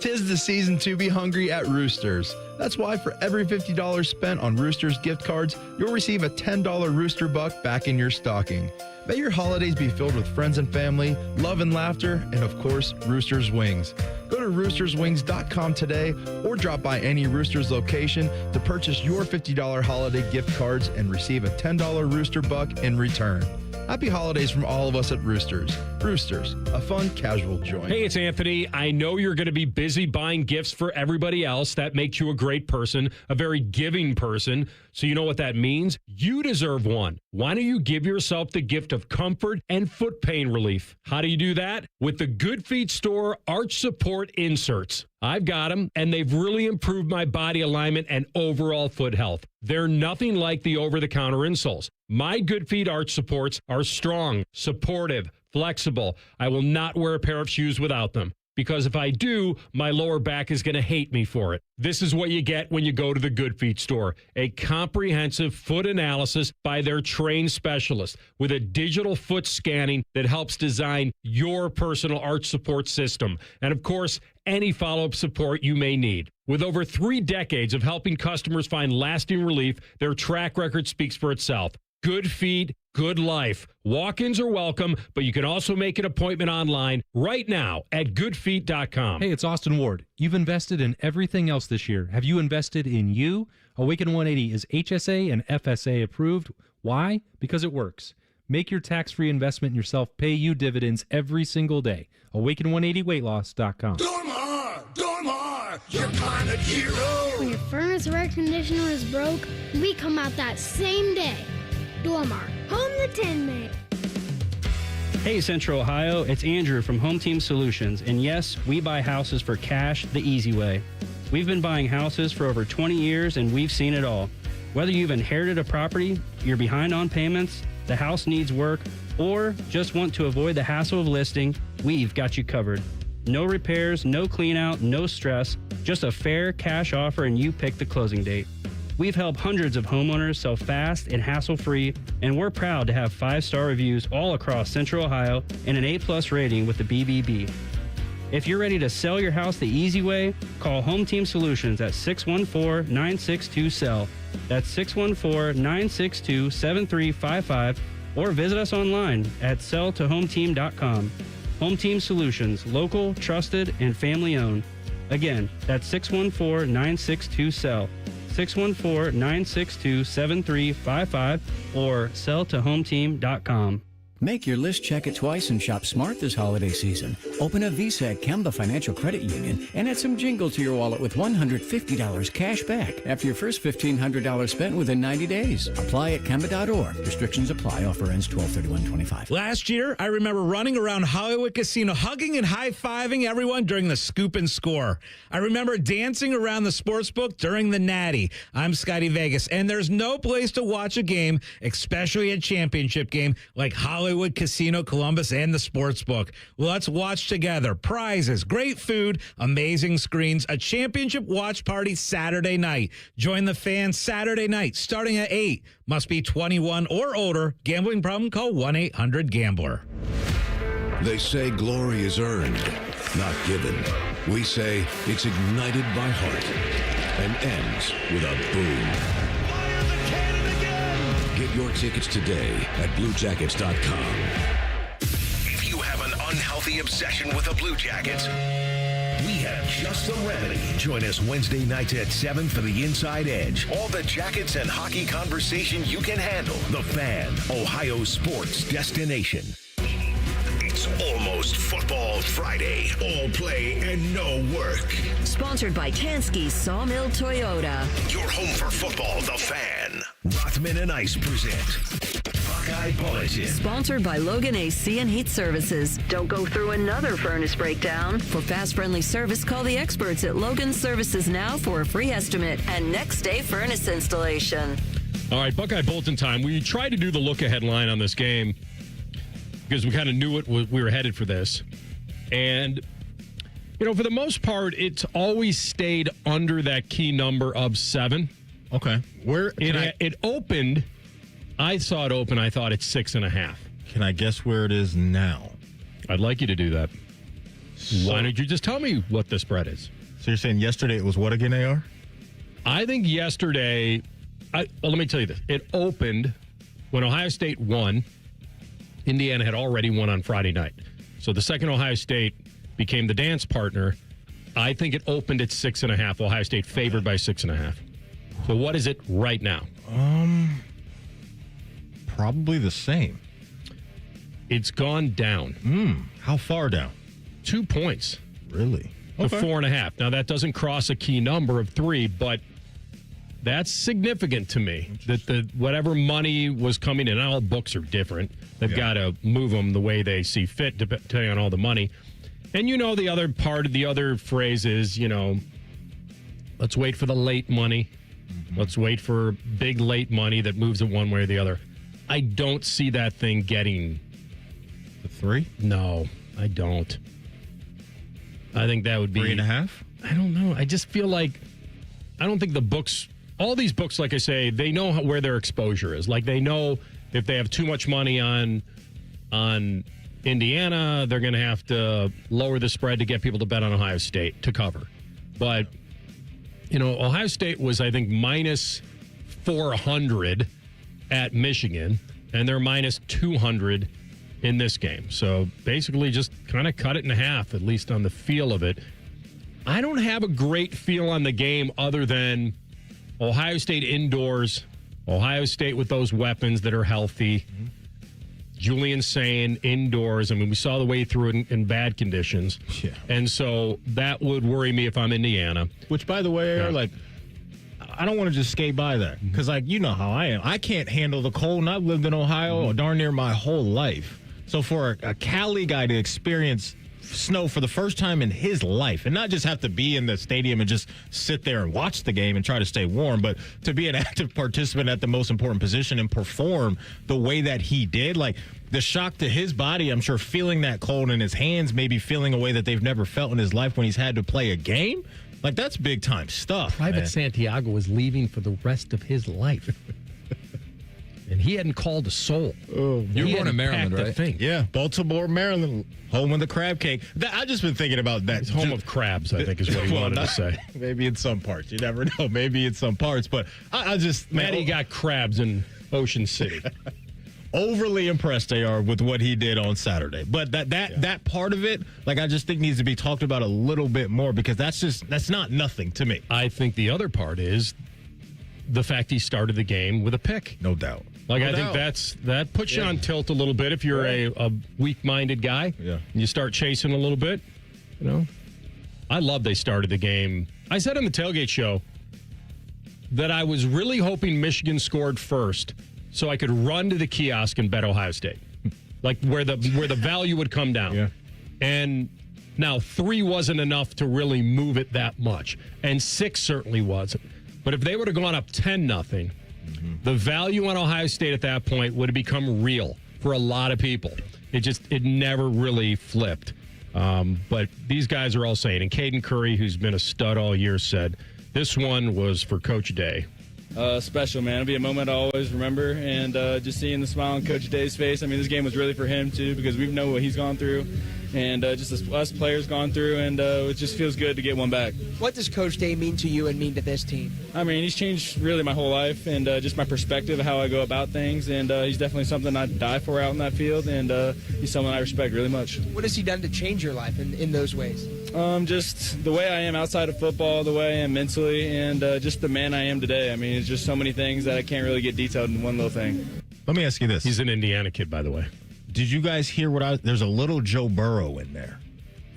'Tis the season to be hungry at Roosters. That's why for every $50 spent on Roosters gift cards, you'll receive a $10 Rooster Buck back in your stocking. May your holidays be filled with friends and family, love and laughter, and of course, Roosters Wings. Go to roosterswings.com today or drop by any Roosters location to purchase your $50 holiday gift cards and receive a $10 Rooster Buck in return. Happy holidays from all of us at Roosters. Roosters, a fun, casual joint. Hey, it's Anthony. I know you're going to be busy buying gifts for everybody else. That makes you a great person, a very giving person. So you know what that means? You deserve one. Why don't you give yourself the gift of comfort and foot pain relief? How do you do that? With the Good Feet Store Arch Support Inserts. I've got them, and they've really improved my body alignment and overall foot health. They're nothing like the over-the-counter insoles. My Good Feet Arch Supports are strong, supportive, flexible. I will not wear a pair of shoes without them, because if I do, my lower back is going to hate me for it. This is what you get when you go to the Good Feet Store. A comprehensive foot analysis by their trained specialists with a digital foot scanning that helps design your personal arch support system. And of course, any follow-up support you may need. With over 3 decades of helping customers find lasting relief, their track record speaks for itself. Good feet, good life. Walk-ins are welcome, but you can also make an appointment online right now at goodfeet.com. Hey, it's Austin Ward. You've invested in everything else this year. Have you invested in you? Awaken 180 is HSA and FSA approved. Why? Because it works. Make your tax-free investment in yourself pay you dividends every single day. Awaken180weightloss.com. Dormar, you're kind of hero. When your furnace or air conditioner is broke, we come out that same day. Dormar, home the Tin Man. Hey Central Ohio, it's Andrew from Home Team Solutions, and yes, we buy houses for cash the easy way. We've been buying houses for over 20 years and we've seen it all. Whether you've inherited a property, you're behind on payments, the house needs work, or just want to avoid the hassle of listing, we've got you covered. No repairs, no clean out, no stress, just a fair cash offer and you pick the closing date. We've helped hundreds of homeowners sell fast and hassle-free, and we're proud to have 5-star reviews all across Central Ohio and an A+ rating with the BBB. If you're ready to sell your house the easy way, call Home Team Solutions at 614-962-SELL. That's 614-962-7355, or visit us online at selltohometeam.com. Home Team Solutions, local, trusted, and family-owned. Again, that's 614-962-SELL. 614-962-7355 or selltohometeam.com. Make your list, check it twice, and shop smart this holiday season. Open a Visa at Kemba Financial Credit Union and add some jingle to your wallet with $150 cash back after your first $1,500 spent within 90 days. Apply at Kemba.org. Restrictions apply. Offer ends 12/31/25. Last year, I remember running around Hollywood Casino, hugging and high-fiving everyone during the scoop and score. I remember dancing around the sportsbook during the Natty. I'm Scotty Vegas, and there's no place to watch a game, especially a championship game, like Hollywood Casino Columbus and the Sportsbook. Let's watch together. Prizes, great food, amazing screens, a championship watch party Saturday night. Join the fans Saturday night starting at 8. Must be 21 or older. Gambling problem? Call 1-800-GAMBLER. They say glory is earned, not given. We say it's ignited by heart and ends with a boom. Get your tickets today at BlueJackets.com. If you have an unhealthy obsession with the Blue Jackets, we have just the remedy. Join us Wednesday nights at 7 for the Inside Edge. All the Jackets and hockey conversation you can handle. The Fan, Ohio sports destination. It's almost Football Friday. All play and no work. Sponsored by Tansky's Sawmill Toyota. Your home for football, The Fan. Rothman and Ice present Buckeye Bulletin. Sponsored by Logan AC and Heat Services. Don't go through another furnace breakdown. For fast, friendly service, call the experts at Logan Services now for a free estimate and next day furnace installation. All right, Buckeye Bulletin time. We tried to do the look-ahead line on this game because we kind of knew we were headed for this. And, you know, for the most part, it's always stayed under that key number of 7. Okay. It opened, I saw it open, I thought it's 6.5. Can I guess where it is now? I'd like you to do that. So, why don't you just tell me what the spread is? So you're saying yesterday it was what again, AR? I think yesterday, well, let me tell you this. It opened when Ohio State won. Indiana had already won on Friday night. So the second Ohio State became the dance partner. I think it opened at 6.5. Ohio State favored by 6.5. So what is it right now? Probably the same. It's gone down. How far down? 2 points. Really? To 4.5. Now, that doesn't cross a key number of 3, but that's significant to me. That whatever money was coming in, all books are different. They've got to move them the way they see fit, depending on all the money. And the other part of the other phrase is, let's wait for the late money. Let's wait for big late money that moves it one way or the other. I don't see that thing getting the 3. No, I don't. I think that would be 3.5. I don't know. I just feel like I don't think the books. All these books, like I say, they know where their exposure is. Like they know if they have too much money on Indiana, they're going to have to lower the spread to get people to bet on Ohio State to cover. But Ohio State was, I think, minus 400 at Michigan, and they're minus 200 in this game. So basically just kind of cut it in half, at least on the feel of it. I don't have a great feel on the game other than Ohio State indoors, Ohio State with those weapons that are healthy, Julian Sayin indoors. I mean, we saw the way through it in bad conditions. Yeah. And so that would worry me if I'm Indiana. Which, by the way, I don't want to just skate by that because, you know how I am. I can't handle the cold, and I've lived in Ohio darn near my whole life. So for a Cali guy to experience snow for the first time in his life and not just have to be in the stadium and just sit there and watch the game and try to stay warm, but to be an active participant at the most important position and perform the way that he did, like the shock to his body, I'm sure feeling that cold in his hands, maybe feeling a way that they've never felt in his life when he's had to play a game. Like, that's big time stuff. Private Santiago was leaving for the rest of his life. And he hadn't called a soul. You were born in Maryland, right? Yeah, Baltimore, Maryland, home of the crab cake. I've just been thinking about that. It's home of crabs, I think is what he wanted to say. Maybe in some parts. You never know. Maybe in some parts. But I just... Maddie got crabs in Ocean City. Overly impressed they are with what he did on Saturday. But that part of it, I just think needs to be talked about a little bit more because that's not nothing to me. I think the other part is the fact he started the game with a pick. No doubt. I think that puts you on tilt a little bit if you're a weak-minded guy. Yeah. And you start chasing a little bit. I love they started the game. I said on the tailgate show that I was really hoping Michigan scored first so I could run to the kiosk and bet Ohio State, like where the value would come down. Yeah. And now 3 wasn't enough to really move it that much, and 6 certainly wasn't. But if they would have gone up 10-0. The value on Ohio State at that point would have become real for a lot of people. It never really flipped. But these guys are all saying, and Caden Curry, who's been a stud all year, said, this one was for Coach Day. Special, man. It'll be a moment I'll always remember. And just seeing the smile on Coach Day's face, I mean, this game was really for him, too, because we know what he's gone through. And just us players gone through, and it just feels good to get one back. What does Coach Day mean to you and mean to this team? I mean, he's changed really my whole life and just my perspective of how I go about things. And he's definitely something I'd die for out in that field. And he's someone I respect really much. What has he done to change your life in those ways? Just the way I am outside of football, the way I am mentally, and just the man I am today. I mean, it's just so many things that I can't really get detailed in one little thing. Let me ask you this. He's an Indiana kid, by the way. Did you guys hear there's a little Joe Burrow in there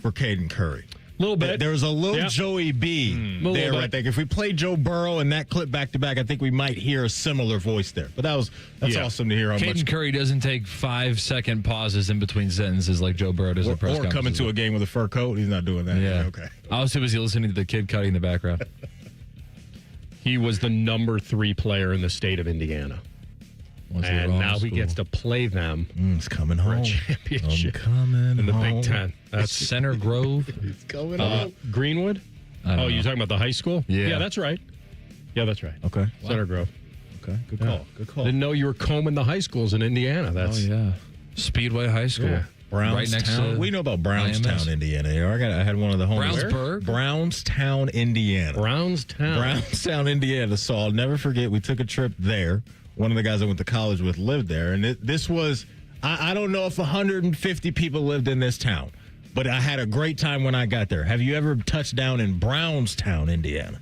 for Caden Curry. A little bit. There was a little Joey B there, I think. If we play Joe Burrow and that clip back to back, I think we might hear a similar voice there. But that's awesome to hear. Caden Curry doesn't take 5-second pauses in between sentences like Joe Burrow does at press conferences. Or coming to a game with a fur coat. He's not doing that. Yeah. Okay. I was too busy listening to the kid cutting in the background. He was the number 3 player in the state of Indiana. And now he gets to play them. It's coming home. For a championship. In the Big Ten. That's Center Grove. It's coming home. Greenwood? Oh, you're talking about the high school? Yeah. That's right. Yeah, that's right. Okay. Center Grove. Okay. Good call. Good call. Didn't know you were combing the high schools in Indiana. Speedway High School. Yeah. Brownstown. Right next to we know about Brownstown, Indiana. I had one of the home. Brownsburg? Brownstown, Indiana. Brownstown, Indiana. So I'll never forget. We took a trip there. One of the guys I went to college with lived there. And this was, I don't know if 150 people lived in this town, but I had a great time when I got there. Have you ever touched down in Brownstown, Indiana?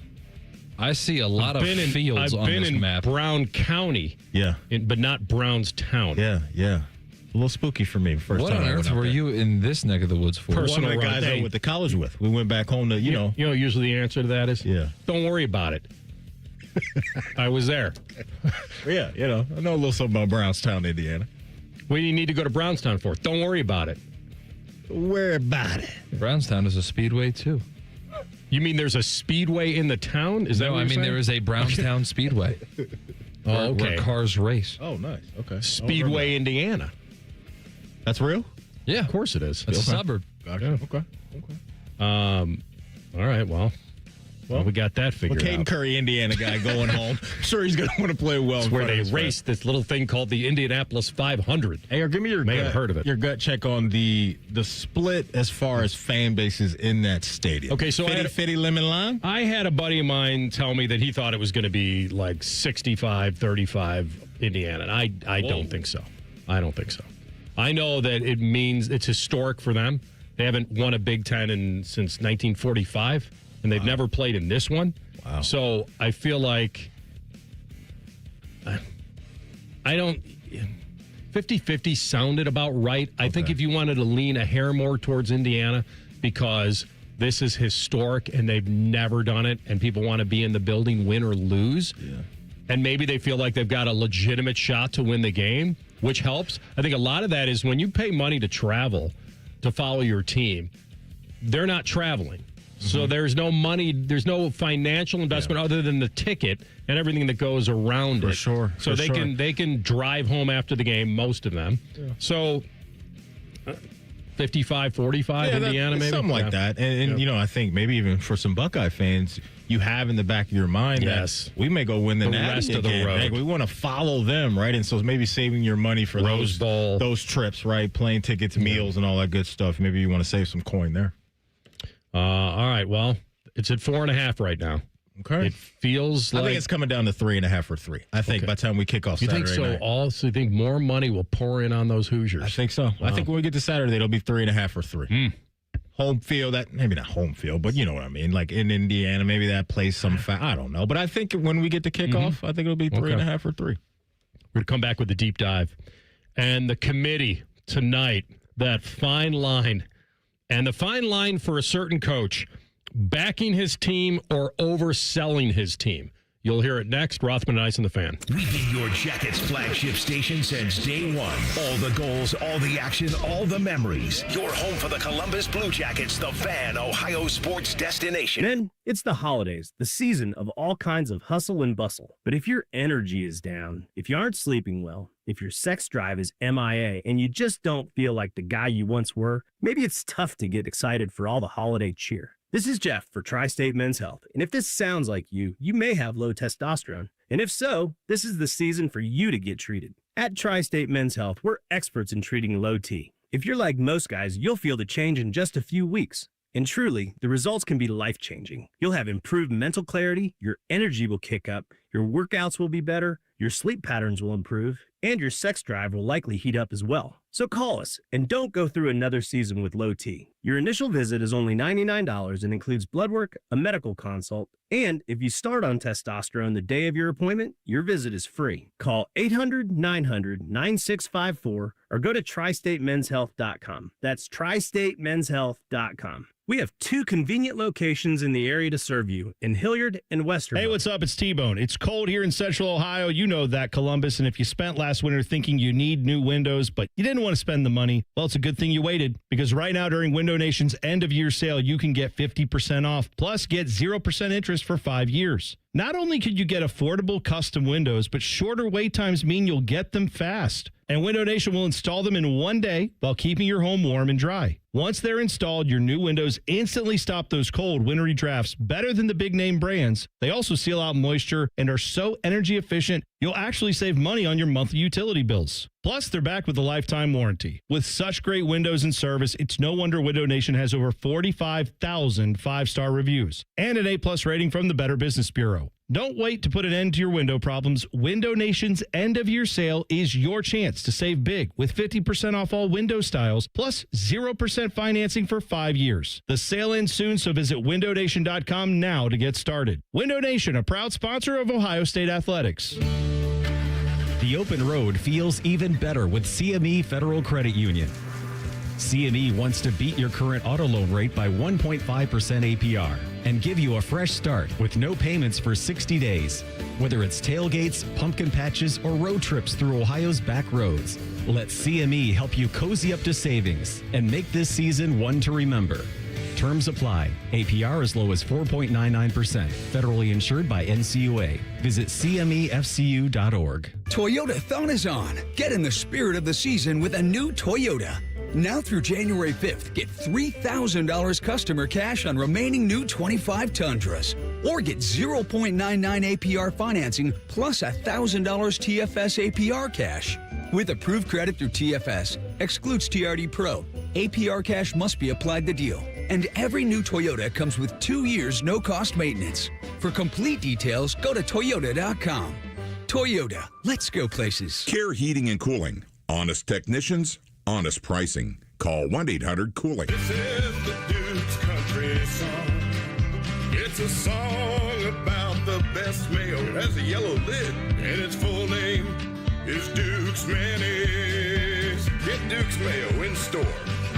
I see a lot of fields on this map. I've been in Brown County. Yeah. But not Brownstown. Yeah. A little spooky for me. First What time on I went earth out were there. you in this neck of the woods for? One of the guys I went to college with. We went back home to, you know. You know, usually the answer to that is, don't worry about it. I was there. Yeah, you know, I know a little something about Brownstown, Indiana. What do you need to go to Brownstown for? Don't worry about it. Worry about it. Brownstown is a speedway, too. You mean there's a speedway in the town? Is that what I you're mean, saying? there is a Brownstown Speedway. Where cars race. Oh, nice. Okay. Speedway, Indiana. That's real? Yeah. Of course it is. It's a suburb. Gotcha. Yeah. All right, well, we got that figured Caden out. Curry, Indiana guy going home. I'm sure he's going to want to play well. It's where they race this little thing called the Indianapolis 500. Hey, give me your May have heard of it. Your gut check on the split as far as fan bases in that stadium. Okay, so Fitty Lemon Lime? I had a buddy of mine tell me that he thought it was going to be like 65-35 Indiana, and I don't think so. I don't think so. I know that it means it's historic for them. They haven't won a Big Ten since 1945, and they've never played in this one. Wow. So I feel like I don't 50-50 sounded about right. I think if you wanted to lean a hair more towards Indiana because this is historic and they've never done it and people want to be in the building, win or lose. Yeah. And maybe they feel like they've got a legitimate shot to win the game, which helps. I think a lot of that is when you pay money to travel to follow your team, they're not traveling. So there's no money, there's no financial investment other than the ticket and everything that goes around it. Sure. So they can drive home after the game, most of them. Yeah. So 55-45 Indiana, maybe something like that. And you know, I think maybe even for some Buckeye fans, you have in the back of your mind that we may go win the rest of the game. road. Right? We want to follow them, right? And so maybe saving your money for Rose Bowl, those trips, right? Plane tickets, meals, and all that good stuff. Maybe you want to save some coin there. All right. Well, it's at 4.5 right now. Okay. It feels like I think it's coming down to 3.5 or 3. I think by the time we kick off you Saturday think so? night. Also, you think more money will pour in on those Hoosiers? I think so. Wow. I think when we get to Saturday, it'll be 3.5 or 3. Home field, maybe not home field, but you know what I mean. Like in Indiana, maybe that plays some. I don't know, but I think when we get to kickoff, I think it'll be 3.5 or 3. We're gonna come back with the deep dive, and the committee tonight. That fine line, and the fine line for a certain coach. Backing his team or overselling his team. You'll hear it next. Rothman and Ice and the Fan. We've been your Jackets flagship station since day one. All the goals, all the action, all the memories. Your home for the Columbus Blue Jackets, the Fan, Ohio sports destination. Men, it's the holidays, the season of all kinds of hustle and bustle. But if your energy is down, if you aren't sleeping well, if your sex drive is MIA, and you just don't feel like the guy you once were, maybe it's tough to get excited for all the holiday cheer. This is Jeff for Tri-State Men's Health, and if this sounds like you may have low testosterone. And if so, this is the season for you to get treated. At Tri-State Men's Health, we're experts in treating low T. If you're like most guys, you'll feel the change in just a few weeks. And truly, the results can be life-changing. You'll have improved mental clarity, your energy will kick up, your workouts will be better, your sleep patterns will improve, and your sex drive will likely heat up as well. So call us and don't go through another season with low T. Your initial visit is only $99 and includes blood work, a medical consult, and if you start on testosterone the day of your appointment, your visit is free. Call 800-900-9654 or go to tristatemenshealth.com. That's tristatemenshealth.com. We have 2 convenient locations in the area to serve you, in Hilliard and Westerville. Hey, what's up? It's T-Bone. It's cold here in Central Ohio. You know that, Columbus. And if you spent last winter thinking you need new windows, but you didn't want to spend the money, well, it's a good thing you waited. Because right now, during Window Nation's end-of-year sale, you can get 50% off, plus get 0% interest for 5 years. Not only could you get affordable custom windows, but shorter wait times mean you'll get them fast. And Window Nation will install them in 1 day while keeping your home warm and dry. Once they're installed, your new windows instantly stop those cold, wintry drafts better than the big-name brands. They also seal out moisture and are so energy efficient, you'll actually save money on your monthly utility bills. Plus, they're backed with a lifetime warranty. With such great windows and service, it's no wonder Window Nation has over 45,000 5-star reviews and an A+ rating from the Better Business Bureau. Don't wait to put an end to your window problems. Window Nation's end-of-year sale is your chance to save big with 50% off all window styles, plus 0% financing for 5 years. The sale ends soon, so visit windownation.com now to get started. Window Nation, a proud sponsor of Ohio State Athletics. The open road feels even better with CME Federal Credit Union. CME wants to beat your current auto loan rate by 1.5% APR and give you a fresh start with no payments for 60 days. Whether it's tailgates, pumpkin patches, or road trips through Ohio's back roads, let CME help you cozy up to savings and make this season one to remember. Terms apply. APR as low as 4.99%. Federally insured by NCUA. Visit CMEFCU.org. Toyotathon is on. Get in the spirit of the season with a new Toyota. Now through January 5th, get $3,000 customer cash on remaining new 25 Tundras. Or get 0.99 APR financing plus $1,000 TFS APR cash. With approved credit through TFS, excludes TRD Pro. APR cash must be applied to deal. And every new Toyota comes with 2 years no-cost maintenance. For complete details, go to Toyota.com. Toyota, let's go places. Care Heating and Cooling. Honest technicians, honest pricing. Call 1-800-COOLING. This is the Duke's Country Song. It's a song about the best mayo. It has a yellow lid, and its full name is Duke's Mayonnaise. Get Duke's Mayo in store.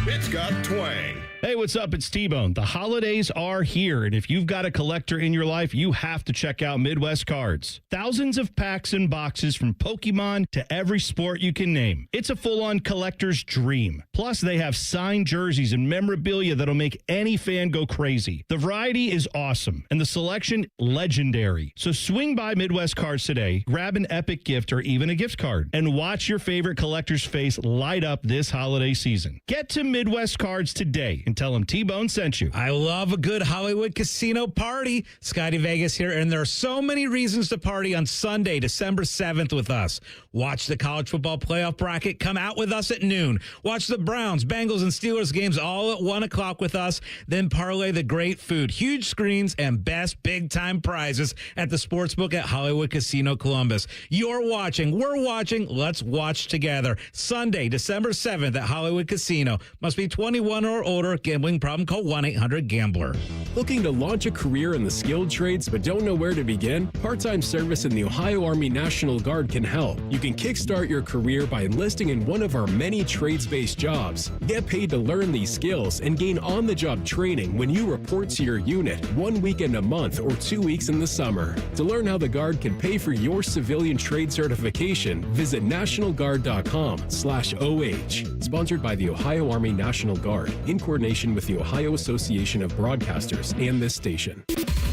It's got twang. Hey, what's up? It's T-Bone. The holidays are here, and if you've got a collector in your life, you have to check out Midwest Cards. Thousands of packs and boxes from Pokemon to every sport you can name. It's a full-on collector's dream. Plus, they have signed jerseys and memorabilia that'll make any fan go crazy. The variety is awesome, and the selection legendary. So swing by Midwest Cards today, grab an epic gift or even a gift card, and watch your favorite collector's face light up this holiday season. Get to Midwest Cards today and tell them T-Bone sent you. I love a good Hollywood casino party. Scotty Vegas here, and there are so many reasons to party on Sunday, December 7th with us. Watch the college football playoff bracket. Come out with us at noon. Watch the Browns, Bengals, and Steelers games all at 1 o'clock with us. Then parlay the great food, huge screens, and best big-time prizes at the Sportsbook at Hollywood Casino Columbus. You're watching. We're watching. Let's watch together. Sunday, December 7th at Hollywood Casino. Must be 21 or older. Gambling problem? Call 1-800-GAMBLER. Looking to launch a career in the skilled trades but don't know where to begin? Part-time service in the Ohio Army National Guard can help. You can kickstart your career by enlisting in one of our many trades-based jobs. Get paid to learn these skills and gain on-the-job training when you report to your unit 1 weekend a month or 2 weeks in the summer. To learn how the Guard can pay for your civilian trade certification, visit nationalguard.com/OH. Sponsored by the Ohio Army National Guard in coordination with the Ohio Association of Broadcasters and this station.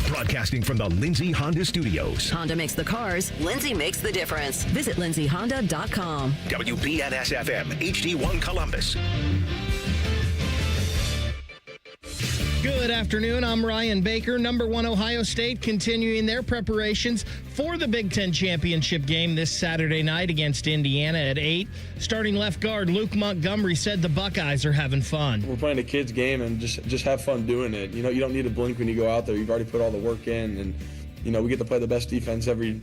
Broadcasting from the Lindsay Honda Studios. Honda makes the cars. Lindsay makes the difference. Visit lindsayhonda.com. WBNS-FM, HD1 Columbus. Good afternoon. I'm Ryan Baker. Number 1 Ohio State continuing their preparations for the Big Ten championship game this Saturday night against Indiana at 8. Starting left guard Luke Montgomery said the Buckeyes are having fun. We're playing a kid's game and just have fun doing it. You know, you don't need to blink when you go out there. You've already put all the work in, and you know we get to play the best defense every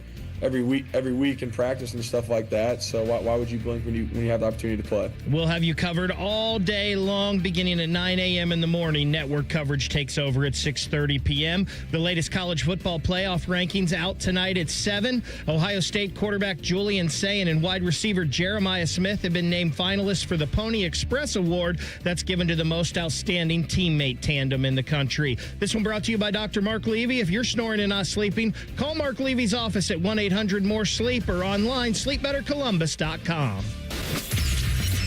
week in practice and stuff like that. So why would you blink when you have the opportunity to play? We'll have you covered all day long, beginning at 9 a.m. in the morning. Network coverage takes over at 6:30 p.m. The latest college football playoff rankings out tonight at 7. Ohio State quarterback Julian Sayin and wide receiver Jeremiah Smith have been named finalists for the Pony Express Award. That's given to the most outstanding teammate tandem in the country. This one brought to you by Dr. Mark Levy. If you're snoring and not sleeping, call Mark Levy's office at 1-800-MORE-SLEEP or online, sleepbettercolumbus.com.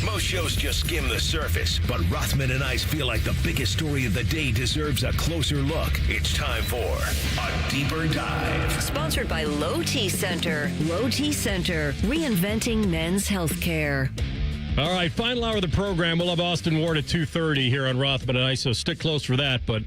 Most shows just skim the surface, but Rothman and Ice feel like the biggest story of the day deserves a closer look. It's time for a deeper dive. Sponsored by Low T Center. Low T Center, reinventing men's health care. All right, final hour of the program. We'll have Austin Ward at 2:30 here on Rothman and Ice, so stick close for that. But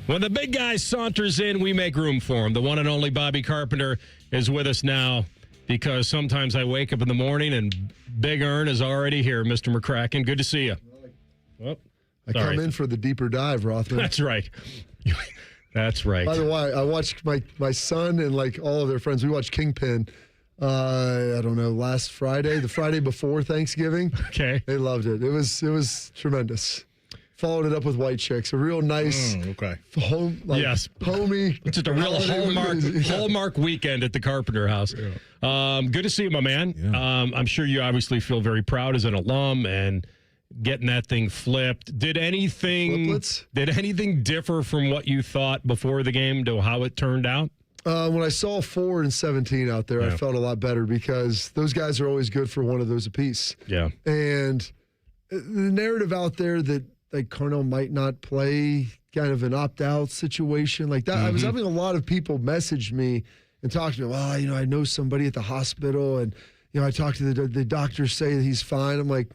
when the big guy saunters in, we make room for him. The one and only Bobby Carpenter is with us now because sometimes I wake up in the morning and Big Earn is already here. Mr. McCracken, good to see you. Oh, I come in for the deeper dive, Rothman. That's right. That's right. By the way, I watched my son and like all of their friends. We watched Kingpin. I don't know, last Friday, the Friday before Thanksgiving. Okay. They loved it. It was tremendous. followed it up with White Chicks. A real nice home, yes, homey. It's just a real hallmark weekend at the Carpenter house. Good to see you, my man. Yeah. I'm sure you obviously feel very proud as an alum and getting that thing flipped. Did anything differ from what you thought before the game to how it turned out? When I saw 4 and 17 out there, I felt a lot better because those guys are always good for one of those apiece. Yeah. And the narrative out there that like Carnell might not play, kind of an opt-out situation like that. I was having a lot of people message me and talk to me, well, I know somebody at the hospital and, I talked to the doctors say that he's fine. I'm like,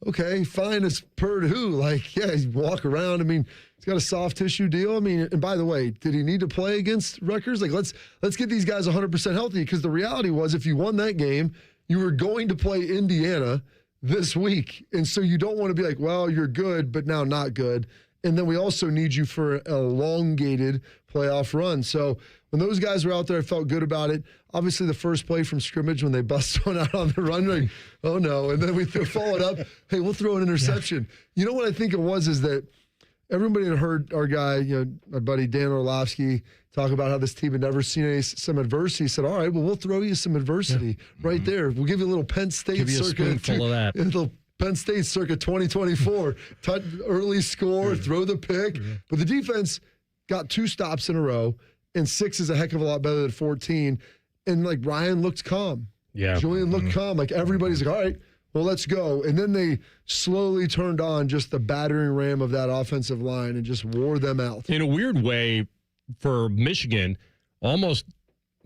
okay, fine as per who? Like, yeah, he's walk around. I mean, he's got a soft tissue deal. I mean, and by the way, did he need to play against Rutgers? Like, let's get these guys 100% healthy because the reality was if you won that game, you were going to play Indiana this week. And so you don't want to be like, well, you're good, but now not good. And then we also need you for an elongated playoff run. So when those guys were out there, I felt good about it. Obviously, the first play from scrimmage when they bust one out on the run, like, oh no. And then we followed up, hey, we'll throw an interception. Yeah. You know what I think it was is that everybody had heard our guy, my buddy Dan Orlovsky, talk about how this team had never seen some adversity. He said, all right, well, we'll throw you some adversity right there. We'll give you a little Penn State give you a spoonful of that. A little Penn State circa 2024. Early score, throw the pick. But the defense got 2 stops in a row, and 6 is a heck of a lot better than 14. And, like, Ryan looked calm. Yeah. Julian looked calm. Like, everybody's like, all right, well, let's go. And then they slowly turned on just the battering ram of that offensive line and just wore them out. In a weird way, for Michigan, almost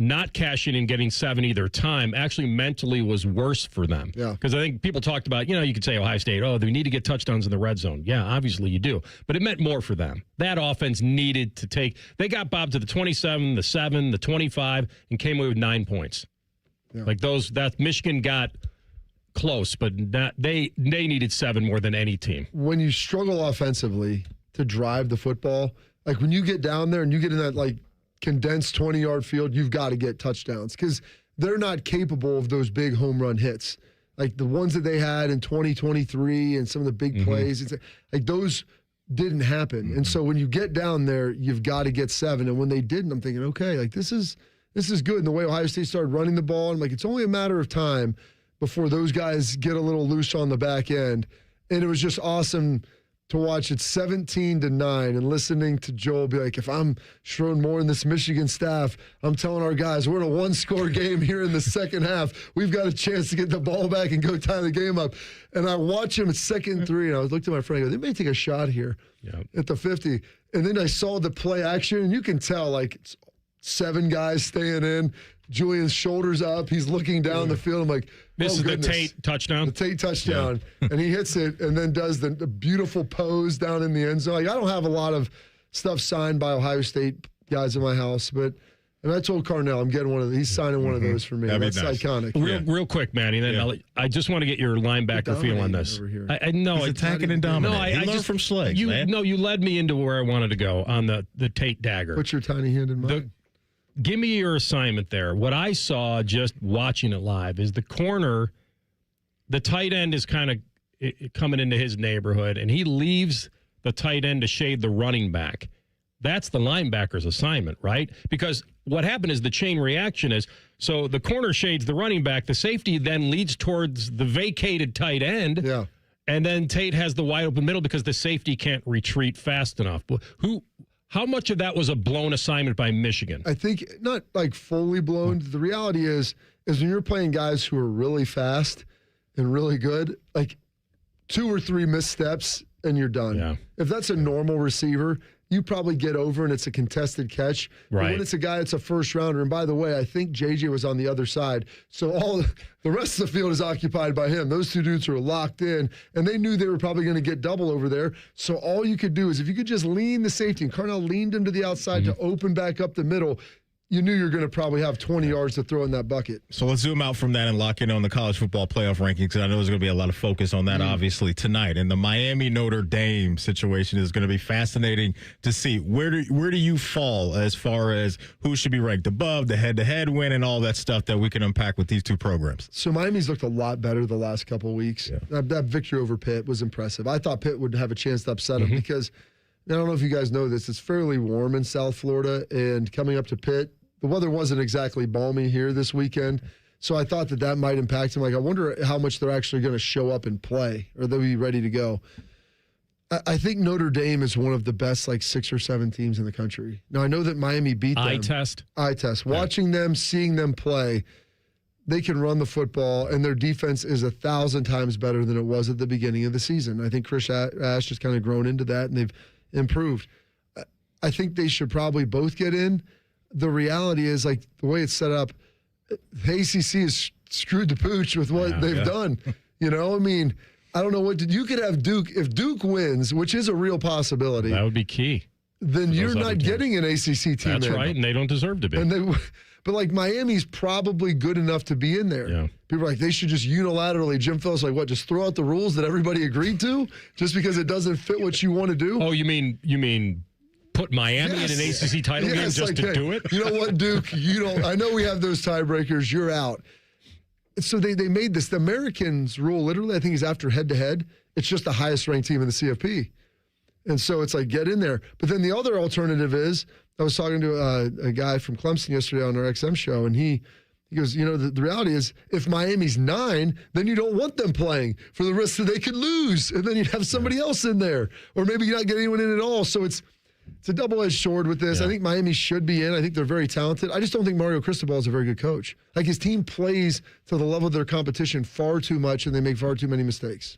not cashing and getting 7 either time actually mentally was worse for them. Yeah. Because I think people talked about, you could say Ohio State, they need to get touchdowns in the red zone. Yeah, obviously you do. But it meant more for them. That offense needed to they got Bob to the 27, the 7, the 25, and came away with 9 points. Yeah. Like that Michigan got close, but they needed 7 more than any team. When you struggle offensively to drive the football, like when you get down there and you get in that, like, condensed 20-yard field, you've got to get touchdowns because they're not capable of those big home run hits. Like the ones that they had in 2023 and some of the big plays, it's like those didn't happen. And so when you get down there, you've got to get 7. And when they didn't, I'm thinking, okay, like this is good. And the way Ohio State started running the ball, I'm like, it's only a matter of time before those guys get a little loose on the back end. And it was just awesome to watch it 17-9 and listening to Joel be like, if I'm Sherrone Moore and this Michigan staff, I'm telling our guys, we're in a 1-score game here in the second half. We've got a chance to get the ball back and go tie the game up. And I watch him at 2nd and 3, and I looked at my friend and I go, they may take a shot here at the 50. And then I saw the play action, and you can tell, like, it's 7 guys staying in. Julian's shoulders up. He's looking down the field. I'm like, this is goodness. the Tate touchdown. The Tate touchdown. And he hits it and then does the beautiful pose down in the end zone. Like, I don't have a lot of stuff signed by Ohio State guys in my house, but and I told Carnell I'm getting one of those. He's signing one of those for me. That's nice. Iconic. Real quick, Manny. Then I just want to get your linebacker feel on this. I know he's attacking and dominating. No, learned from Sliggs, man. No, you led me into where I wanted to go on the Tate dagger. Put your tiny hand in mine. Give me your assignment there. What I saw just watching it live is the corner, the tight end is kind of coming into his neighborhood, and he leaves the tight end to shade the running back. That's the linebacker's assignment, right? Because what happened is the chain reaction is, so the corner shades the running back, the safety then leads towards the vacated tight end, and then Tate has the wide open middle because the safety can't retreat fast enough. How much of that was a blown assignment by Michigan? I think not like fully blown. The reality is when you're playing guys who are really fast and really good, like 2 or 3 missteps and you're done. Yeah. If that's a normal receiver, you probably get over and it's a contested catch. Right. But when it's a guy that's a first rounder, and by the way, I think JJ was on the other side, so all the rest of the field is occupied by him. Those 2 dudes are locked in, and they knew they were probably going to get double over there. So all you could do is if you could just lean the safety, and Carnell leaned him to the outside to open back up the middle, you knew you were going to probably have 20 yards to throw in that bucket. So let's zoom out from that and lock in on the college football playoff rankings, because I know there's going to be a lot of focus on that, obviously, tonight. And the Miami-Notre Dame situation is going to be fascinating to see. Where do you fall as far as who should be ranked above, the head-to-head win, and all that stuff that we can unpack with these two programs? So Miami's looked a lot better the last couple of weeks. Yeah. That victory over Pitt was impressive. I thought Pitt would have a chance to upset them because, I don't know if you guys know this, it's fairly warm in South Florida, and coming up to Pitt, the weather wasn't exactly balmy here this weekend, so I thought that might impact them. Like, I wonder how much they're actually going to show up and play, or they'll be ready to go. I think Notre Dame is one of the best, 6 or 7 teams in the country. Now, I know that Miami beat them. Eye test. Watching them, seeing them play, they can run the football, and their defense is 1,000 times better than it was at the beginning of the season. I think Chris Ash has kind of grown into that, and they've improved. I think they should probably both get in. The reality is, the way it's set up, the ACC has screwed the pooch with what they've done. I don't know you could have Duke. If Duke wins, which is a real possibility. That would be key. Then you're not getting an ACC team. That's right, and they don't deserve to be. But Miami's probably good enough to be in there. Yeah. People are they should just unilaterally, Jim Phillips, just throw out the rules that everybody agreed to just because it doesn't fit what you want to do? Oh, you mean put Miami in an ACC title game just to do it? You know what, Duke? I know we have those tiebreakers. You're out. So they made this. The Americans rule, literally, I think, is after head-to-head. It's just the highest-ranked team in the CFP. And so it's get in there. But then the other alternative is, I was talking to a guy from Clemson yesterday on our XM show, and he goes, the reality is, if Miami's 9, then you don't want them playing for the rest of they could lose, and then you'd have somebody else in there. Or maybe you're not getting anyone in at all. So it's a double-edged sword with this. Yeah. I think Miami should be in. I think they're very talented. I just don't think Mario Cristobal is a very good coach. His team plays to the level of their competition far too much, and they make far too many mistakes.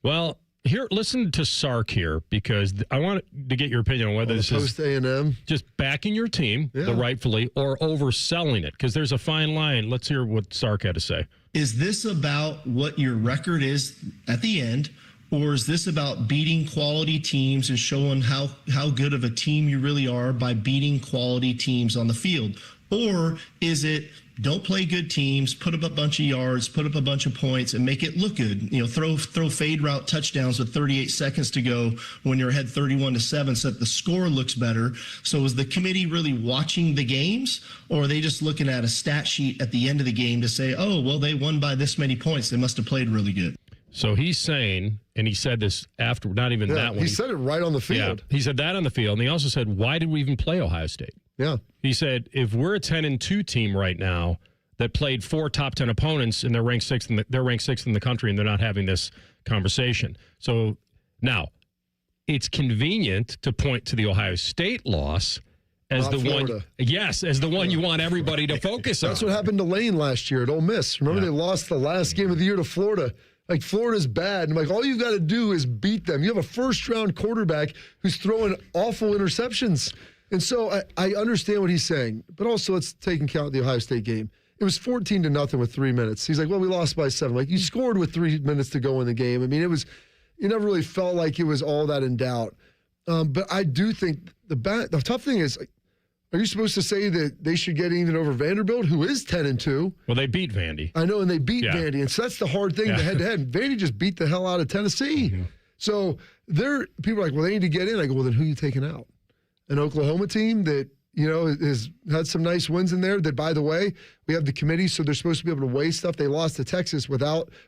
Well, here, listen to Sark here, because I want to get your opinion on whether this is A&M. Just backing your team, the rightfully, or overselling it, because there's a fine line. Let's hear what Sark had to say. Is this about what your record is at the end, or is this about beating quality teams and showing how good of a team you really are by beating quality teams on the field? Or is it don't play good teams, put up a bunch of yards, put up a bunch of points, and make it look good? Throw fade route touchdowns with 38 seconds to go when you're ahead 31-7, so that the score looks better. So is the committee really watching the games, or are they just looking at a stat sheet at the end of the game to say, oh, well, they won by this many points, they must have played really good? So he's saying, and he said this after, not even that one. He said it right on the field. Yeah, he said that on the field. And he also said, why did we even play Ohio State? Yeah. He said, if we're a 10-2 team right now that played 4 top 10 opponents and they're ranked sixth in the country, and they're not having this conversation. So now it's convenient to point to the Ohio State loss as Not the Florida. one. Yes, as the one you want everybody to focus on. That's what happened to Lane last year at Ole Miss. Remember, they lost the last game of the year to Florida. Florida's bad. And all you've got to do is beat them. You have a first-round quarterback who's throwing awful interceptions. And so I understand what he's saying. But also, let's take into account the Ohio State game. It was 14-0 with 3 minutes. He's like, well, we lost by 7. You scored with 3 minutes to go in the game. It never really felt like it was all that in doubt. But I do think the tough thing is, are you supposed to say that they should get even over Vanderbilt, who is 10-2? Well, they beat Vandy. I know, and they beat Vandy. And so that's the hard thing, the head-to-head. Vandy just beat the hell out of Tennessee. Mm-hmm. So people are like, well, they need to get in. I go, well, then who are you taking out? An Oklahoma team that, has had some nice wins in there that, by the way, we have the committee, so they're supposed to be able to weigh stuff. They lost to Texas with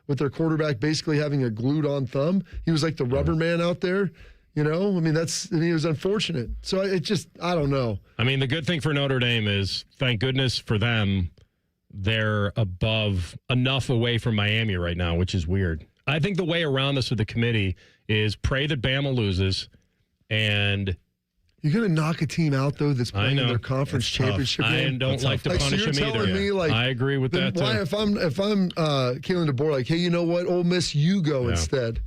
their quarterback basically having a glued-on thumb. He was like the rubber man out there. He was unfortunate. So I don't know. The good thing for Notre Dame is, thank goodness for them, they're above enough away from Miami right now, which is weird. I think the way around this with the committee is pray that Bama loses, and you're going to knock a team out, though, that's playing in their conference championship game? I don't like to punish them either. Me, I agree with that, too. Why, if I'm Kalen DeBoer, hey, you know what, Ole Miss, you go instead.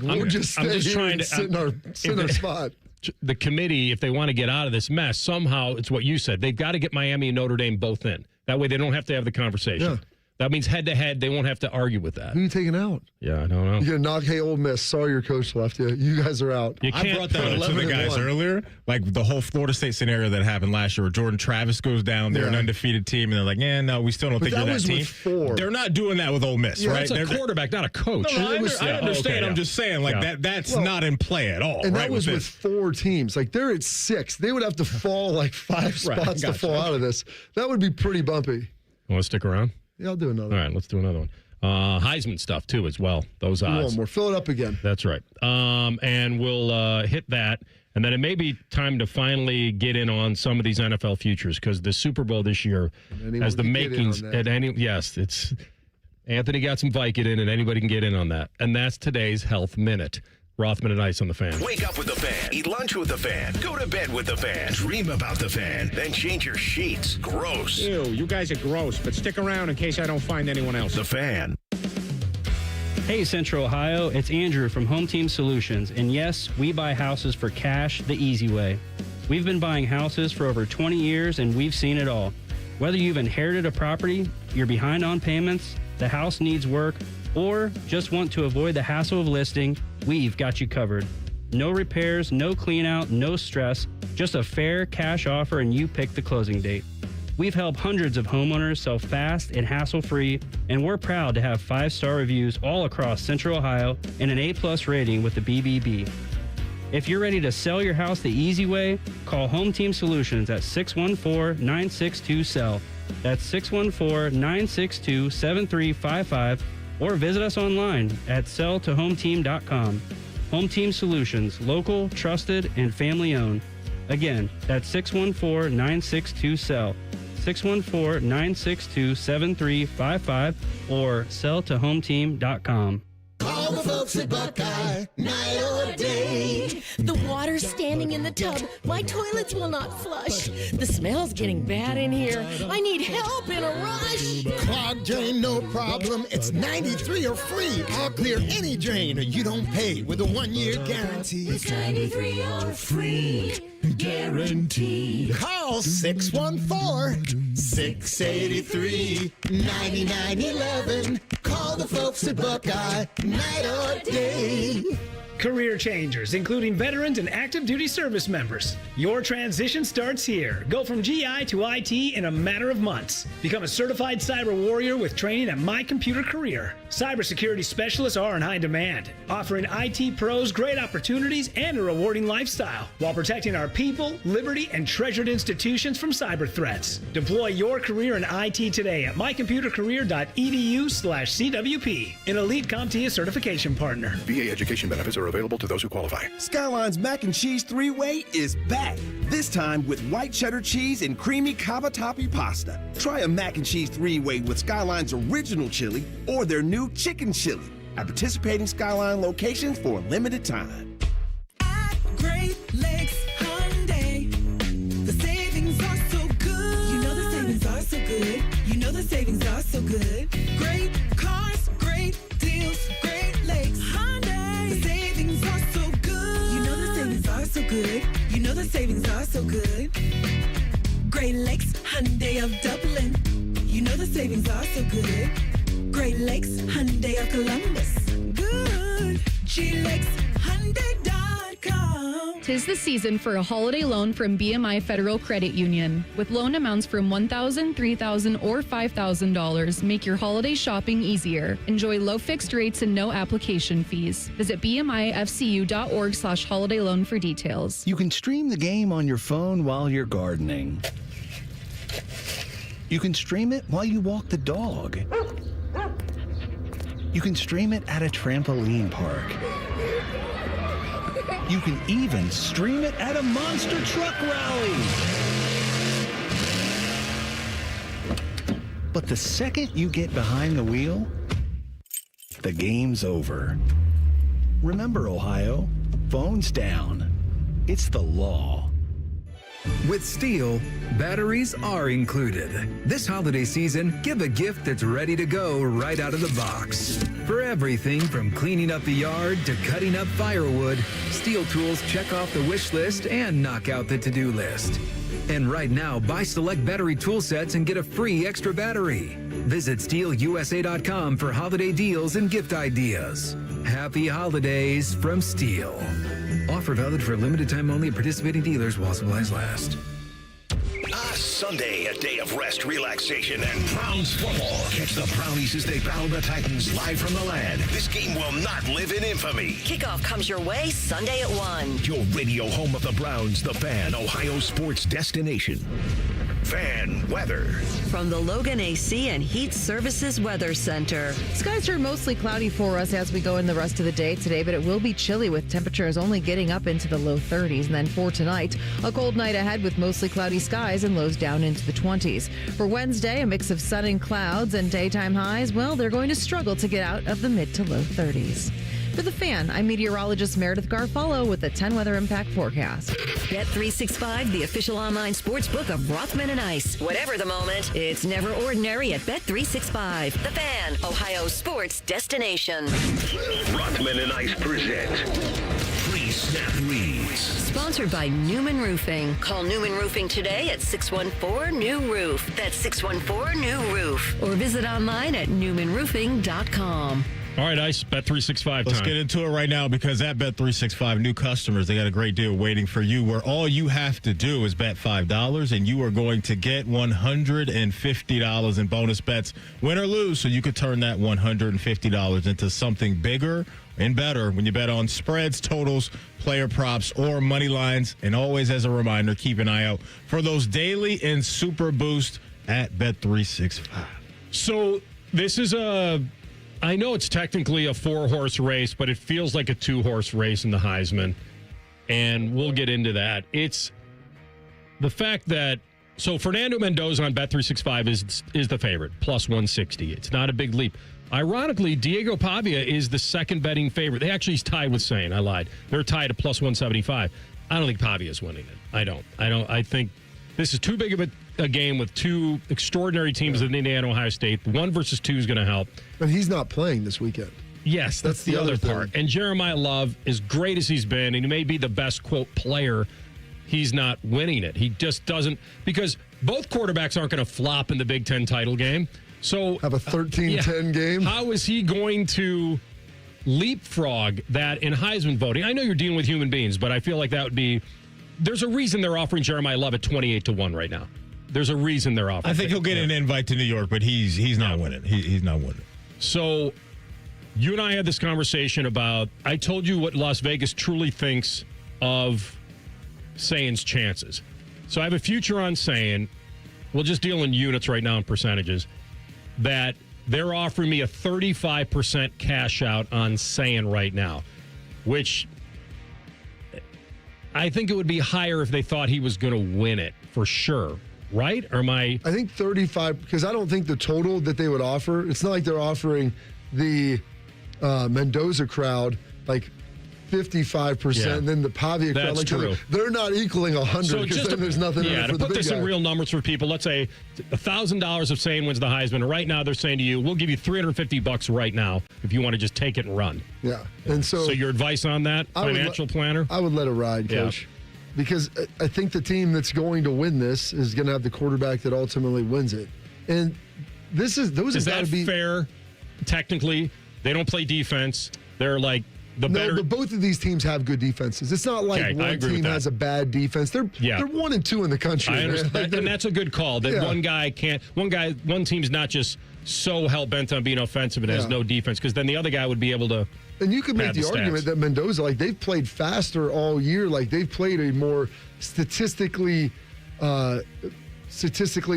We'll just stay here and sit in our spot. The committee, if they want to get out of this mess, somehow, it's what you said. They've got to get Miami and Notre Dame both in. That way they don't have to have the conversation. That means head-to-head, they won't have to argue with that. Who are you taking out? Yeah, I don't know. You're going to knock, hey, Ole Miss, sorry your coach left you. You guys are out. I brought that up to the guys earlier. Like the whole Florida State scenario that happened last year where Jordan Travis goes down. They're an undefeated team, and they're like, no, we still don't think you're that team. With 4. They're not doing that with Ole Miss, right? That's a quarterback, not a coach. No, I understand. Okay, I'm just saying, like, that's not in play at all. And right, that was with 4 teams. Like, they're at 6. They would have to fall like 5 spots to fall out of this. That would be pretty bumpy. You want to stick around? Yeah, I'll do another. All right, let's do another one. Heisman stuff, too, as well. Those odds. One more. Fill it up again. That's right. And we'll hit that. And then it may be time to finally get in on some of these NFL futures because the Super Bowl this year has the makings at any. Yes, it's Anthony got some Vicodin, and anybody can get in on that. And that's today's Health Minute. Rothman and Ice on the Fan. Wake up with the Fan. Eat lunch with the Fan. Go to bed with the Fan. Dream about the Fan. Then change your sheets. Gross. Ew, you guys are gross, but stick around in case I don't find anyone else. The Fan. Hey, Central Ohio, it's Andrew from Home Team Solutions. And yes, we buy houses for cash the easy way. We've been buying houses for over 20 years, and we've seen it all. Whether you've inherited a property, you're behind on payments, the house needs work, or just want to avoid the hassle of listing, we've got you covered. No repairs, no clean out, no stress, just a fair cash offer and you pick the closing date. We've helped hundreds of homeowners sell fast and hassle-free, and we're proud to have 5-star reviews all across Central Ohio and an A+ rating with the BBB. If you're ready to sell your house the easy way, call Home Team Solutions at 614-962-SELL. That's 614-962-7355. Or visit us online at selltohometeam.com. Home Team Solutions, local, trusted, and family owned. Again, that's 614-962-SELL, 614-962-7355, or selltohometeam.com. Call the folks at Buckeye, night or day. The water's standing in the tub. My toilets will not flush. The smell's getting bad in here. I need help in a rush. Clogged drain, no problem. It's 93 or free. I'll clear any drain or you don't pay with a 1-year guarantee. It's 93 or free. Guaranteed. Call 614-683-9911. Call the folks at Buckeye, night or day. Career changers, including veterans and active duty service members. Your transition starts here. Go from GI to IT in a matter of months. Become a certified cyber warrior with training at My Computer Career. Cybersecurity specialists are in high demand, offering IT pros great opportunities and a rewarding lifestyle while protecting our people, liberty, and treasured institutions from cyber threats. Deploy your career in IT today at mycomputercareer.edu/CWP, an elite CompTIA certification partner. VA education benefits are available to those who qualify. Skyline's Mac and Cheese 3-Way is back. This time with white cheddar cheese and creamy cavatappi pasta. Try a Mac and Cheese 3-Way with Skyline's original chili or their new chicken chili at participating Skyline locations for a limited time. At Great Lakes Hyundai, the savings are so good. You know the savings are so good. You know the savings are so good. Great cars, great deals, Great Lakes Hyundai. The savings are so good. You know the savings are so good. You know the savings are so good. Great Lakes Hyundai of Dublin. You know the savings are so good. Great Lakes Hyundai of Columbus. Good. GLakesHyundai.com. 'Tis the season for a holiday loan from BMI Federal Credit Union. With loan amounts from $1,000, $3,000, or $5,000, make your holiday shopping easier. Enjoy low fixed rates and no application fees. Visit bmifcu.org/holiday loan for details. You can stream the game on your phone while you're gardening. You can stream it while you walk the dog. You can stream it at a trampoline park. You can even stream it at a monster truck rally. But the second you get behind the wheel, the game's over. Remember, Ohio, phones down. It's the law. With Steel, batteries are included. This holiday season, give a gift that's ready to go right out of the box. For everything from cleaning up the yard to cutting up firewood, Steel tools check off the wish list and knock out the to-do list. And right now, buy select battery tool sets and get a free extra battery. Visit SteelUSA.com for holiday deals and gift ideas. Happy holidays from Steel. Offer valid for a limited time only at participating dealers while supplies last. Sunday, a day of rest, relaxation, and Browns football. Catch the Brownies as they battle the Titans live from the land. This game will not live in infamy. Kickoff comes your way Sunday at 1. Your radio home of the Browns, the Fan, Ohio sports destination. Fan weather. From the Logan AC and Heat Services Weather Center. Skies are mostly cloudy for us as we go in the rest of the day today, but it will be chilly with temperatures only getting up into the low 30s. And then for tonight, a cold night ahead with mostly cloudy skies and lows down into the 20s. For Wednesday, a mix of sun and clouds and daytime highs, well, they're going to struggle to get out of the mid to low 30s. For the Fan, I'm meteorologist Meredith Garfalo with the 10 Weather Impact Forecast. Bet365, the official online sports book of Rothman and Ice. Whatever the moment, it's never ordinary at Bet365. The Fan, Ohio sports destination. Rothman and Ice present Free Snap Leads. Sponsored by Newman Roofing. Call Newman Roofing today at 614-NEW-ROOF. That's 614-NEW-ROOF. Or visit online at newmanroofing.com. All right, Ice, Bet365 Let's time. get into it right now because at Bet365, new customers, they got a great deal waiting for you where all you have to do is bet $5 and you are going to get $150 in bonus bets, win or lose, so you could turn that $150 into something bigger and better when you bet on spreads, totals, player props, or money lines. And always as a reminder, keep an eye out for those daily and super boost at Bet365. So this is I know it's technically a 4-horse race, but it feels like a 2-horse race in the Heisman. And we'll get into that. It's the fact that, so Fernando Mendoza on Bet365 is the favorite, plus 160. It's not a big leap. Ironically, Diego Pavia is the second betting favorite. They actually tied with Sayin. I lied. They're tied at plus 175. I don't think Pavia is winning it. I don't. I think this is too big of a game with two extraordinary teams in Indiana and Ohio State. 1 versus 2 is going to help. But he's not playing this weekend. Yes, that's the other part. And Jeremiah Love, as great as he's been, and he may be the best, quote, player, he's not winning it. He just doesn't, because both quarterbacks aren't going to flop in the Big Ten title game. So have a 13-10 game. How is he going to leapfrog that in Heisman voting? I know you're dealing with human beings, but I feel like that would be, there's a reason they're offering Jeremiah Love at 28-1 right now. There's a reason they're offering. I think he'll get an invite to New York, but he's not winning. He's not winning. So you and I had this conversation about, I told you what Las Vegas truly thinks of Sayin's chances. So I have a future on Sayin. We'll just deal in units right now and percentages. That they're offering me a 35% cash out on Sayin right now, which I think it would be higher if they thought he was going to win it for sure. Right? Or am I think 35, because I don't think the total that they would offer, it's not like they're offering the Mendoza crowd like 55%, and then the Pavia crowd. That's like true. They're not equaling 100 because then there's nothing in it for to the put big this guy. in real numbers for people, let's say $1,000 if Sayin wins the Heisman. And right now they're saying to you, we'll give you $350 right now if you want to just take it and run. Yeah. And so your advice on that, financial planner? I would let it ride, Coach. Yeah. Because I think the team that's going to win this is going to have the quarterback that ultimately wins it. And those have got to be fair. Technically, they don't play defense. They're like better. But both of these teams have good defenses. It's not like one team has a bad defense. They're 1 and 2 in the country. I understand, and that's a good call. That one team's not just so hell bent on being offensive and has no defense, because then the other guy would be able to. And you could make the argument that Mendoza, like, they've played faster all year. Like, they've played a more statistically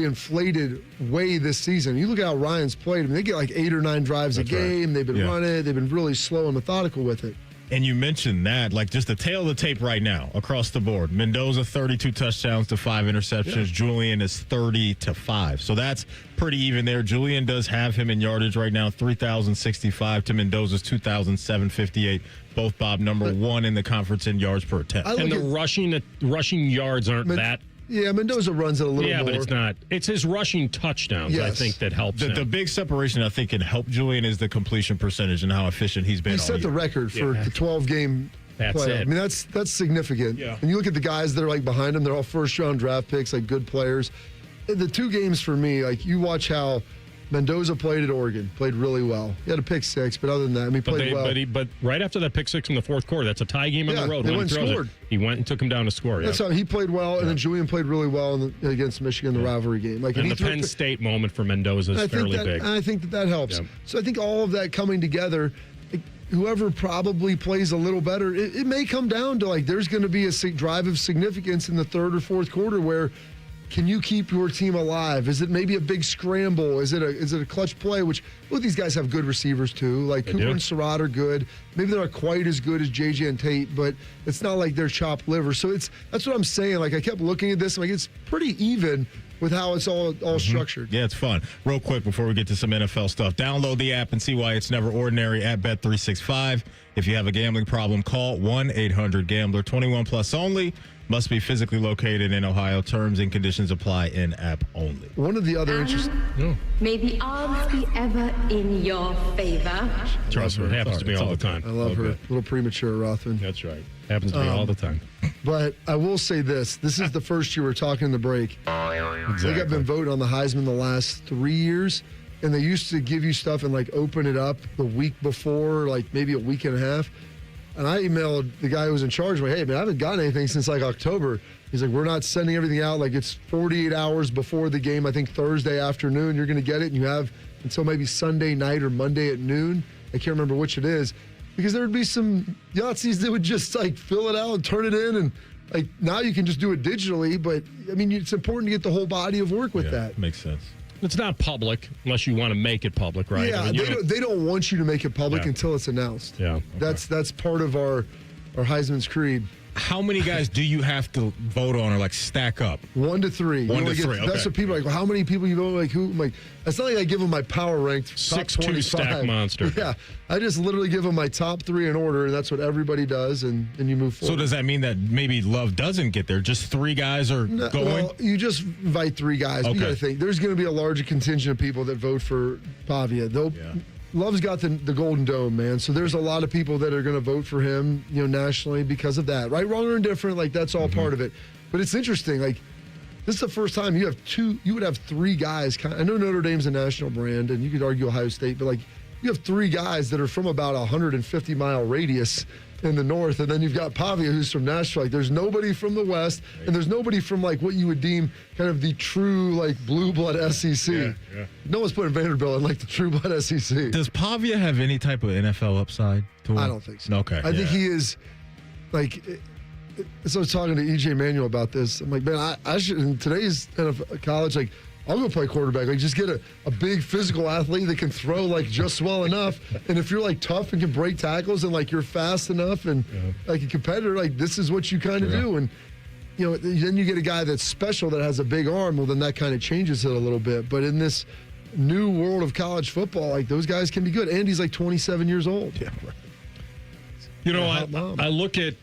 inflated way this season. You look at how Ryan's played. I mean, they get like 8 or 9 drives a game. Right. They've been running. They've been really slow and methodical with it. And you mentioned that, like, just the tail of the tape right now across the board. Mendoza, 32 touchdowns to 5 interceptions. Yeah. Julian is 30-5. So that's pretty even there. Julian does have him in yardage right now, 3,065 to Mendoza's 2,758. Both, Bob, number 1 in the conference in yards per attempt. And the rushing yards aren't that. Yeah, Mendoza runs it a little more. Yeah, but it's not. It's his rushing touchdowns, I think, that helps him. The big separation I think can help Julian is the completion percentage and how efficient he's been. He set the record for the 12-game That's player. it. I mean, that's significant. Yeah. And you look at the guys that are like behind him; they're all first-round draft picks, like good players. The two games for me, like you watch how Mendoza played at Oregon, played really well. He had a pick six, but other than that, I mean, he played well. But right after that pick six in the fourth quarter, that's a tie game on the road. They when went he and scored. He went and took him down to score. That's how he played well, and then Julian played really well against Michigan in the rivalry game. Like, and the Penn State moment for Mendoza is fairly big. I think that helps. Yep. So I think all of that coming together, like, whoever probably plays a little better, it may come down to, like, there's going to be a drive of significance in the third or fourth quarter where can you keep your team alive? Is it maybe a big scramble? Is it a clutch play? Which both these guys have good receivers too. Like Cooper and Surratt are good. Maybe they're not quite as good as JJ and Tate, but it's not like they're chopped liver. So that's what I'm saying. Like I kept looking at this, I'm like it's pretty even with how it's all structured. Yeah, it's fun. Real quick before we get to some NFL stuff, download the app and see why it's never ordinary at Bet365. If you have a gambling problem, call 1-800-GAMBLER. 21 plus only. Must be physically located in Ohio. Terms and conditions apply in app only. One of the other interesting. May the odds be ever in your favor. Trust me, it happens to me all the time. I love her. A little premature, Rothman. That's right. Happens to me all the time. But I will say this. This is the first year we're talking in the break. I think I've been voting on the Heisman the last 3 years. And they used to give you stuff and like open it up the week before, like maybe a week and a half. And I emailed the guy who was in charge, like, hey, man, I haven't gotten anything since like October. He's like, we're not sending everything out. Like it's 48 hours before the game. I think Thursday afternoon, you're going to get it. And you have until maybe Sunday night or Monday at noon. I can't remember which it is. Because there would be some Yahtzees that would just like fill it out and turn it in. And like now you can just do it digitally. But I mean, it's important to get the whole body of work with that. Makes sense. It's not public unless you want to make it public, right? Yeah, I mean, they don't want you to make it public until it's announced. Yeah, okay. That's part of our Heisman's creed. How many guys do you have to vote on or like stack up? 1 to 3. 1 to 3. That's what people are like. Well, how many people you vote? Like who? I'm like, it's not like I give them my power ranked top 6'2" stack monster. Yeah, I just literally give them my top 3 in order, and that's what everybody does, and you move forward. So does that mean that maybe Love doesn't get there? Just 3 guys are going? Well, you just invite 3 guys. Okay. You got to think there's going to be a larger contingent of people that vote for Pavia. Love's got the Golden Dome, man. So there's a lot of people that are going to vote for him, nationally because of that. Right, wrong, or indifferent, like that's all part of it. But it's interesting. Like this is the first time you would have 3 guys. I know Notre Dame's a national brand, and you could argue Ohio State, but like you have 3 guys that are from about a 150-mile radius in the north, and then you've got Pavia, who's from Nashville. Like, there's nobody from the west, and there's nobody from like what you would deem kind of the true like blue blood SEC. Yeah. No one's putting Vanderbilt in like the true blood SEC. Does Pavia have any type of NFL upside to him? I don't think so. Okay. I think he is like. So I was talking to EJ Manuel about this. I'm like, man, I should in today's NFL college, like, I'll go play quarterback. Like, just get a big physical athlete that can throw like just well enough. And if you're like tough and can break tackles and like you're fast enough and like a competitor, like this is what you kind of do. And then you get a guy that's special that has a big arm. Well, then that kind of changes it a little bit. But in this new world of college football, like those guys can be good. Andy's like 27 years old. Yeah, right. I look at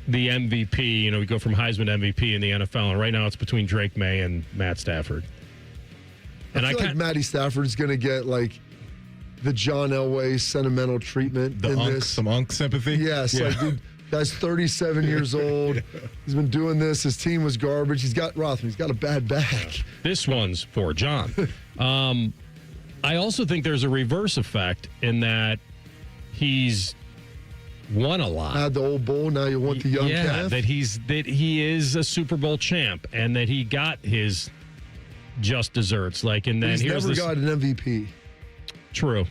the MVP, we go from Heisman to MVP in the NFL, and right now it's between Drake May and Matt Stafford. And I feel like Matty Stafford's going to get like the John Elway sentimental treatment in this. Some unk sympathy? Yes. Yeah. Like, dude, guy's 37 years old. He's been doing this. His team was garbage. He's got Rothman. He's got a bad back. This one's for John. I also think there's a reverse effect in that he's won a lot. Had the old bull, now you want the young calf. That he is a Super Bowl champ and that he got his just desserts. Like, and then he's never got an MVP. True.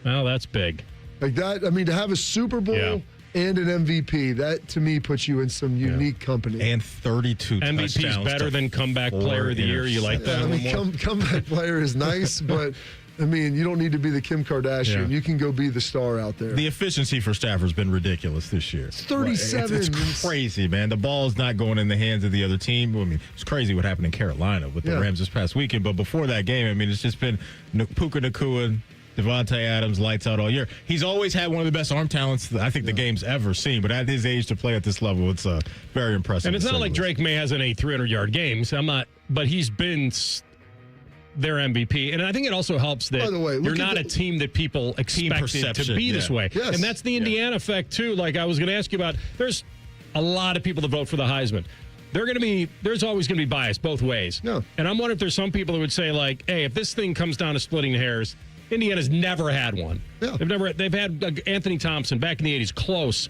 Well, that's big. Like that. I mean, to have a Super Bowl and an MVP, that to me puts you in some unique company. And 32 MVP's touchdowns better than comeback player of the year. You like that? I mean, comeback player is nice, but. I mean, you don't need to be the Kim Kardashian. Yeah. You can go be the star out there. The efficiency for Stafford's been ridiculous this year. It's 37. It's crazy, man. The ball's not going in the hands of the other team. I mean, it's crazy what happened in Carolina with the Rams this past weekend. But before that game, I mean, it's just been Puka Nacua, Devontae Adams, lights out all year. He's always had one of the best arm talents I think the game's ever seen. But at his age to play at this level, it's very impressive. And it's not like Drake May has an 300-yard games. But he's been their MVP. And I think it also helps that By the way, you're not a team that people expected to be this way. Yes. And that's the Indiana effect, too. Like I was going to ask you about, there's a lot of people that vote for the Heisman. There's always going to be bias both ways. Yeah. And I'm wondering if there's some people who would say, like, hey, if this thing comes down to splitting hairs, Indiana's never had one. Yeah. They've had Anthony Thompson back in the 80s, close.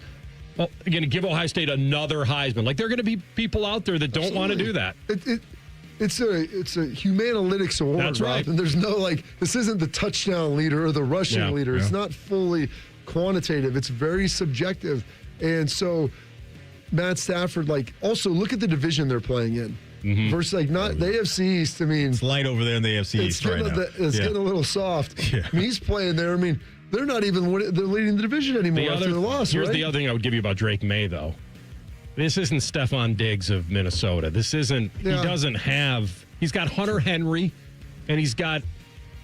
Well, going to give Ohio State another Heisman. Like, there are going to be people out there that don't want to do that. It's a humanalytics award. That's right. And there's no, this isn't the touchdown leader or the rushing leader. It's not fully quantitative. It's very subjective. And so Matt Stafford, also look at the division they're playing in. Mm-hmm. Versus, not the AFC East. I mean, it's light over there in the AFC East right now. It's getting a little soft. Yeah. I mean, he's playing there. I mean, they're not even they're leading the division anymore after the loss. Here's the other thing I would give you about Drake May, though. This isn't Stephon Diggs of Minnesota. This isn't. Yeah. He doesn't have. He's got Hunter Henry, and he's got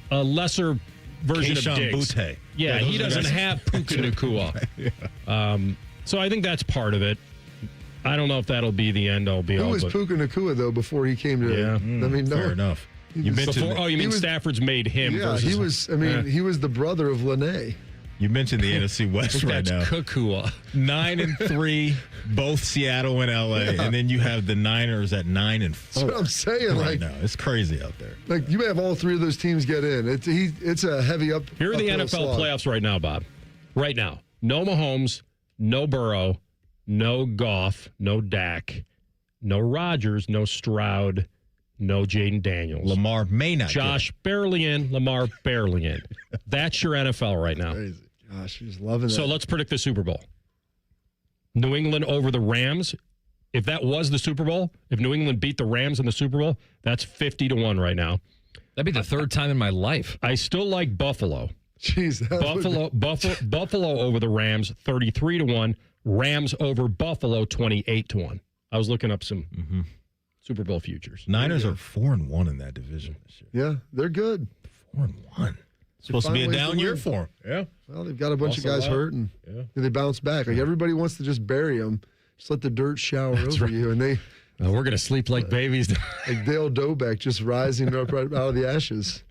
a lesser version of Diggs. Butte. Yeah, he doesn't have Puka Nacua. Yeah. So I think that's part of it. I don't know if that'll be the end all be all. Who was Puka Nacua, though, before he came to... Yeah. I mean, fair enough. You mean Stafford's made him versus... he was, he was the brother of Lene. You mentioned the NFC West right now. Kukua. 9-3, both Seattle and LA. Yeah. And then you have the Niners at 9-4. That's what I'm saying. Right now. It's crazy out there. You may have all three of those teams get in. It's a heavy up. Here are the NFL playoffs right now, Bob. Right now. No Mahomes, no Burrow, no Goff, no Dak, no Rodgers, no Stroud, no Jaden Daniels. Lamar may not. Josh barely in, Lamar barely in. That's your NFL right now. Crazy. Gosh, you're just loving that. So let's predict the Super Bowl. New England over the Rams. If that was the Super Bowl, if New England beat the Rams in the Super Bowl, that's 50-1 right now. That'd be the third time in my life. I still like Buffalo. Jeez. Buffalo over the Rams, 33-1. Rams over Buffalo, 28-1. I was looking up some Super Bowl futures. Niners are 4-1 in that division this year. Yeah, they're good. 4-1. Supposed to be a down year for them. Yeah. Well, they've got a bunch of guys hurt, and they bounce back. Everybody wants to just bury them. Just let the dirt shower over you, and they... we're going to sleep like babies. Like Dale Dobeck just rising up right out of the ashes.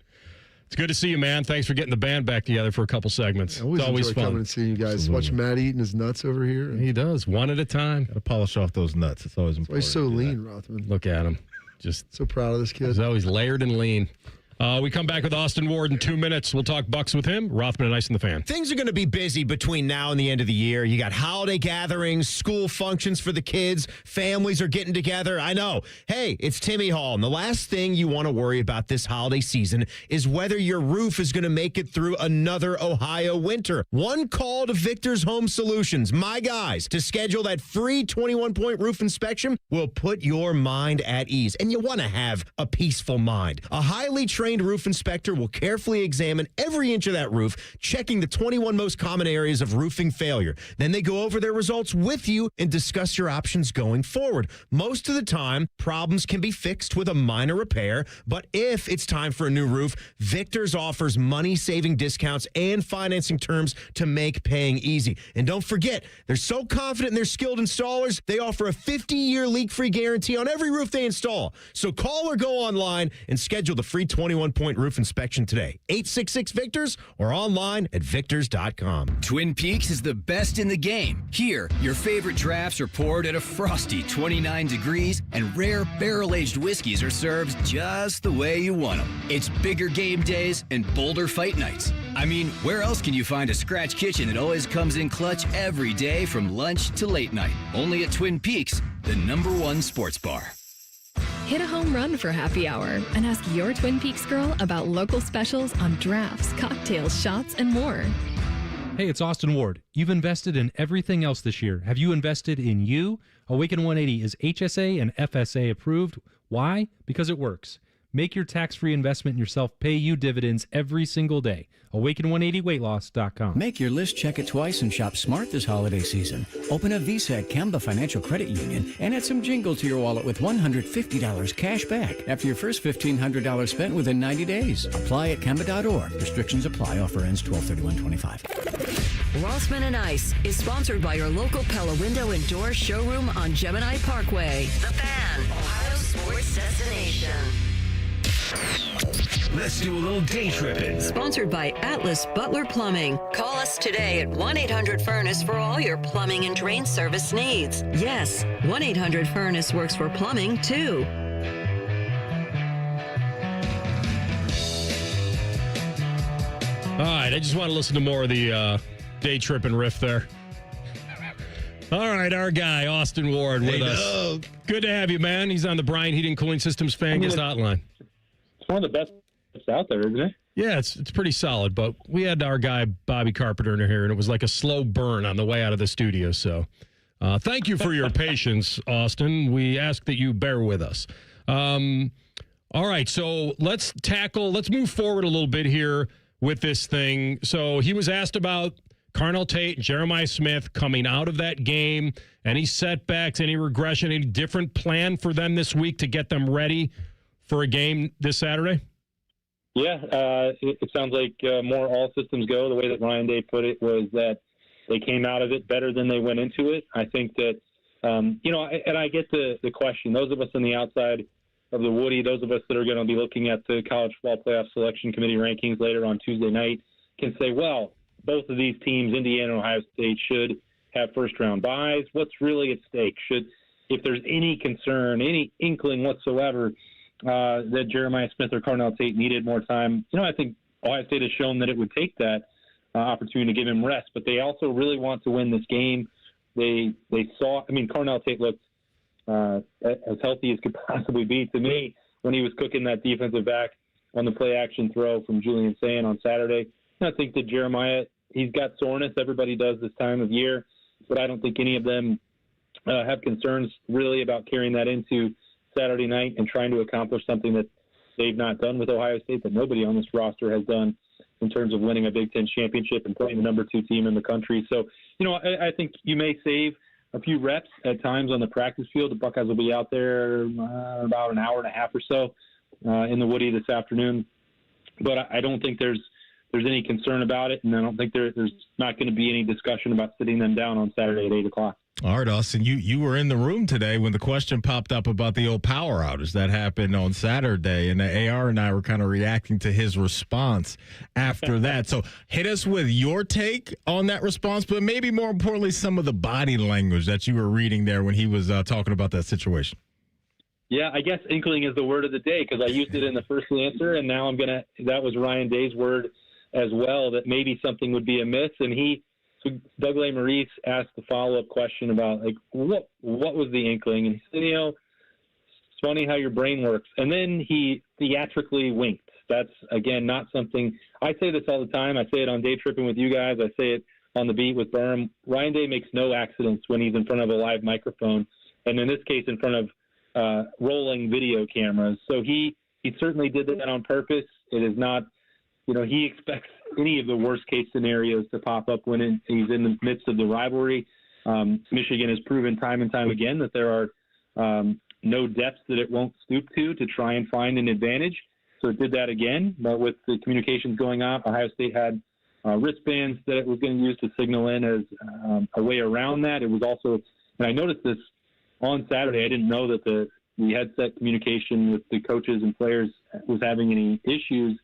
It's good to see you, man. Thanks for getting the band back together for a couple segments. It's always fun coming and seeing you guys. Absolutely. Watch Matt eating his nuts over here. He does, one at a time. Got to polish off those nuts. It's always important. He's so lean, Rothman. Look at him. Just so proud of this kid. He's always layered and lean. We come back with Austin Ward in 2 minutes. We'll talk Bucks with him. Rothman and Ice and the Fan. Things are going to be busy between now and the end of the year. You got holiday gatherings, school functions for the kids, families are getting together. I know. Hey, it's Timmy Hall, and the last thing you want to worry about this holiday season is whether your roof is going to make it through another Ohio winter. One call to Victor's Home Solutions, my guys, to schedule that free 21-point roof inspection will put your mind at ease, and you want to have a peaceful mind. A highly trained roof inspector will carefully examine every inch of that roof, checking the 21 most common areas of roofing failure. Then they go over their results with you and discuss your options going forward. Most of the time, problems can be fixed with a minor repair, but if it's time for a new roof, Victor's offers money-saving discounts and financing terms to make paying easy. And don't forget, they're so confident in their skilled installers, they offer a 50-year leak-free guarantee on every roof they install. So call or go online and schedule the free 21-point roof inspection today. 866-VICTORS or online at victors.com. Twin Peaks is the best in the game. Here, your favorite drafts are poured at a frosty 29 degrees, and rare barrel-aged whiskeys are served just the way you want them. It's bigger game days and bolder fight nights. I mean, where else can you find a scratch kitchen that always comes in clutch every day from lunch to late night? Only at Twin Peaks, the #1 sports bar. Hit a home run for happy hour and ask your Twin Peaks girl about local specials on drafts, cocktails, shots, and more. Hey, it's Austin Ward. You've invested in everything else this year. Have you invested in you? Awaken 180 is HSA and FSA approved. Why? Because it works. Make your tax-free investment in yourself pay you dividends every single day. Awaken180weightloss.com. Make your list, check it twice, and shop smart this holiday season. Open a Visa at Kemba Financial Credit Union and add some jingle to your wallet with $150 cash back after your first $1,500 spent within 90 days. Apply at Kemba.org. Restrictions apply. Offer ends 12/31/25. Rothman and Ice is sponsored by your local Pella Window and Door showroom on Gemini Parkway. The Fan, Ohio sports destination. Let's do a little day tripping. Sponsored by Atlas Butler Plumbing. Call us today at 1-800-FURNACE for all your plumbing and drain service needs. Yes, 1-800-FURNACE works for plumbing, too. All right, I just want to listen to more of the day tripping riff there. All right, our guy, Austin Ward, with us. Good to have you, man. He's on the Bryant Heating Cooling Systems Fan Guest Hotline. It's one of the best out there, isn't it? Yeah, it's pretty solid, but we had our guy, Bobby Carpenter, in here, and it was like a slow burn on the way out of the studio. So thank you for your patience, Austin. We ask that you bear with us. All right, so let's move forward a little bit here with this thing. So he was asked about Carnell Tate, Jeremiah Smith coming out of that game. Any setbacks, any regression, any different plan for them this week to get them ready for a game this Saturday? Yeah, it sounds like more all systems go. The way that Ryan Day put it was that they came out of it better than they went into it. I think that, and I get the question. Those of us on the outside of the Woody, those of us that are going to be looking at the College Football Playoff Selection Committee rankings later on Tuesday night, can say, well, both of these teams, Indiana and Ohio State, should have first-round byes. What's really at stake? If there's any concern, any inkling whatsoever that Jeremiah Smith or Carnell Tate needed more time, I think Ohio State has shown that it would take that opportunity to give him rest. But they also really want to win this game. They saw, Carnell Tate looked as healthy as could possibly be to me when he was cooking that defensive back on the play-action throw from Julian Sayin on Saturday. I think that Jeremiah, he's got soreness. Everybody does this time of year, but I don't think any of them have concerns really about carrying that into Saturday night and trying to accomplish something that they've not done with Ohio State, that nobody on this roster has done in terms of winning a Big Ten championship and playing the number 2 team in the country. So, I think you may save a few reps at times on the practice field. The Buckeyes will be out there about an hour and a half or so in the Woody this afternoon. But I don't think there's any concern about it, and I don't think there's not going to be any discussion about sitting them down on Saturday at 8 o'clock. All right, Austin, you were in the room today when the question popped up about the old power outage that happened on Saturday, and AR and I were kind of reacting to his response after that. So hit us with your take on that response, but maybe more importantly, some of the body language that you were reading there when he was talking about that situation. Yeah, I guess inkling is the word of the day because I used it in the first answer, and now that was Ryan Day's word as well, that maybe something would be amiss. And so Doug Maurice asked the follow-up question about, what was the inkling? And he said, it's funny how your brain works. And then he theatrically winked. That's, again, not something – I say this all the time. I say it on Day Tripping with you guys. I say it on the beat with Berm. Ryan Day makes no accidents when he's in front of a live microphone, and in this case in front of rolling video cameras. So he certainly did that on purpose. It is not – he expects any of the worst-case scenarios to pop up when he's in the midst of the rivalry. Michigan has proven time and time again that there are no depths that it won't stoop to try and find an advantage. So it did that again. But with the communications going on, Ohio State had wristbands that it was going to use to signal in as a way around that. It was also – and I noticed this on Saturday. I didn't know that the headset communication with the coaches and players was having any issues.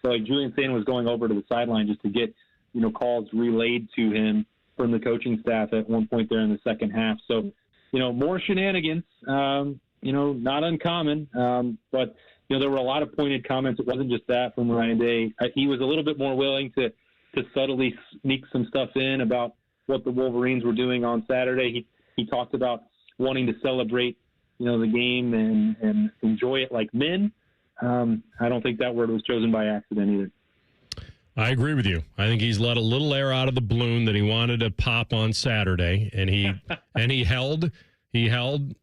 So Julian Sayin was going over to the sideline just to get, calls relayed to him from the coaching staff at one point there in the second half. So, more shenanigans, not uncommon. But, there were a lot of pointed comments. It wasn't just that from Ryan Day. He was a little bit more willing to subtly sneak some stuff in about what the Wolverines were doing on Saturday. He talked about wanting to celebrate, the game and enjoy it like men. I don't think that word was chosen by accident either. I agree with you. I think he's let a little air out of the balloon that he wanted to pop on Saturday, and he held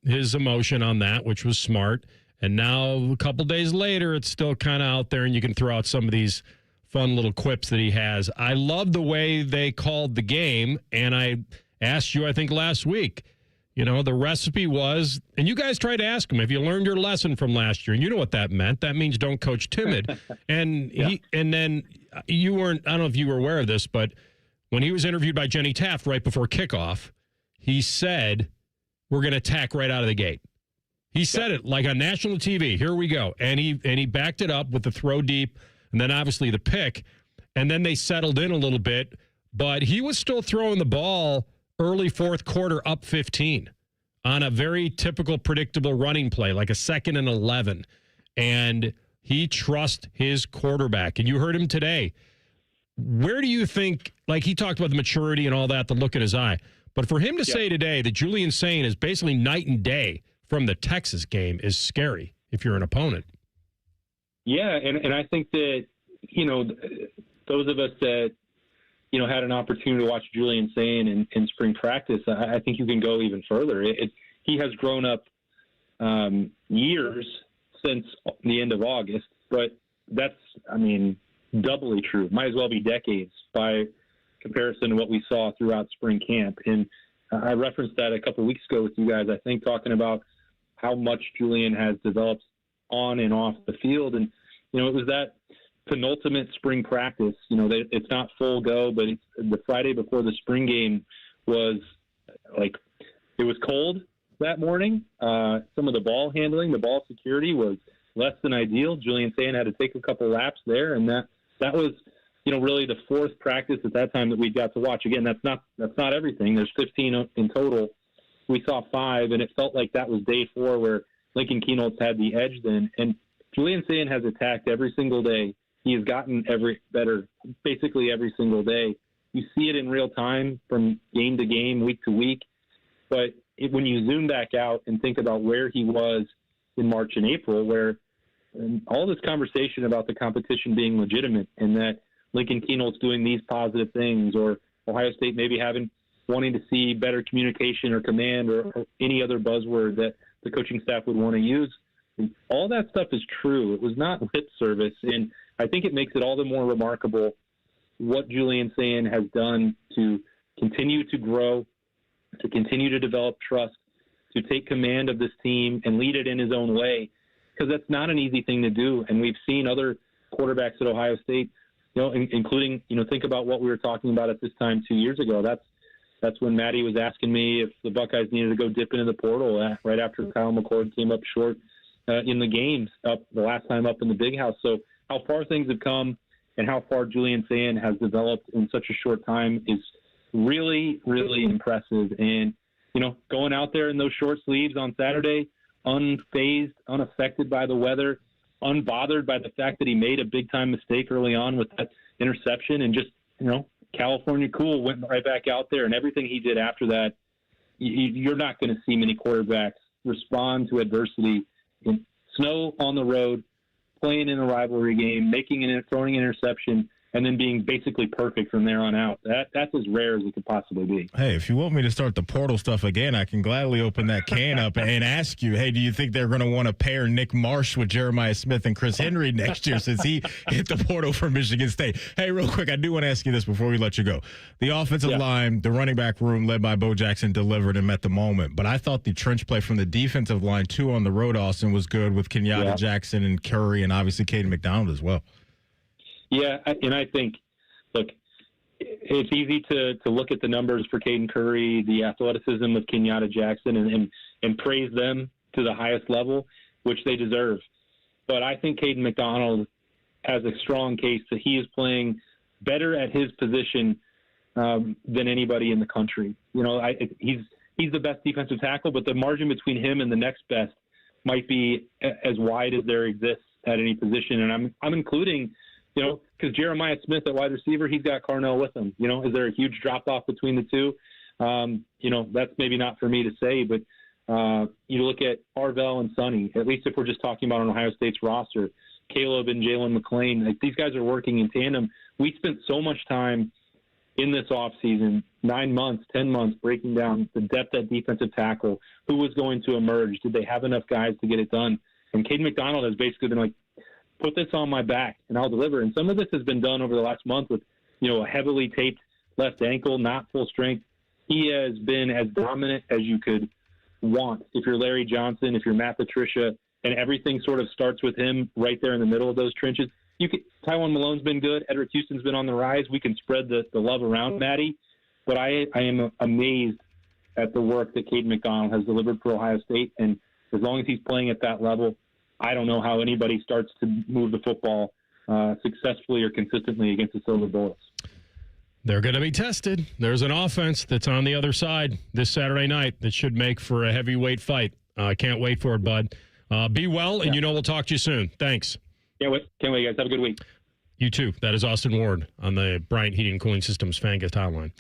his emotion on that, which was smart. And now a couple days later, it's still kind of out there, and you can throw out some of these fun little quips that he has. I love the way they called the game, and I asked you, I think, last week. The recipe was, and you guys tried to ask him if you learned your lesson from last year, and you know what that meant. That means don't coach timid. And then you weren't, I don't know if you were aware of this, but when he was interviewed by Jenny Taft right before kickoff, he said, we're going to attack right out of the gate. He said it like on national TV. Here we go. And he backed it up with the throw deep and then obviously the pick. And then they settled in a little bit. But he was still throwing the ball early fourth quarter up 15 on a very typical, predictable running play, like a 2nd and 11. And he trusts his quarterback. And you heard him today. Where do you think, like he talked about the maturity and all that, the look in his eye. But for him to say today that Julian Sayin is basically night and day from the Texas game is scary if you're an opponent. Yeah, and I think that, those of us that, had an opportunity to watch Julian Sayin in spring practice, I think you can go even further. He has grown up years since the end of August, but that's, doubly true. Might as well be decades by comparison to what we saw throughout spring camp. And I referenced that a couple of weeks ago with you guys, I think, talking about how much Julian has developed on and off the field. And, it was that penultimate spring practice. It's not full go, but it's the Friday before the spring game was it was cold that morning. Some of the ball handling, the ball security was less than ideal. Julian Sayin had to take a couple laps there, and that was, really the fourth practice at that time that we got to watch. Again, that's not everything. There's 15 in total. We saw 5, and it felt like that was day 4 where Lincoln Keynotes had the edge then. And Julian Sayin has attacked every single day. He has gotten better basically every single day. You see it in real time from game to game, week to week. But when you zoom back out and think about where he was in March and April, where all this conversation about the competition being legitimate and that Lincoln Keynote's doing these positive things, or Ohio State maybe wanting to see better communication or command or any other buzzword that the coaching staff would want to use. All that stuff is true. It was not lip service. And I think it makes it all the more remarkable what Julian Sayin has done to continue to grow, to continue to develop trust, to take command of this team and lead it in his own way, because that's not an easy thing to do. And we've seen other quarterbacks at Ohio State, including, think about what we were talking about at this time 2 years ago. That's when Maddie was asking me if the Buckeyes needed to go dip into the portal right after Kyle McCord came up short in the games the last time up in the Big House. So how far things have come and how far Julian Sayin has developed in such a short time is really, really impressive. And, going out there in those short sleeves on Saturday, unfazed, unaffected by the weather, unbothered by the fact that he made a big-time mistake early on with that interception, and just, California cool, went right back out there, and everything he did after that, you're not going to see many quarterbacks respond to adversity in snow on the road, playing in a rivalry game, throwing an interception, and then being basically perfect from there on out. That's as rare as it could possibly be. Hey, if you want me to start the portal stuff again, I can gladly open that can up and ask you, hey, do you think they're going to want to pair Nick Marsh with Jeremiah Smith and Chris Henry next year since he hit the portal for Michigan State? Hey, real quick, I do want to ask you this before we let you go. The offensive line, the running back room led by Bo Jackson delivered and met the moment, but I thought the trench play from the defensive line, too, on the road, Austin, was good with Kenyatta Jackson and Curry and obviously Caden McDonald as well. Yeah, and I think, look, it's easy to look at the numbers for Caden Curry, the athleticism of Kenyatta Jackson, and praise them to the highest level, which they deserve. But I think Caden McDonald has a strong case that he is playing better at his position than anybody in the country. He's the best defensive tackle, but the margin between him and the next best might be as wide as there exists at any position. And I'm including – because Jeremiah Smith at wide receiver, he's got Carnell with him. Is there a huge drop-off between the two? That's maybe not for me to say, but you look at Arvell and Sonny, at least if we're just talking about on Ohio State's roster, Caleb and Jalen McClain, these guys are working in tandem. We spent so much time in this offseason, 9 months, 10 months, breaking down the depth at defensive tackle, who was going to emerge, did they have enough guys to get it done? And Caden McDonald has basically been like, put this on my back and I'll deliver. And some of this has been done over the last month with, a heavily taped left ankle, not full strength. He has been as dominant as you could want. If you're Larry Johnson, if you're Matt Patricia, and everything sort of starts with him right there in the middle of those trenches. Tywan Malone's been good. Edric Houston's been on the rise. We can spread the love around Matty, but I am amazed at the work that Caden McDonald has delivered for Ohio State. And as long as he's playing at that level, I don't know how anybody starts to move the football successfully or consistently against the Silver Bullets. They're going to be tested. There's an offense that's on the other side this Saturday night that should make for a heavyweight fight. I can't wait for it, bud. Be well, and we'll talk to you soon. Thanks. Can't wait, guys. Have a good week. You too. That is Austin Ward on the Bryant Heating and Cooling Systems Fan Guest Hotline.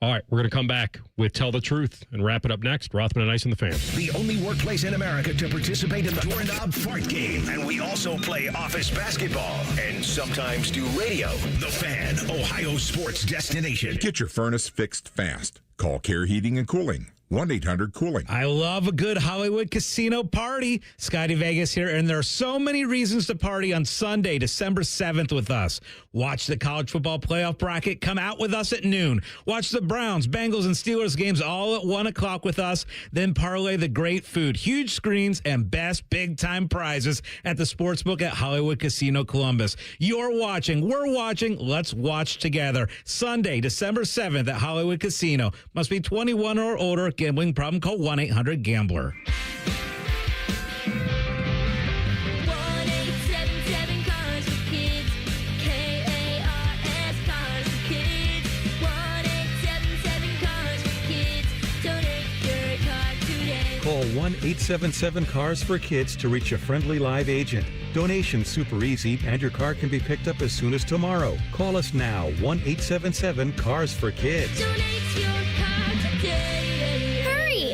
All right, we're going to come back with Tell the Truth and wrap it up next. Rothman and Ice and the Fan. The only workplace in America to participate in the Doorknob Fart Game. And we also play office basketball and sometimes do radio. The Fan, Ohio sports destination. Get your furnace fixed fast. Call Care Heating and Cooling. 1-800-COOLING. I love a good Hollywood casino party. Scotty Vegas here, and there are so many reasons to party on Sunday, December 7th with us. Watch the college football playoff bracket. Come out with us at noon. Watch the Browns, Bengals, and Steelers games all at 1 o'clock with us. Then parlay the great food, huge screens, and best big-time prizes at the Sportsbook at Hollywood Casino Columbus. You're watching. We're watching. Let's watch together. Sunday, December 7th at Hollywood Casino. Must be 21 or older. Gambling problem? Call 1-800-GAMBLER. Call 1-877-CARS-FOR-KIDS to reach a friendly live agent. Donation's super easy, and your car can be picked up as soon as tomorrow. Call us now, 1-877-CARS-FOR-KIDS. Donate your car today.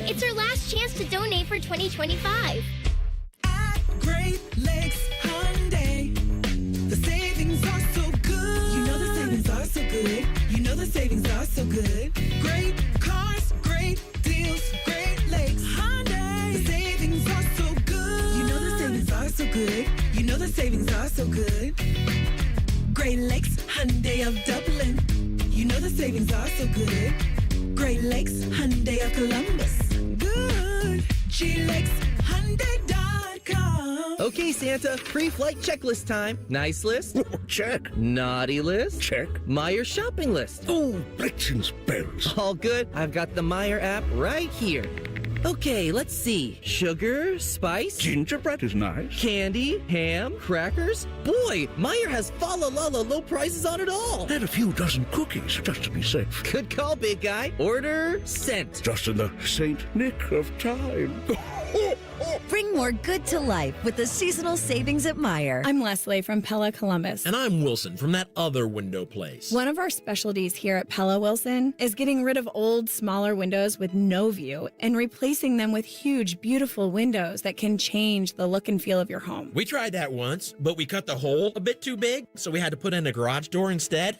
It's our last chance to donate for 2025. At Great Lakes Hyundai, the savings are so good. You know the savings are so good. You know the savings are so good. Great cars, great deals, Great Lakes Hyundai. The savings are so good. You know the savings are so good. You know the savings are so good. Great Lakes Hyundai of Dublin. You know the savings are so good. Great Lakes Hyundai of Columbus. Good. GLakesHyundai.com. Okay, Santa, pre-flight checklist time. Nice list? Check. Naughty list? Check. Meyer shopping list? Oh, Blixen's bells. All good. I've got the Meyer app right here. Okay, let's see. Sugar, spice? Gingerbread is nice. Candy, ham, crackers? Boy, Meyer has fa-la-la-la low prices on it all. And a few dozen cookies, just to be safe. Good call, big guy. Order sent. Just in the St. Nick of time. Bring more good to life with the seasonal savings at Meyer. I'm Leslie from Pella Columbus. And I'm Wilson from that other window place. One of our specialties here at Pella, Wilson, is getting rid of old, smaller windows with no view and replacing them with huge, beautiful windows that can change the look and feel of your home. We tried that once, but we cut the hole a bit too big, so we had to put in a garage door instead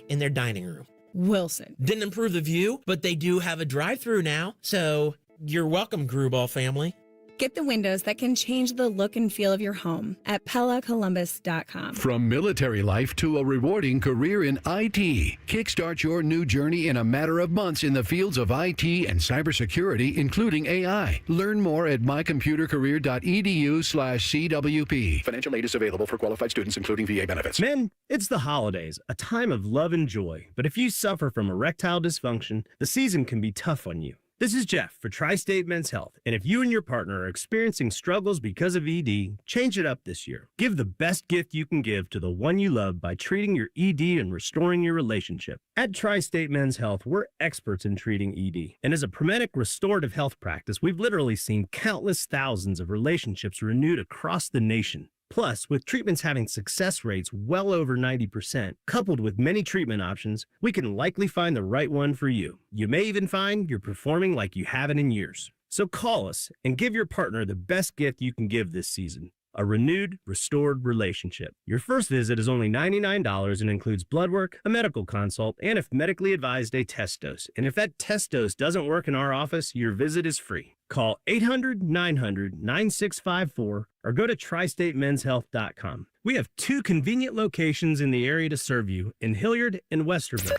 in their dining room. Wilson. Didn't improve the view, but they do have a drive-through now, so you're welcome, Gruball family. Get the windows that can change the look and feel of your home at PellaColumbus.com. From military life to a rewarding career in IT, kickstart your new journey in a matter of months in the fields of IT and cybersecurity, including AI. Learn more at mycomputercareer.edu/CWP. Financial aid is available for qualified students, including VA benefits. Men, it's the holidays, a time of love and joy. But if you suffer from erectile dysfunction, the season can be tough on you. This is Jeff for Tri-State Men's Health, and if you and your partner are experiencing struggles because of ED, change it up this year. Give the best gift you can give to the one you love by treating your ED and restoring your relationship. At Tri-State Men's Health, we're experts in treating ED, and as a Promedic restorative health practice, we've literally seen countless thousands of relationships renewed across the nation. Plus, with treatments having success rates well over 90%, coupled with many treatment options, we can likely find the right one for you. You may even find you're performing like you haven't in years. So call us and give your partner the best gift you can give this season. A renewed, restored relationship. Your first visit is only $99 and includes blood work, a medical consult, and if medically advised, a test dose. And if that test dose doesn't work in our office, your visit is free. Call 800-900-9654 or go to tristatemenshealth.com. We have 2 convenient locations in the area to serve you in Hilliard and Westerville.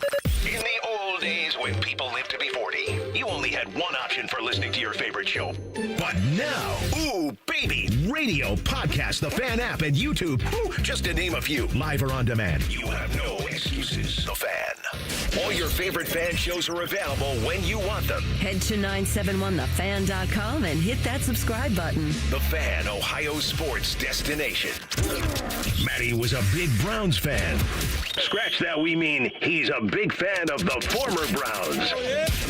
In the old days when people lived to be 40, you only had one option for listening to your favorite show. But now, ooh, baby, radio, podcast, the Fan app, and YouTube, just to name a few, live or on demand. You have no excuses. The Fan. All your favorite fan shows are available when you want them. Head to 971thefan.com and hit that subscribe button. The Fan, Ohio sports destination. Matty was a big Browns fan. Scratch that, we mean he's a big fan of the former Browns.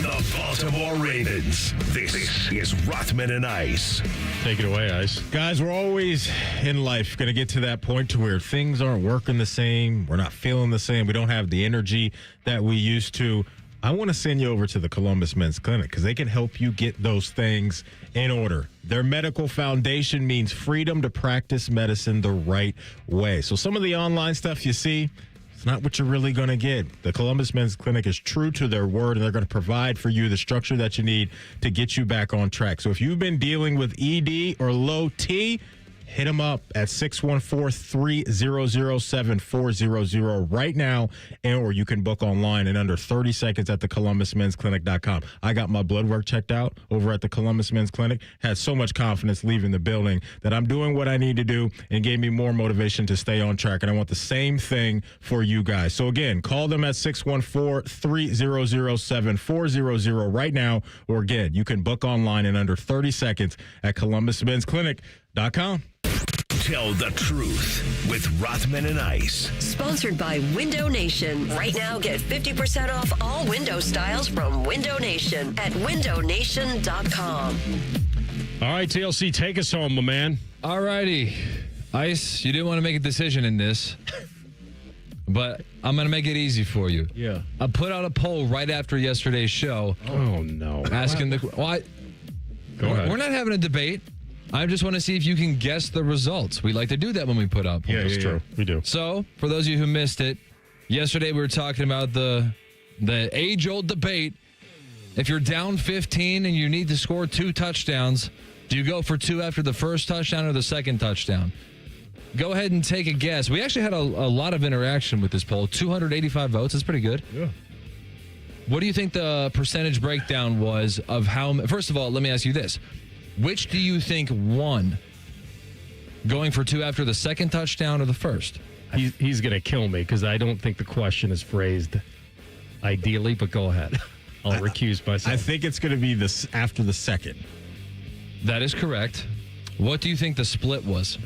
The Baltimore Ravens. This is Rothman and Ice. Take it away, Ice. Guys, we're always in life going to get to that point to where things aren't working the same. We're not feeling the same. We don't have the energy that we used to. I want to send you over to the Columbus Men's Clinic because they can help you get those things in order. Their medical foundation means freedom to practice medicine the right way. So some of the online stuff you see, it's not what you're really going to get. The Columbus Men's Clinic is true to their word, and they're going to provide for you the structure that you need to get you back on track. So if you've been dealing with ED or low T, hit them up at 614-300-7400 right now, or you can book online in under 30 seconds at the ColumbusMen'sClinic.com. I got my blood work checked out over at the Columbus Men's Clinic. Had so much confidence leaving the building that I'm doing what I need to do and gave me more motivation to stay on track. And I want the same thing for you guys. So again, call them at 614-300-7400 right now, or again, you can book online in under 30 seconds at ColumbusMen'sClinic.com. Tell the truth with Rothman and Ice. Sponsored by Window Nation. Right now, get 50% off all window styles from Window Nation at windownation.com. All right, TLC, take us home, my man. All righty. Ice, you didn't want to make a decision in this, but I'm going to make it easy for you. Yeah. I put out a poll right after yesterday's show. Oh, no. Asking Go ahead. We're not having a debate. I just want to see if you can guess the results. We like to do that when we put out polls. Yeah, that's true. We do. So, for those of you who missed it, yesterday we were talking about the age-old debate. If you're down 15 and you need to score 2 touchdowns, do you go for 2 after the first touchdown or the second touchdown? Go ahead and take a guess. We actually had a lot of interaction with this poll. 285 votes. That's pretty good. Yeah. What do you think the percentage breakdown was of how... First of all, let me ask you this. Which do you think won? Going for 2 after the second touchdown or the first? He's going to kill me because I don't think the question is phrased ideally, but go ahead. I'll recuse myself. I think it's going to be this after the second. That is correct. What do you think the split was?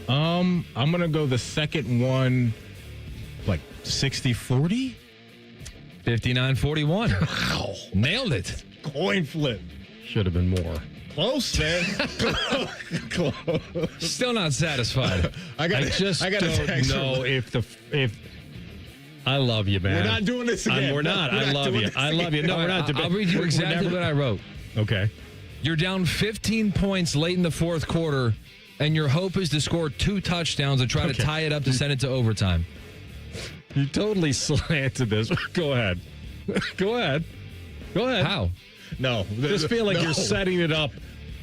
I'm going to go the second one, like 60-40? 59-41. Wow. Nailed it. Coin flip. Should have been more. Close, man. Close. Still not satisfied. I just don't know if I love you, man. We're not doing this again. We're not. I love you. I love you. No, we're not. I'll read you exactly what I wrote. Okay. You're down 15 points late in the fourth quarter, and your hope is to score 2 touchdowns and try to tie it up to send it to overtime. You totally slanted this. Go ahead. Go ahead. Go ahead. How? No. Just feel like you're setting it up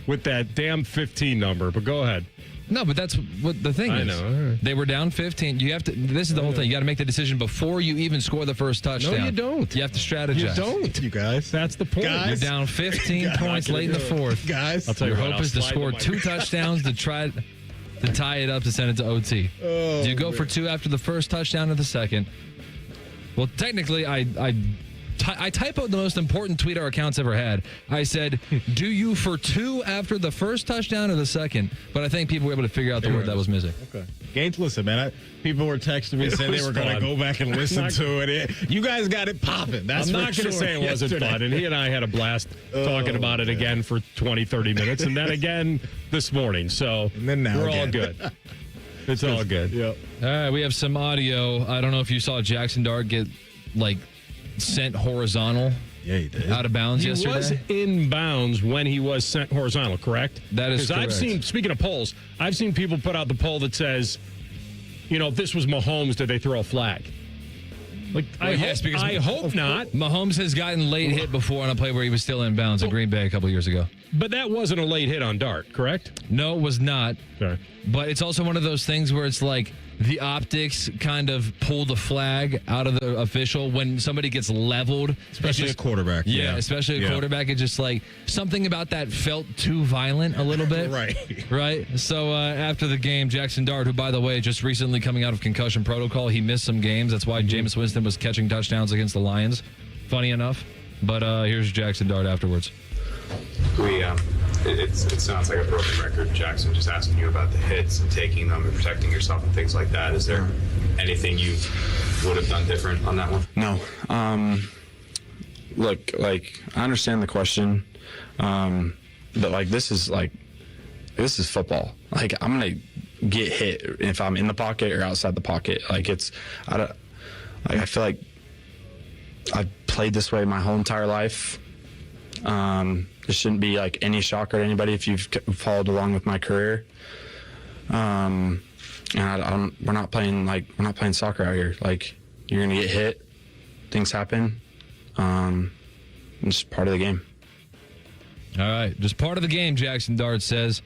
with that damn 15 number, but go ahead. No, but that's what the thing is. I know. All right. They were down 15. You have to. This is the whole thing. You got to make the decision before you even score the first touchdown. No, you don't. You have to strategize. You don't. You guys. That's the point. You're down 15 points late in the fourth. Guys. I'll tell you Your what, hope is to score 2 touchdowns to try to tie it up to send it to OT. Oh, Do you go for 2 after the first touchdown or the second? Well, technically, I typoed the most important tweet our account's ever had. I said, do you for 2 after the first touchdown or the second? But I think people were able to figure out the word that was missing. Okay. Gates, listen, man. People were texting me saying they were going to go back and listen to it. You guys got it popping. That's I'm not going to say it wasn't fun. And he and I had a blast talking about it again for 20, 30 minutes. And then again this morning. So and then now we're again. all good. It's all good. Yep. All right, we have some audio. I don't know if you saw Jackson Dart get, sent horizontal. Yeah, he did. Out of bounds yesterday. He was in bounds when he was sent horizontal, correct? That is correct. Because I've seen, speaking of polls, I've seen people put out the poll that says, if this was Mahomes, did they throw a flag? I hope not. Mahomes has gotten late hit before on a play where he was still in bounds in Green Bay a couple years ago. But that wasn't a late hit on Dart, correct? No, it was not. Okay. But it's also one of those things where it's like the optics kind of pull the flag out of the official when somebody gets leveled. Especially a quarterback. Yeah, especially a quarterback. It's just like something about that felt too violent a little bit. Right. So after the game, Jackson Dart, who, by the way, just recently coming out of concussion protocol, he missed some games. That's why Jameis Winston was catching touchdowns against the Lions. Funny enough. But here's Jackson Dart afterwards. It sounds like a broken record, Jackson, just asking you about the hits and taking them and protecting yourself and things like that. Is there anything you would have done different on that one? No. Look, like, I understand the question, but like this is football. Like, I'm gonna get hit if I'm in the pocket or outside the pocket. Like, I feel like I've played this way my whole entire life. This shouldn't be like any shocker to anybody if you've followed along with my career. And we're not playing soccer out here. Like, you're gonna get hit, things happen. It's just part of the game. All right, just part of the game, Jackson Dart says.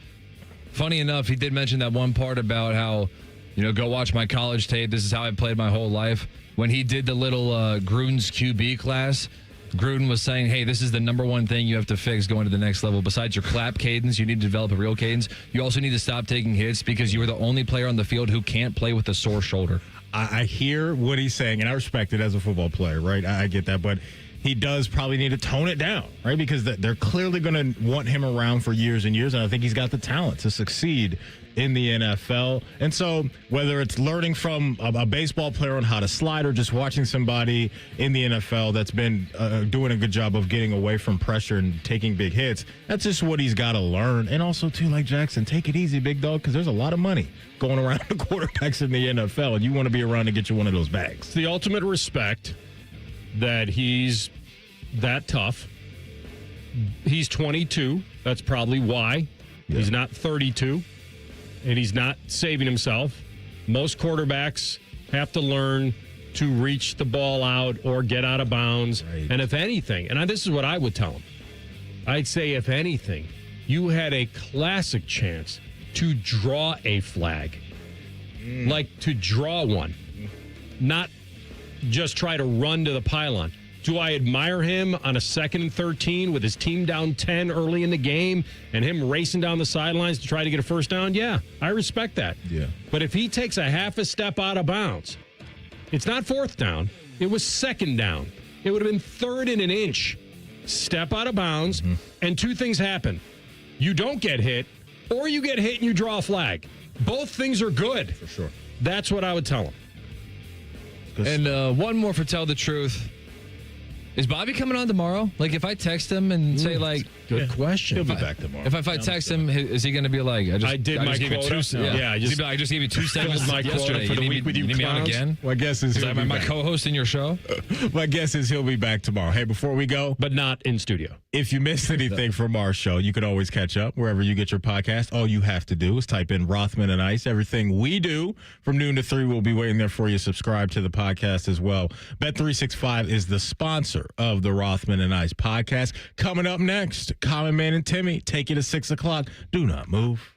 Funny enough, he did mention that one part about how, go watch my college tape. This is how I played my whole life. When he did the little Gruden's QB class, Gruden was saying, hey, this is the number one thing you have to fix going to the next level. Besides your clap cadence, you need to develop a real cadence. You also need to stop taking hits because you are the only player on the field who can't play with a sore shoulder. I hear what he's saying, and I respect it as a football player, right? I get that, but he does probably need to tone it down, right? Because they're clearly going to want him around for years and years, and I think he's got the talent to succeed in the NFL. And so whether it's learning from a baseball player on how to slide or just watching somebody in the NFL that's been doing a good job of getting away from pressure and taking big hits, that's just what he's got to learn. And also, too, like Jackson, take it easy, big dog, because there's a lot of money going around the quarterbacks in the NFL, and you want to be around to get you one of those bags. It's the ultimate respect that he's that tough. He's 22. That's probably why. Yeah. He's not 32. And he's not saving himself. Most quarterbacks have to learn to reach the ball out or get out of bounds. Right. And if anything, and this is what I would tell him, I'd say if anything, you had a classic chance to draw a flag. Like to draw one. Not just try to run to the pylon. Do I admire him on a 2nd and 13 with his team down 10 early in the game and him racing down the sidelines to try to get a first down? Yeah, I respect that. Yeah. But if he takes a half a step out of bounds, it's not 4th down. It was 2nd down. It would have been 3rd and an inch. Step out of bounds, and two things happen. You don't get hit, or you get hit and you draw a flag. Both things are good. For sure. That's what I would tell him. And one more for Tell the Truth. Is Bobby coming on tomorrow? Like, if I text him and say, like... Good question. He'll be back tomorrow. If I text him, is he going to be like... I did my quota. I just gave you 2 segments my yesterday. Quota for the week with you need me on again? My guess is he'll be my back. co-host in your show? My guess is he'll be back tomorrow. Hey, before we go... But not in studio. If you missed anything from our show, you can always catch up wherever you get your podcast. All you have to do is type in Rothman and Ice. Everything we do from noon to 3 will be waiting there for you. Subscribe to the podcast as well. Bet365 is the sponsor of the Rothman and Ice podcast. Coming up next, Common Man and Timmy take you to 6 o'clock. Do not move.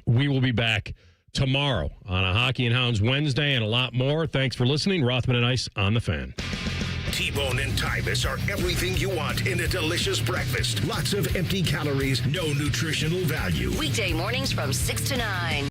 We will be back tomorrow on a Hockey and Hounds Wednesday and a lot more. Thanks for listening. Rothman and Ice on the Fan. T-Bone and Tyvis are everything you want in a delicious breakfast. Lots of empty calories, no nutritional value. Weekday mornings from 6 to 9.